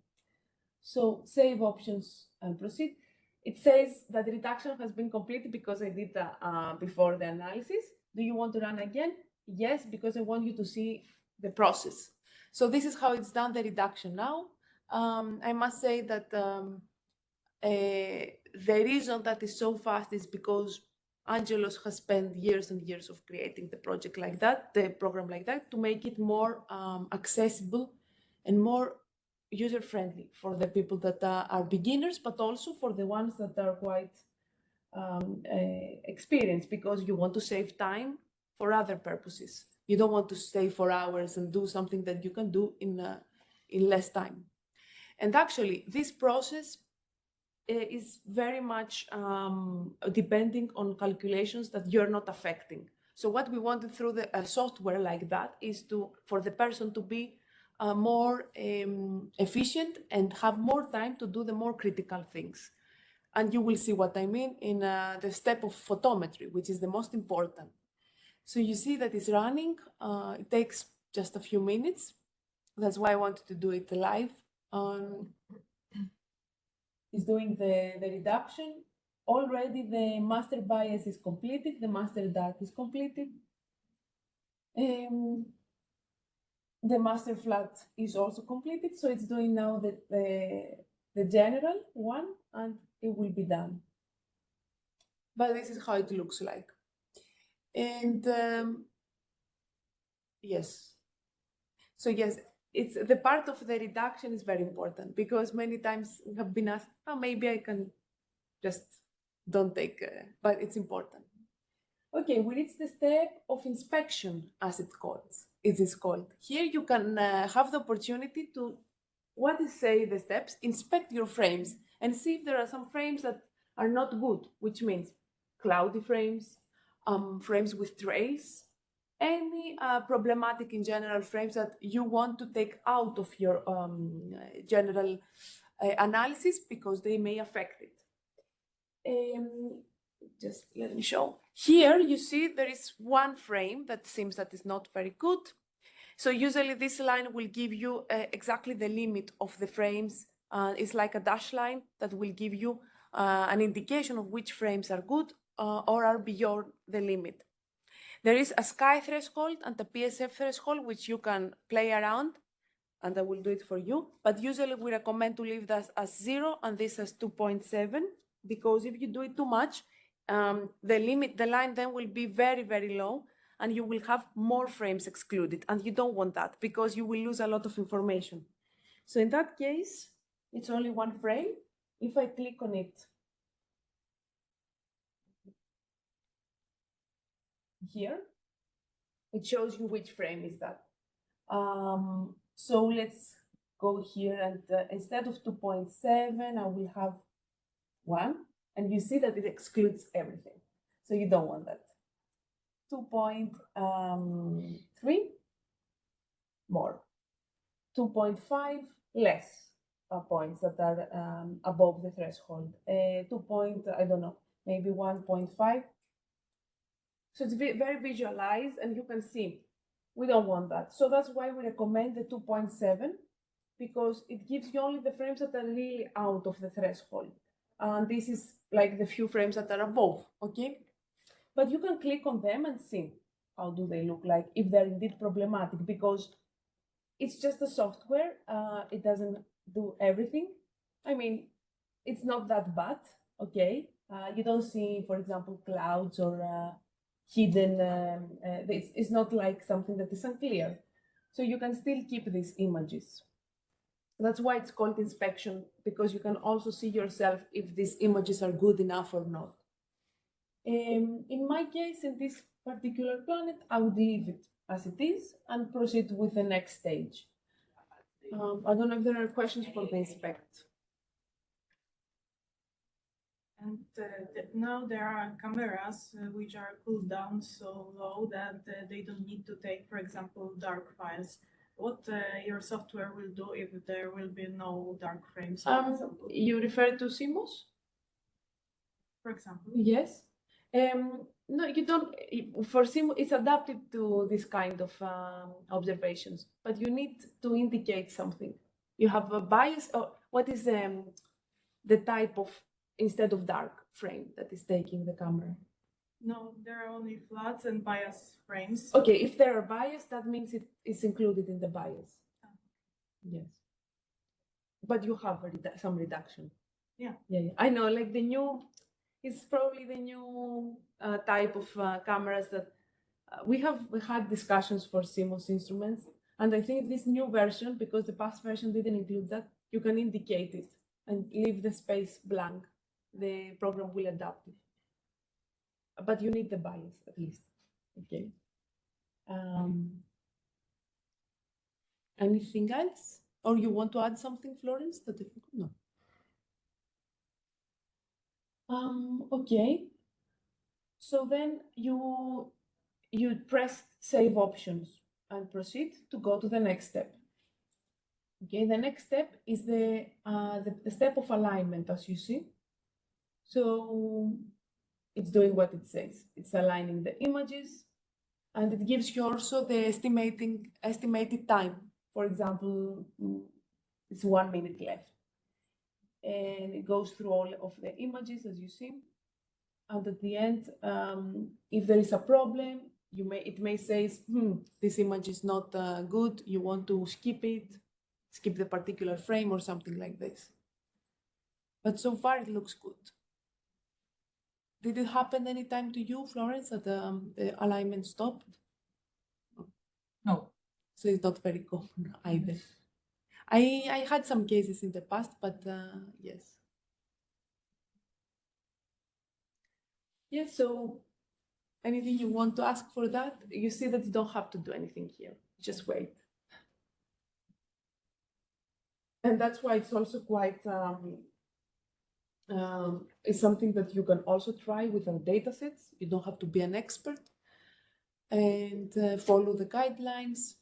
So save options and proceed. It says that the reduction has been completed because I did that before the analysis. Do you want to run again? Yes, because I want you to see the process. So this is how it's done, the reduction now. I must say that the reason that is so fast is because Angelos has spent years and years of creating the project like that, the program like that, to make it more accessible and more user-friendly for the people that are beginners, but also for the ones that are quite experienced, because you want to save time for other purposes. You don't want to stay for hours and do something that you can do in less time. And actually, this process is very much depending on calculations that you're not affecting. So what we wanted through the software like that is for the person to be more efficient and have more time to do the more critical things. And you will see what I mean in the step of photometry, which is the most important. So you see that it's running. It takes just a few minutes. That's why I wanted to do it live. Is doing the reduction. Already the master bias is completed, the master dark is completed. The master flat is also completed, so it's doing now the general one, and it will be done. But this is how it looks like. And yes, so yes, it's the part of the reduction is very important, because many times we have been asked, oh, maybe I can just don't take, but it's important. Okay, we reach the step of inspection, as it is called. Here you can have the opportunity to, what is say the steps, inspect your frames and see if there are some frames that are not good, which means cloudy frames, frames with trails, any problematic in general frames that you want to take out of your general analysis, because they may affect it. Just let me show. Here you see there is one frame that seems that is not very good. So usually this line will give you exactly the limit of the frames. It's like a dash line that will give you an indication of which frames are good or are beyond the limit. There is a sky threshold and a PSF threshold, which you can play around, and I will do it for you. But usually we recommend to leave that as 0 and this as 2.7, because if you do it too much, the line then will be very, very low, and you will have more frames excluded, and you don't want that, because you will lose a lot of information. So in that case, it's only one frame. If I click on it here, it shows you which frame is that. So let's go here, and instead of 2.7, I will have 1, and you see that it excludes everything. So you don't want that. 2.3, more. 2.5, less points that are above the threshold. I don't know, maybe 1.5. So it's very visualized, and you can see we don't want that. So that's why we recommend the 2.7, because it gives you only the frames that are really out of the threshold. And this is like the few frames that are above, okay? But you can click on them and see how do they look like, if they're indeed problematic, because it's just a software. It doesn't do everything. I mean, it's not that bad, okay? You don't see, for example, clouds or hidden, it's not like something that is unclear. So you can still keep these images. That's why it's called inspection, because you can also see yourself if these images are good enough or not. In my case, in this particular planet, I would leave it as it is and proceed with the next stage. I don't know if there are questions for the inspect.
And now there are cameras which are cooled down so low that they don't need to take, for example, dark files. What your software will do if there will be no dark frames, for example?
You refer to CMOS?
For example.
Yes. No, you don't. For CMOS, it's adapted to this kind of observations, but you need to indicate something. You have a bias, or what is the type of, instead of dark frame that is taking the camera?
No, there are only flats and bias frames.
Okay, if there are bias, that means it is included in the bias. Yes. But you have some reduction.
Yeah.
Yeah. I know, like the new, it's probably the new type of cameras that we had discussions for CMOS instruments. And I think this new version, because the past version didn't include that, you can indicate it and leave the space blank. The program will adapt it. But you need the bias at least. Okay. Anything else? Or you want to add something, Florence? No. Okay. So then you press save options and proceed to go to the next step. Okay, the next step is the step of alignment, as you see. So it's doing what it says. It's aligning the images, and it gives you also the estimated time. For example, it's 1 minute left. And it goes through all of the images, as you see. And at the end, if there is a problem, it may say, this image is not good, you want to skip it, skip the particular frame or something like this. But so far it looks good. Did it happen anytime to you, Florence, that the alignment stopped?
No.
So it's not very common either. I had some cases in the past, but yes. Yes, so anything you want to ask for that? You see that you don't have to do anything here. Just wait. And that's why it's also quite, it's something that you can also try with our datasets. You don't have to be an expert, and follow the guidelines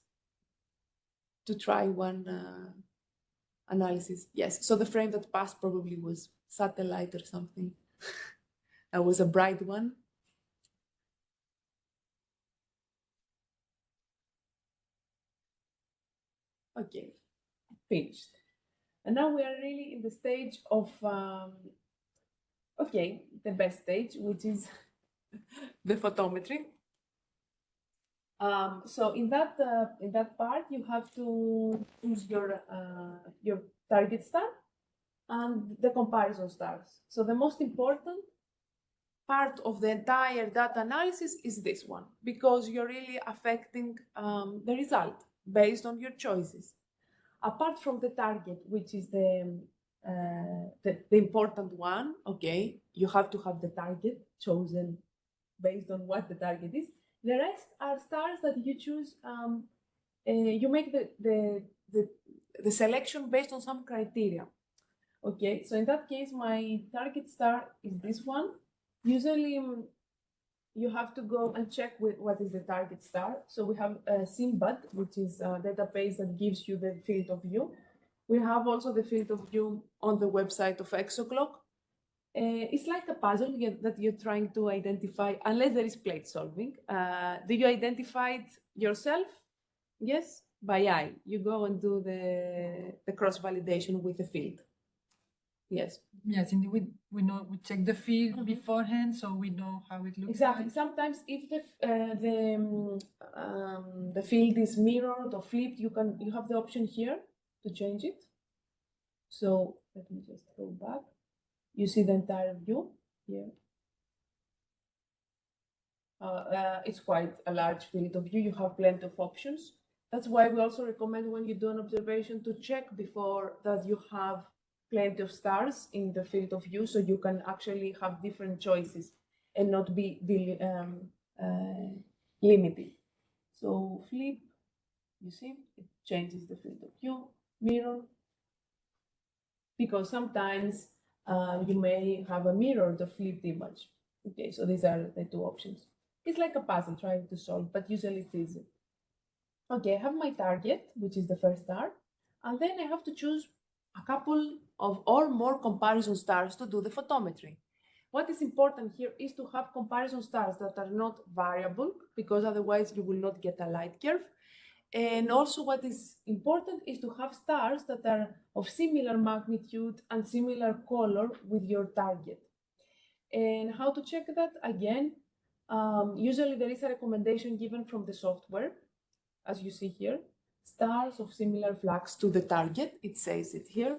to try one analysis. Yes, so the frame that passed probably was satellite or something. That was a bright one. Okay, finished. And now we are really in the stage of, okay, the best stage, which is the photometry. So in that part, you have to choose your target star and the comparison stars. So the most important part of the entire data analysis is this one, because you're really affecting the result based on your choices. Apart from the target, which is the important one, okay, you have to have the target chosen based on what the target is. The rest are stars that you choose. You make the selection based on some criteria. Okay, so in that case, my target star is this one. Usually, you have to go and check with what is the target star. So we have SIMBAD, which is a database that gives you the field of view. We have also the field of view on the website of ExoClock. It's like a puzzle that you're trying to identify, unless there is plate solving. Do you identify it yourself? Yes, by eye. You go and do the cross-validation with the field. Yes.
Yes, indeed. We know, we check the field beforehand, so we know how it looks
exactly.
like.
Sometimes if the field is mirrored or flipped, you have the option here to change it. So let me just go back. You see the entire view here. It's quite a large field of view. You have plenty of options. That's why we also recommend when you do an observation to check before that you have plenty of stars in the field of view, so you can actually have different choices and not be limited. So flip, you see, it changes the field of view, mirror, because sometimes you may have a mirrored or flipped image. Okay, so these are the two options. It's like a puzzle trying to solve, but usually it's easy. Okay, I have my target, which is the first star, and then I have to choose a couple of or more comparison stars to do the photometry. What is important here is to have comparison stars that are not variable, because otherwise you will not get a light curve. And also what is important is to have stars that are of similar magnitude and similar color with your target. And how to check that? Again, usually there is a recommendation given from the software, as you see here, stars of similar flux to the target. It says it here.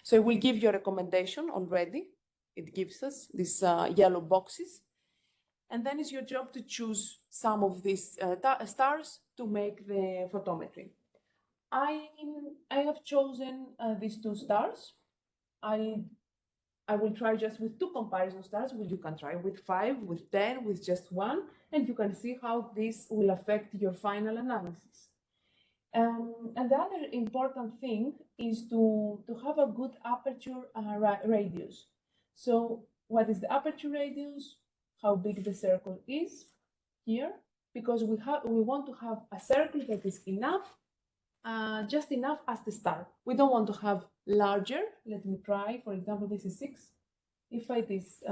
So it will give you a recommendation already. It gives us these yellow boxes. And then it's your job to choose some of these stars to make the photometry. I have chosen these two stars. I will try just with 2 comparison stars. You can try with 5, with 10, with just 1, and you can see how this will affect your final analysis. And the other important thing is to have a good aperture radius. So what is the aperture radius? How big the circle is here, because we want to have a circle that is enough, just enough as the star. We don't want to have larger. Let me try. For example, this is 6. If I this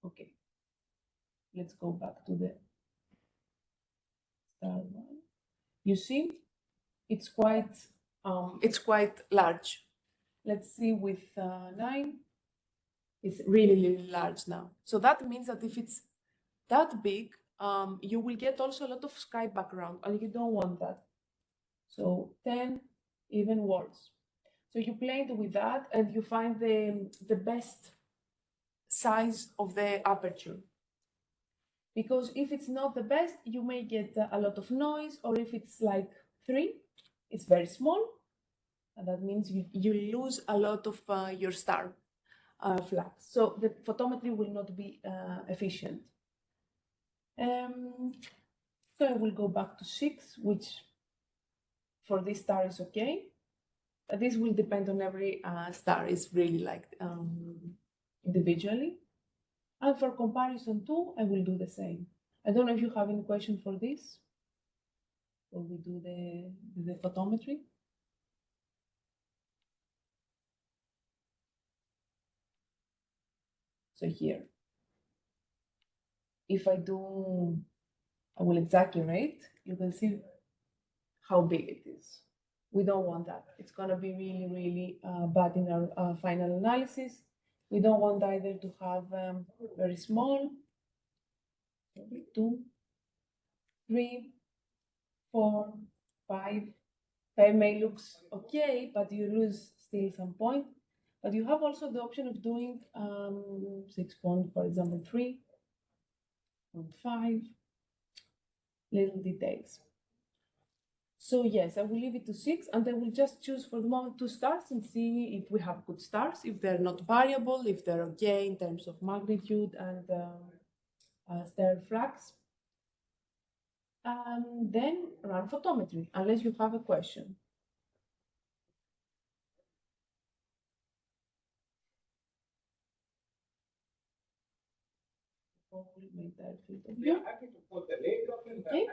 okay, let's go back to the star one. You see, it's quite large. Let's see with 9. It's really large now. So that means that if it's that big, you will get also a lot of sky background, and you don't want that. So 10, even worse. So you play with that, and you find the best size of the aperture. Because if it's not the best, you may get a lot of noise, or if it's like 3, it's very small, and that means you lose a lot of your star flux. So the photometry will not be efficient. So I will go back to 6, which for this star is okay. This will depend on every star. It's really like individually. And for comparison 2, I will do the same. I don't know if you have any question for this, or we do the photometry. So here, if I will exaggerate, you can see how big it is. We don't want that. It's going to be really bad in our final analysis. We don't want either to have very small, 2, 3, 4, 5. 5 may look okay, but you lose still some point. But you have also the option of doing 6 point, for example, 3.5, little details. So yes, I will leave it to 6, and I will just choose for the moment 2 stars and see if we have good stars, if they're not variable, if they're okay in terms of magnitude and star flux. And then run photometry, unless you have a question. Okay,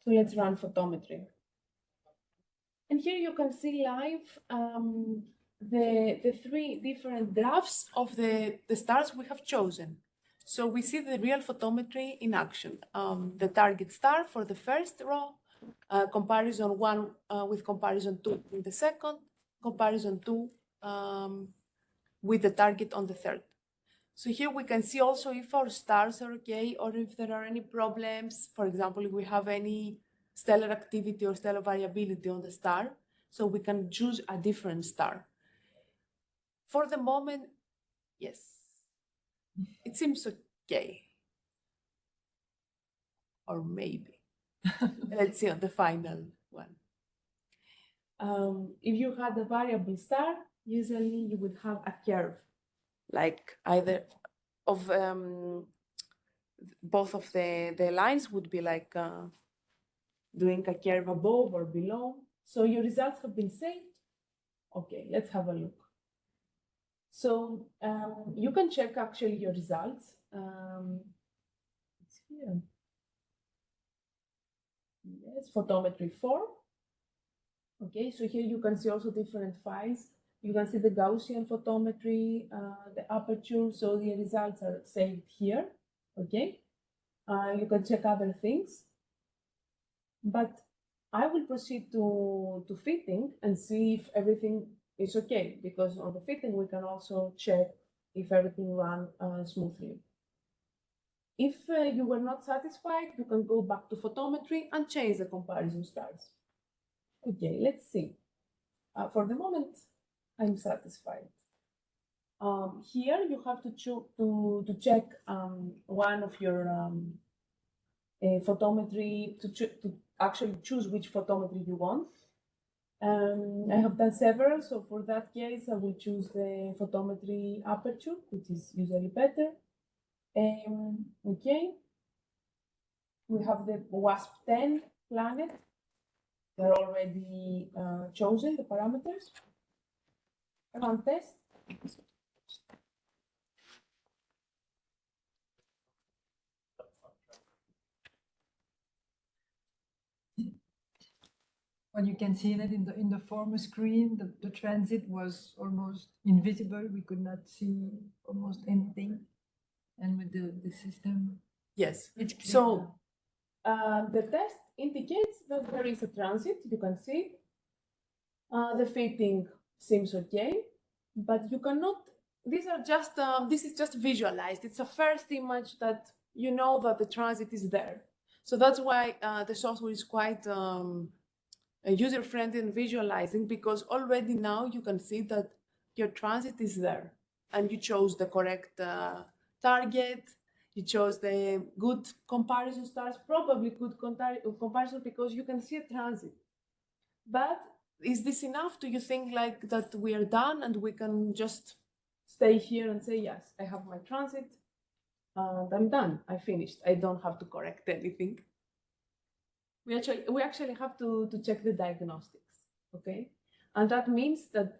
so let's run photometry. And here you can see live the 3 different graphs of the stars we have chosen. So we see the real photometry in action. The target star for the first row, comparison 1 with comparison 2 in the second, comparison 2 with the target on the third. So here we can see also if our stars are okay, or if there are any problems. For example, if we have any stellar activity or stellar variability on the star, so we can choose a different star. For the moment, yes, it seems okay. or maybe. Let's see on the final one. If you had a variable star, usually you would have a curve, like either of both of the lines would be like doing a curve above or below. So your results have been saved. Okay, let's have a look. So you can check actually your results. It's here. Yes, photometry 4. Okay, so here you can see also different files. You can see the Gaussian photometry, the aperture, so the results are saved here. Okay, you can check other things. But I will proceed to fitting and see if everything is okay, because on the fitting we can also check if everything ran smoothly. If you were not satisfied, you can go back to photometry and change the comparison stars. Okay, let's see. For the moment, I'm satisfied. Here you have to check one of your photometry, to actually choose which photometry you want. I have done several, so for that case, I will choose the photometry aperture, which is usually better. Okay, we have the WASP-10 planet. They're already chosen, the parameters. Run test.
Well, you can see that in the former screen, the transit was almost invisible. We could not see almost anything. And with the system,
yes.
It's clear.
So the test indicates that there is a transit. You can see the fitting seems okay, but you cannot. These are just. This is just visualized. It's a first image that you know that the transit is there. So that's why the software is quite user-friendly and visualizing, because already now you can see that your transit is there and you chose the correct target, you chose the good comparison stars, probably good comparison because you can see a transit. But is this enough? Do you think like that we are done and we can just stay here and say, yes, I have my transit and I'm done, I finished, I don't have to correct anything? We actually have to check the diagnostics, okay? And that means that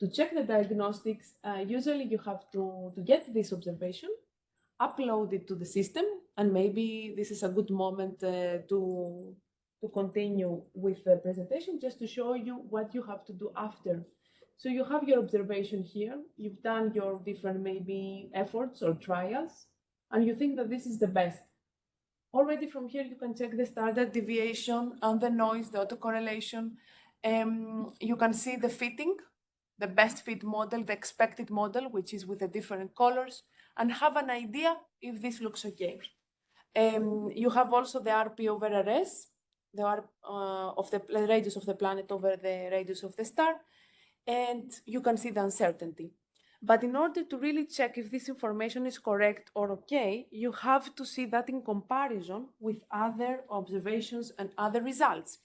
to check the diagnostics, usually you have to get this observation, upload it to the system, and maybe this is a good moment to continue with the presentation, just to show you what you have to do after. So you have your observation here, you've done your different maybe efforts or trials, and you think that this is the best. Already from here, you can check the standard deviation and the noise, the autocorrelation. You can see the fitting, the best fit model, the expected model, which is with the different colors, and have an idea if this looks okay. You have also the RP over RS, the R of the radius of the planet over the radius of the star, and you can see the uncertainty. But in order to really check if this information is correct or okay, you have to see that in comparison with other observations and other results.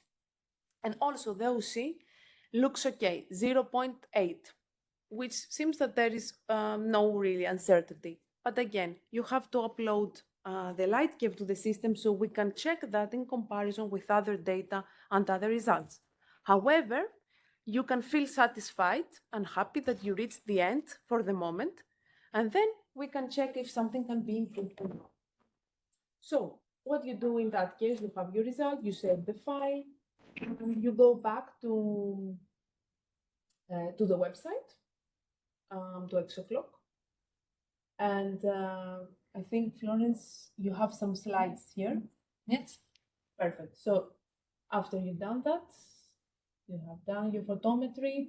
And also the OC looks okay, 0.8, which seems that there is no really uncertainty. But again, you have to upload the light curve to the system so we can check that in comparison with other data and other results. However, you can feel satisfied and happy that you reached the end for the moment, and then we can check if something can be improved or not. So what you do in that case, you have your result, you save the file, and you go back to the website, to ExoClock. And I think, Florence, you have some slides here.
Yes.
Perfect. So after you've done that, you have done your photometry.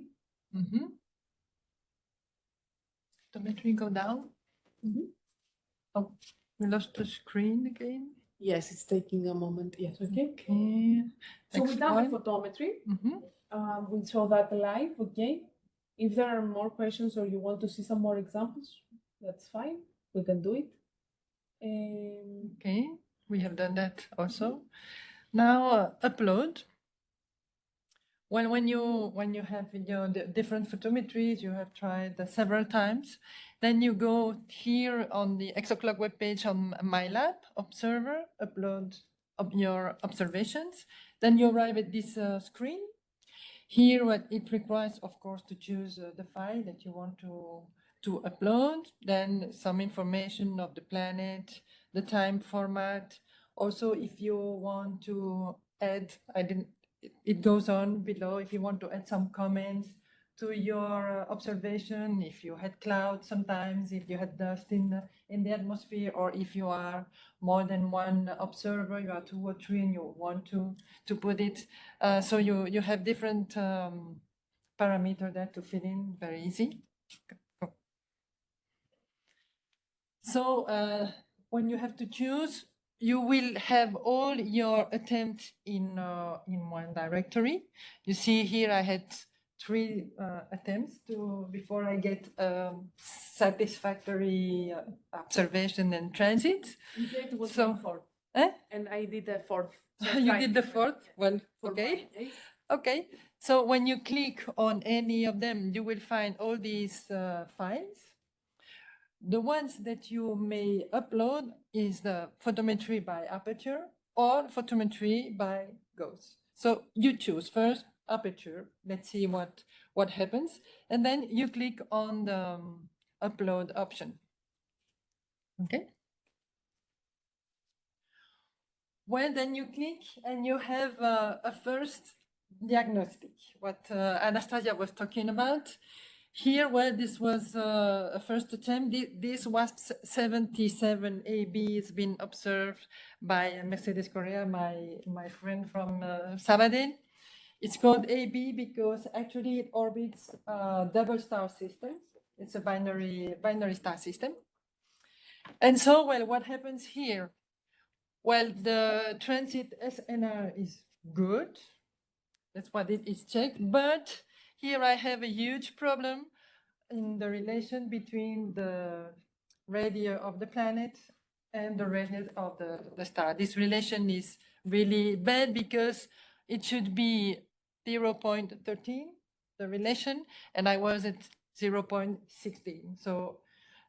Photometry go down. Oh, we lost the screen again.
Yes, it's taking a moment. Yes, okay.
Okay.
So we've done the photometry. We saw that live, okay. If there are more questions or you want to see some more examples, that's fine. We can do it.
Okay. We have done that also. Now upload. Well, when you have the different photometries, you have tried several times, then you go here on the ExoClock webpage on My Lab, Observer, upload your observations. Then you arrive at this screen. Here, what it requires, of course, to choose the file that you want to upload, then some information of the planet, the time format. Also, if you want to add, it goes on below, if you want to add some comments to your observation, if you had clouds sometimes, if you had dust in the atmosphere, or if you are more than one observer, you are 2 or 3 and you want to put it. So you have different parameters there to fill in, very easy. So when you have to choose, you will have all your attempts in one directory. You see here I had 3 attempts before I get satisfactory observation and transit.
It was
So,
my 4th.
Eh?
And I did the 4th. So
You did the 4th? Well,
for
okay.
Fridays.
Okay. So when you click on any of them, you will find all these files. The ones that you may upload is the photometry by aperture or photometry by gauss. So you choose first aperture. Let's see what happens. And then you click on the upload option. Okay. Well, then you click and you have a first diagnostic, what Anastasia was talking about. Here, well, this was a first attempt. This WASP 77 AB has been observed by Mercedes Correa, my friend from Sabadell. It's called AB because actually it orbits double star systems. It's a binary star system. And so, well, what happens here? Well, the transit SNR is good. That's what it is checked. But here I have a huge problem in the relation between the radius of the planet and the radius of the star. This relation is really bad because it should be 0.13, the relation, and I was at 0.16. So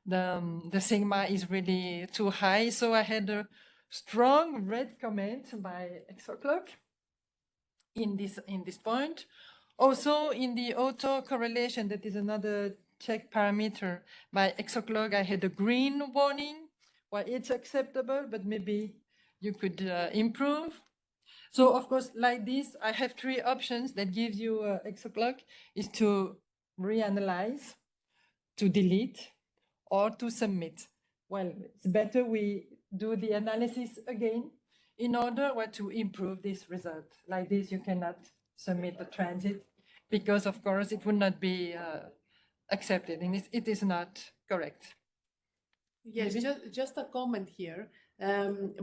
the sigma is really too high. So I had a strong red comment by ExoClock in this point. Also in the autocorrelation, that is another check parameter by ExoClock, I had a green warning. Well, it's acceptable, but maybe you could improve. So of course, like this, I have 3 options that gives you ExoClock is to reanalyze, to delete, or to submit. Well, it's better we do the analysis again in order to improve this result. Like this, you cannot submit the transit because, of course, it would not be accepted and it is not correct.
Yes, just a comment here,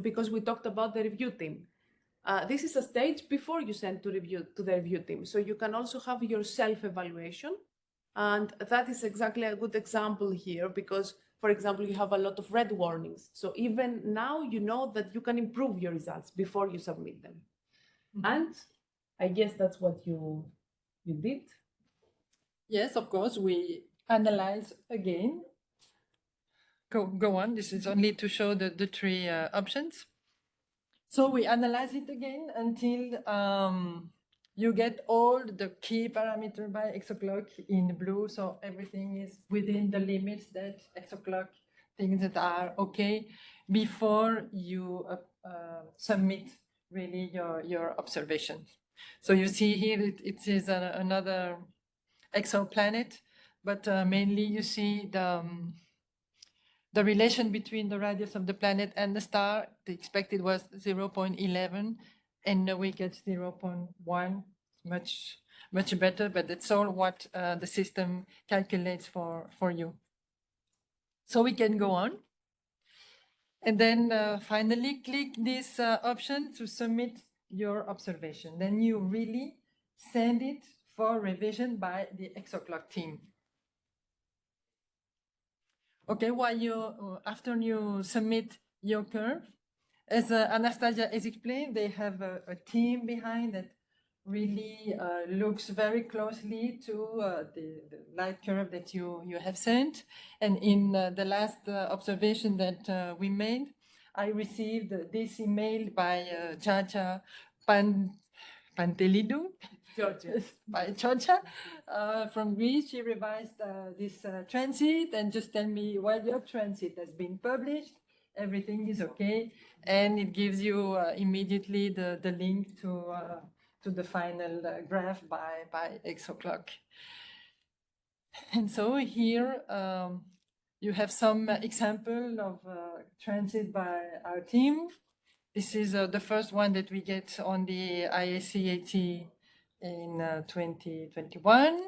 because we talked about the review team. This is a stage before you send to the review team. So you can also have your self-evaluation. And that is exactly a good example here because, for example, you have a lot of red warnings. So even now you know that you can improve your results before you submit them. Mm-hmm. And I guess that's what you did.
Yes, of course, we analyze again. Go on, this is only to show the 3 options. So we analyze it again until you get all the key parameters by ExoClock in blue. So everything is within the limits that ExoClock thinks that are okay before you submit really your observations. So you see here it is another exoplanet, but mainly you see the relation between the radius of the planet and the star. The expected was 0.11 and we get 0.1, much better, but that's all what the system calculates for you. So we can go on. And then finally click this option to submit your observation. Then you really send it for revision by the ExoClock team. Okay, while after you submit your curve, As Anastasia has explained, they have a team behind that really looks very closely to the light curve that you have sent. And in the last observation that we made, I received this email by Jaja Pantelidou,
Georgia.
by Georgia from Greece. She revised this transit and just tell me, well, your transit has been published, everything is okay, and it gives you immediately the link to the final graph by ExoClock. And so here you have some example of transit by our team. This is the first one that we get on the IACAT in 2021.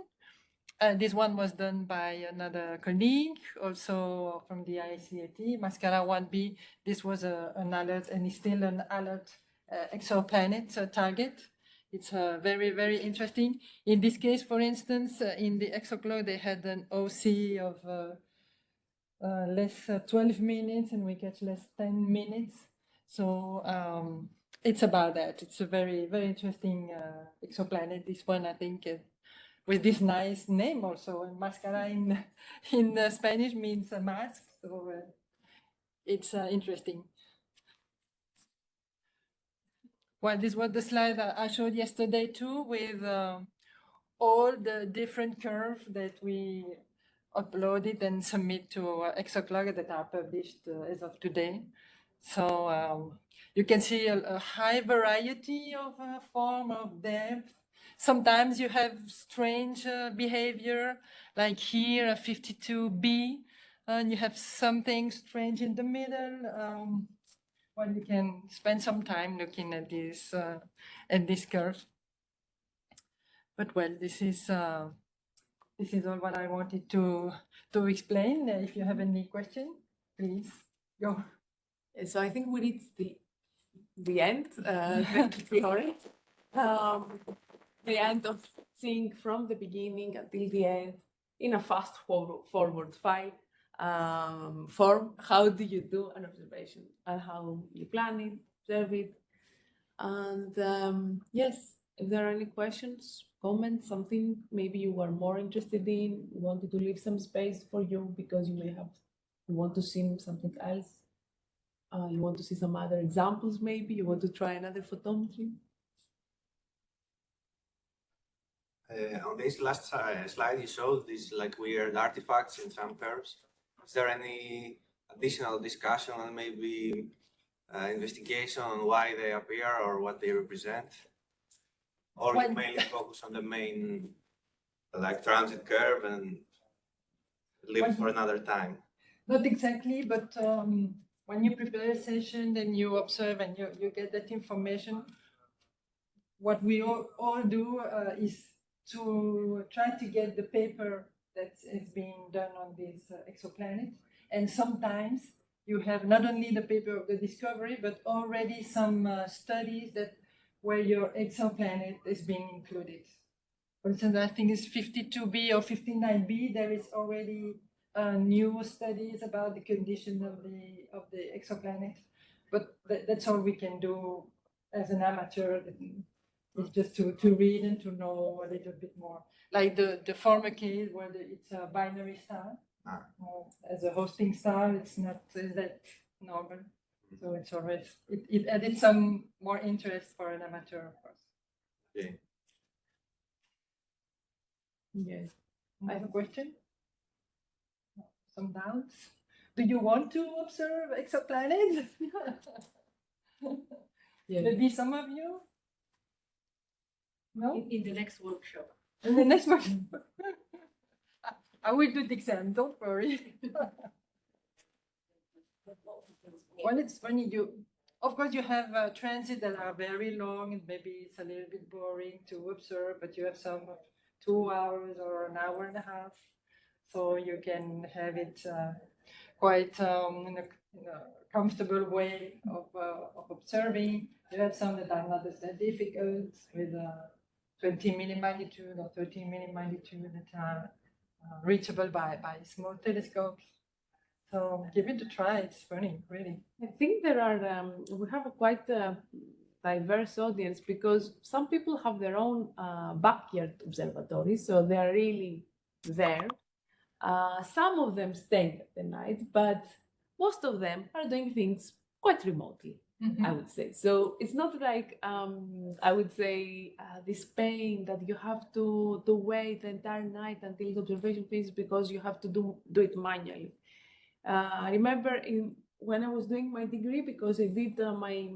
This one was done by another colleague, also from the IACAT, Mascara 1B. This was an alert, and it's still an alert exoplanet target. It's very, very interesting. In this case, for instance, in the ExoClock, they had an OC of less 12 minutes, and we get less 10 minutes. So it's about that. It's a very, very interesting exoplanet. This one, I think, with this nice name also. And mascara in Spanish means a mask. So it's interesting. Well, this was the slide that I showed yesterday too, with all the different curves that we uploaded and submit to ExoClock that are published as of today. So you can see a high variety of form of depth. Sometimes you have strange behavior, like here a 52B, and you have something strange in the middle. Well, you can spend some time looking at this curve. But well, this is all what I wanted to explain. If you have any question, please go.
So I think we reached the end. Thank you, Florence. The end of seeing from the beginning until the end in a fast forward file form. How do you do an observation and how you plan it, observe it, and yes, if there are any questions, comments, something maybe you were more interested in, you wanted to leave some space for you because you want to see something else. You want to see some other examples, maybe you want to try another photometry.
On this last slide, you showed these like weird artifacts in some curves. Is there any additional discussion and maybe investigation on why they appear or what they represent? Or you mainly focus on the main like transit curve and leave it for another time?
Not exactly, but when you prepare a session and you observe and you get that information, what we all do is to try to get the paper that is being done on this exoplanet. And sometimes you have not only the paper of the discovery, but already some studies that where your exoplanet is being included. For instance, I think it's 52B or 59B. There is already new studies about the condition of the exoplanet. But that's all we can do as an amateur. It's just to read and to know a little bit more. Like the former case where it's a binary star. As a hosting star, it's not that normal. So it's always, it added some more interest for an amateur, of course.
Okay.
Yes. I have a question. Some doubts. Do you want to observe exoplanets?
Yeah.
Maybe some of you? No?
In the next workshop.
In the next workshop. I will do the exam, don't worry. Well, it's funny, of course you have transit that are very long and maybe it's a little bit boring to observe, but you have some 2 hours or an hour and a half. So you can have it quite in a comfortable way of observing. You have some that are not as difficult with 20 millimagnitude or 13 millimagnitude that are reachable by small telescopes. So give it a try. It's funny, really.
I think there are, we have a quite diverse audience because some people have their own backyard observatories, so they are really there. Some of them stay at the night, but most of them are doing things quite remotely, I would say. So it's not like, I would say, this pain that you have to wait the entire night until the observation finishes because you have to do it manually. I remember when I was doing my degree, because I did my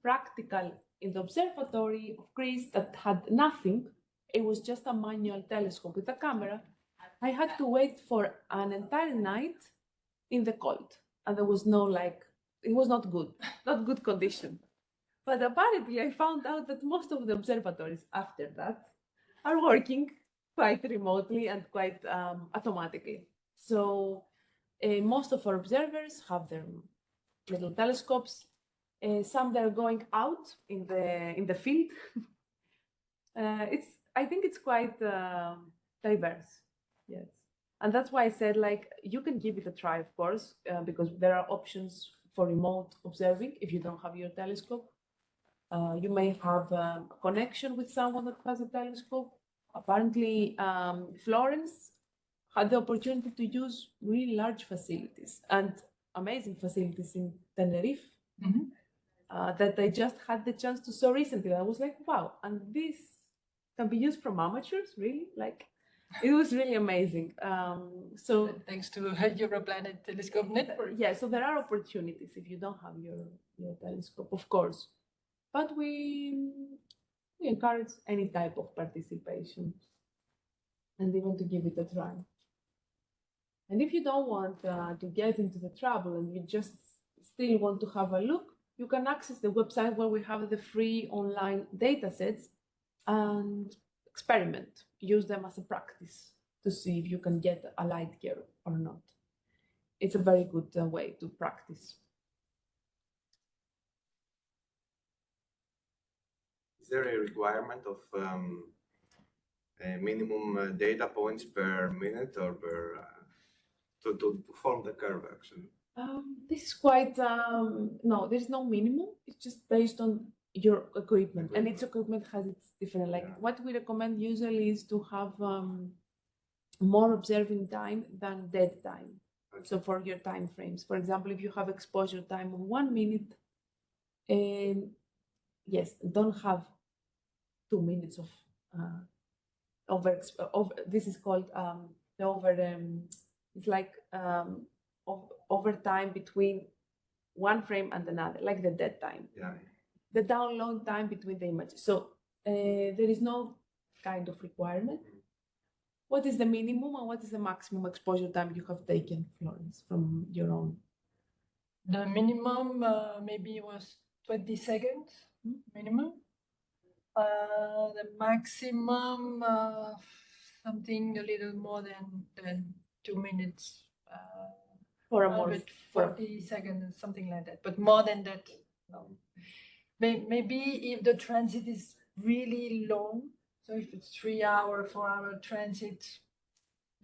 practical in the observatory of Greece that had nothing. It was just a manual telescope with a camera. I had to wait for an entire night in the cold, and there was no it was not good condition. But apparently I found out that most of the observatories after that are working quite remotely and quite automatically. So most of our observers have their little telescopes. Some they're going out in the field. I think it's quite diverse. Yes, and that's why I said you can give it a try, of course, because there are options for remote observing if you don't have your telescope. You may have a connection with someone that has a telescope. Apparently, Florence had the opportunity to use really large facilities and amazing facilities in Tenerife that I just had the chance to saw recently. I was like, wow, and this can be used from amateurs, really? It was really amazing. So
thanks to Europlanet telescope network.
Yeah, so there are opportunities if you don't have your telescope, of course. But we encourage any type of participation and even to give it a try. And if you don't want to get into the trouble and you just still want to have a look, you can access the website where we have the free online data sets and experiment. Use them as a practice to see if you can get a light year or not. It's a very good way to practice.
Is there a requirement of a minimum data points per minute or per to form the curve actually?
This is quite no, there's no minimum. It's just based on your equipment, and each equipment has its different. What we recommend usually is to have more observing time than dead time. Okay. So for your time frames, for example, if you have exposure time of 1 minute, yes, don't have 2 minutes of this is called the over. It's like over time between one frame and another, like the dead time.
Yeah.
The download time between the images. So there is no kind of requirement. What is the minimum and what is the maximum exposure time you have taken, Florence, from your own?
The minimum maybe was 20 seconds, minimum. The maximum, something a little more than 2 minutes.
For a more
40 seconds, something like that. But more than that, no. Maybe if the transit is really long, so if it's 3 hour, 4 hour transit,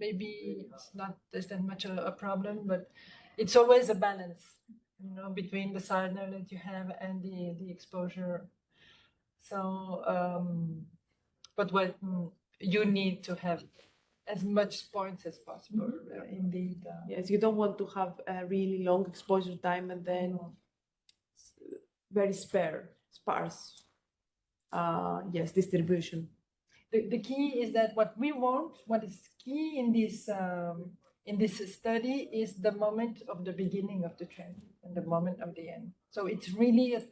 maybe it's not there's that much a problem, but it's always a balance, between the signal that you have and the exposure. So, but what you need to have as much points as possible, indeed.
Yes, you don't want to have a really long exposure time and then very sparse, yes, distribution.
The key is that what is key in this study is the moment of the beginning of the trend and the moment of the end. So it's really a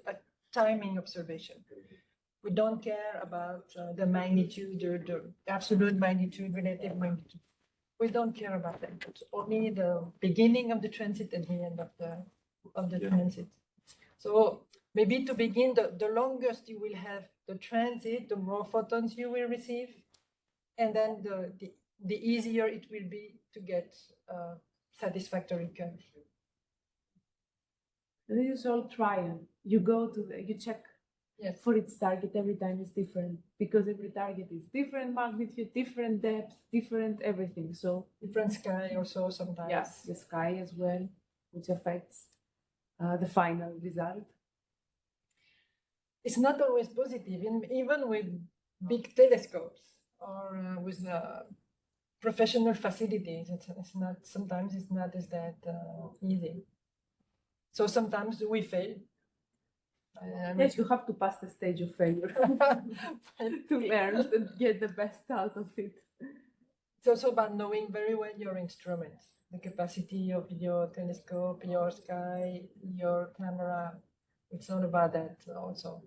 timing observation. We don't care about the magnitude or the absolute magnitude, relative magnitude. We don't care about that. It's only the beginning of the transit and the end of the transit. So maybe to begin, the longest you will have the transit, the more photons you will receive, and then the easier it will be to get a satisfactory curve.
This is all trial. You go you check.
Yes.
For its target, every time is different because every target is different magnitude, different depth, different everything. So
different sky also sometimes.
Yes, the sky as well. which affects the final result.
It's not always positive, even with big telescopes or with professional facilities. It's not, sometimes it's not as that easy. So sometimes we fail.
Yes, you have to pass the stage of failure to learn and get the best out of it.
It's also about knowing very well your instruments, the capacity of your telescope, your sky, your camera. It's all about that also.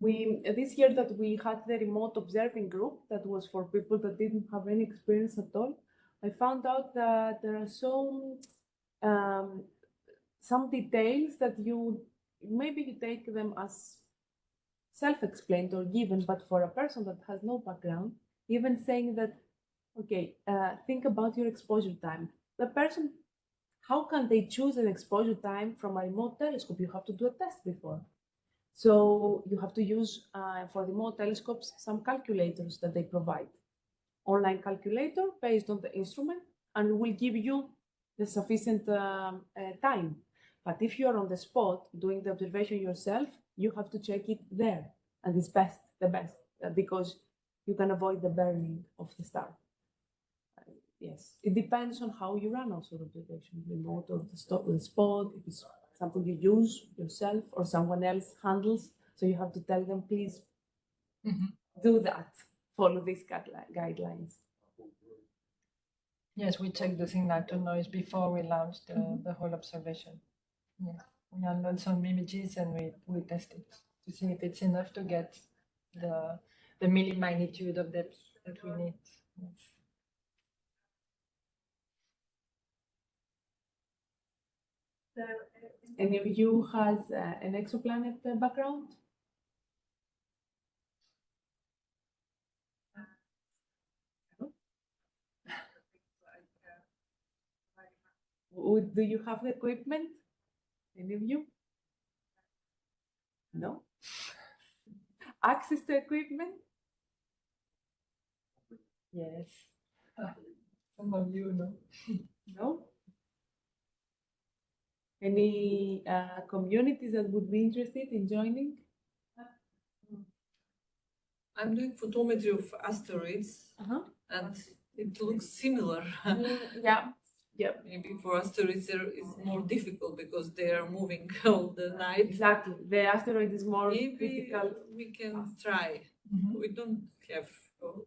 This year that we had the remote observing group, that was for people that didn't have any experience at all, I found out that there are some details that maybe you take them as self-explained or given, but for a person that has no background, even saying that, okay, think about your exposure time. The person, how can they choose an exposure time from a remote telescope? You have to do a test before. So you have to use, for remote telescopes, some calculators that they provide. Online calculator based on the instrument, and will give you the sufficient time. But if you're on the spot doing the observation yourself, you have to check it there, and it's the best, because you can avoid the burning of the star. Yes, it depends on how you run also the observation, remote or the spot, if it's something you use yourself or someone else handles. So you have to tell them, please do that, follow these guidelines.
Yes, we check the signal to noise before we launch the whole observation. Yeah, we download some images and we test it to see if it's enough to get the millimagnitude of depth that we need. Yes.
Any of you has an exoplanet background? Do you have the equipment? Any of you? No? Access to equipment?
Yes. Some of you know.
No? Any communities that would be interested in joining?
I'm doing photometry of asteroids, and it looks similar.
Yeah. Yep.
Maybe for asteroids there is more difficult because they are moving all the night.
Exactly. The asteroid is more
Maybe
critical.
we can try. We don't have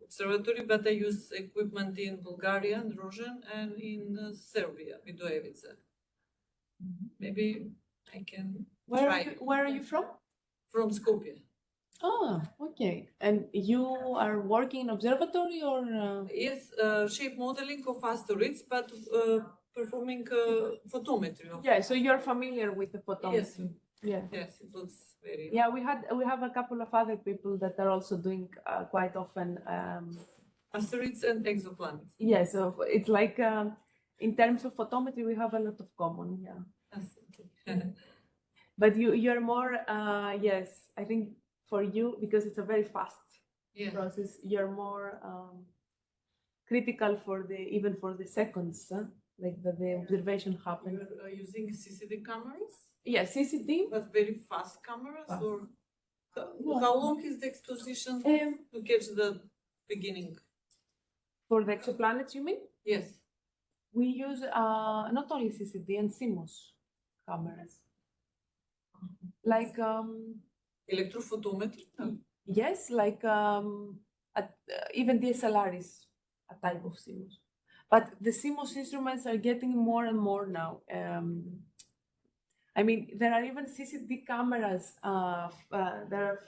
observatory, but I use equipment in Bulgaria and Rosen and in Serbia, Vidojevica. Maybe I can try.
Where are you from?
From Skopje.
Oh, okay. And you are working in observatory or?
Yes, shape modeling of asteroids, but performing photometry.
Yeah, so you're familiar with the photometry.
Yes. Yes, it looks very.
Yeah, we have a couple of other people that are also doing quite often
asteroids and exoplanets.
Yeah, so it's like in terms of photometry, we have a lot of common. Yeah. But you're more yes, I think for you, because it's a very fast process, you're more critical for even for the seconds, like that the observation happens.
You're using CCD cameras?
Yeah, CCD.
But very fast cameras, or how long is the exposition to catch the beginning?
For the exoplanets, you mean?
Yes.
We use not only CCD and CMOS cameras. Like
electrophotometry?
Yes, like even DSLR is a type of CMOS. But the CMOS instruments are getting more and more now. I mean, there are even CCD cameras. There are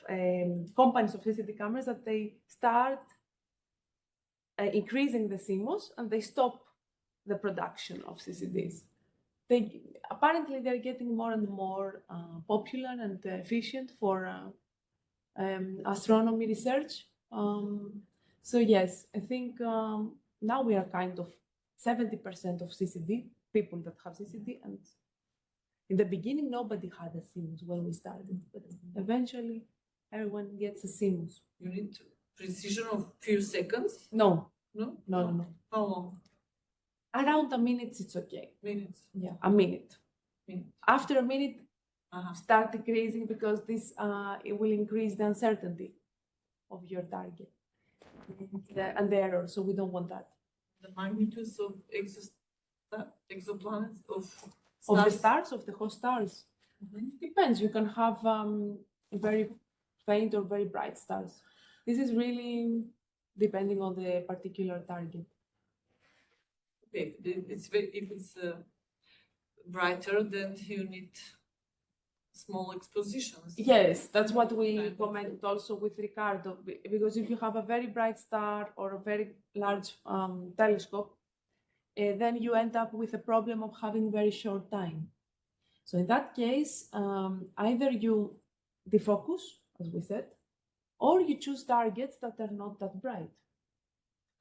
companies of CCD cameras that they start increasing the CMOS and they stop the production of CCDs. Apparently they're getting more and more popular and efficient for astronomy research. So yes, I think now we are kind of 70% of CCD, people that have CCD, and in the beginning nobody had a CMOS when we started, but eventually everyone gets a CMOS.
You need precision of few seconds?
No.
No?
No.
How long?
Around a minute, it's okay.
Minutes.
Yeah, a minute. After a minute, start decreasing because this it will increase the uncertainty of your target and the error. So we don't want that.
The magnitudes of exoplanets
of the stars, of the host stars. Depends. You can have very faint or very bright stars. This is really depending on the particular target.
Okay, if it's brighter, then you need small expositions.
Yes, that's what we commented also with Ricardo, because if you have a very bright star or a very large telescope, then you end up with a problem of having very short time. So in that case, either you defocus, as we said, or you choose targets that are not that bright.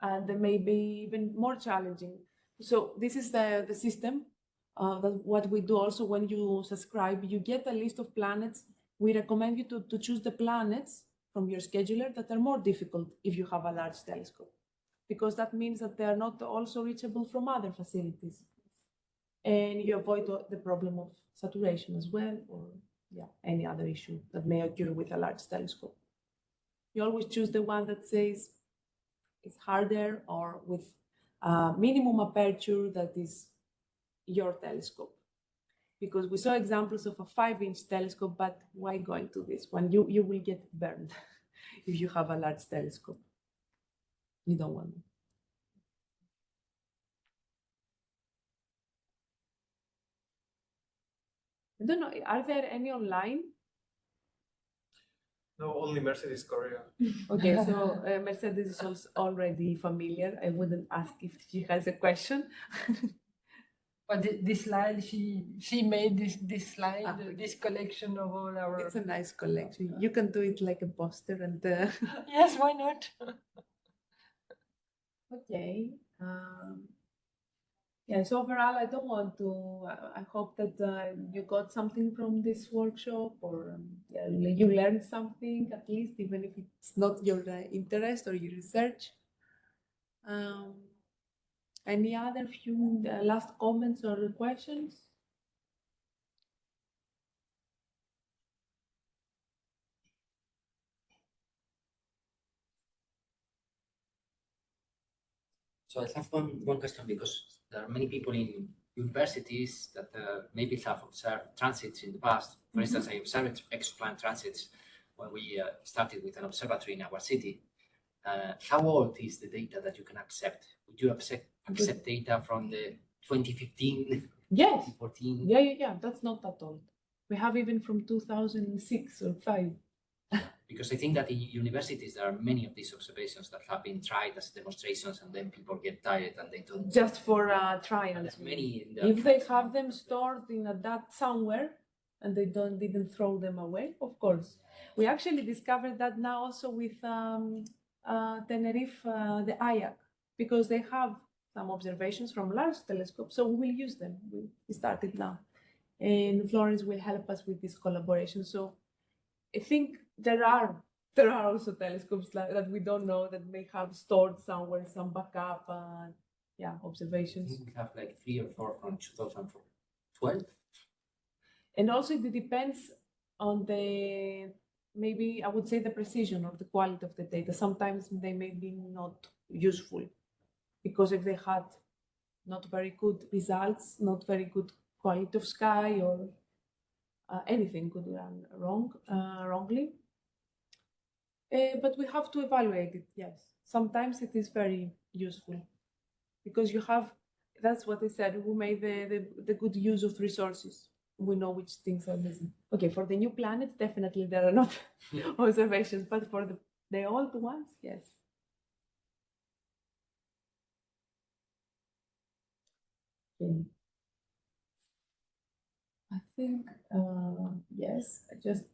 And they may be even more challenging. So this is the system. That what we do also when you subscribe, you get a list of planets. We recommend you to choose the planets from your scheduler that are more difficult if you have a large telescope, because that means that they are not also reachable from other facilities. And you avoid the problem of saturation as well, or any other issue that may occur with a large telescope. You always choose the one that says it's harder or with minimum aperture that is your telescope. Because we saw examples of a 5-inch telescope, but why going to this one? You will get burned if you have a large telescope. You don't want it. I don't know, are there any online?
No, only Mercedes Korea.
Okay, so Mercedes is also already familiar. I wouldn't ask if she has a question.
But this slide, she made this slide, this collection of all our...
It's a nice collection. You can do it like a poster and...
Yes, why not?
Okay. Yes, overall, I don't want to... I hope that you got something from this workshop, or you learned something, at least, even if it's not your interest or your research. Any other few last comments or questions?
So I have one question, because there are many people in universities that maybe have observed transits in the past. For instance, I observed exoplanet transits when we started with an observatory in our city. How old is the data that you can accept? Would you accept data from the 2015,
yes.
2014?
Yeah, that's not that old. We have even from 2006 or 5.
Because I think that in universities, there are many of these observations that have been tried as demonstrations, and then people get tired and they don't...
Just for trials.
Many
if they have them stored in a DAT somewhere, and they didn't throw them away, of course. We actually discovered that now also with Tenerife, the IAC, because they have some observations from large telescopes, so we will use them. We started now. And Florence will help us with this collaboration. So I think there are also telescopes that we don't know that may have stored somewhere some backup observations.
We have like 3 or 4 from 2012.
And also it depends on maybe I would say the precision or the quality of the data. Sometimes they may be not useful, because if they had not very good results, not very good quality of sky, or anything could run wrongly. But we have to evaluate it, yes. Sometimes it is very useful, because that's what I said, we made the good use of resources. We know which things are missing. Okay, for the new planets, definitely there are not observations, but for the old ones, yes. Okay. I think, yes, I just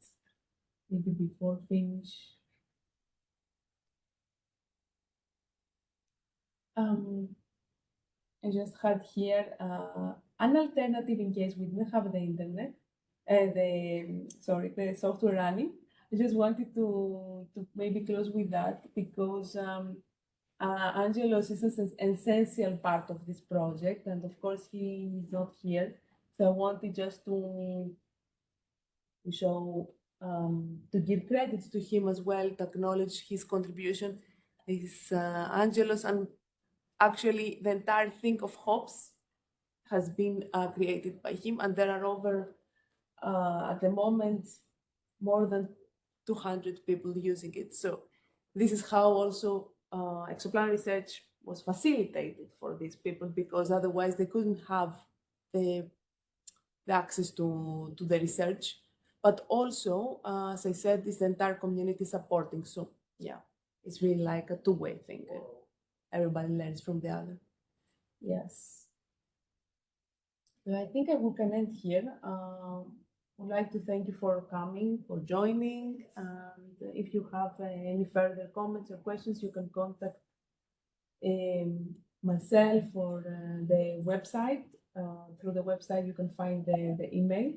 maybe before finish. I just had here an alternative in case we didn't have the internet, the software running. I just wanted to maybe close with that, because Angelos is an essential part of this project, and of course he is not here. So I wanted just to show, to give credits to him as well, to acknowledge his contribution. Is Angelos, and actually the entire thing of hops has been created by him, and there are over, at the moment, more than 200 people using it. So this is how also exoplanet research was facilitated for these people, because otherwise they couldn't have the access to the research. But also, as I said, this entire community supporting. So yeah, it's really like a two-way thing. Everybody learns from the other. Yes. So I think we can end here. I'd like to thank you for coming, for joining. And if you have any further comments or questions, you can contact myself or the website. Through the website, you can find the email.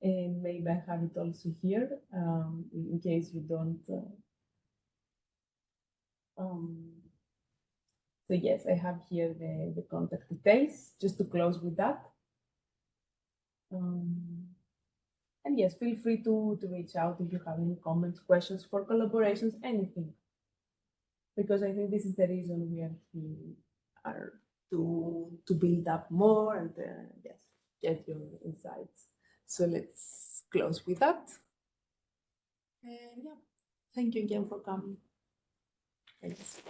And maybe I have it also here, in case you don't. So yes, I have here the contact details, just to close with that. And yes, feel free to reach out if you have any comments, questions, for collaborations, anything. Because I think this is the reason we are to build up more and yes, get your insights. So let's close with that. And yeah, thank you again for coming. Thanks.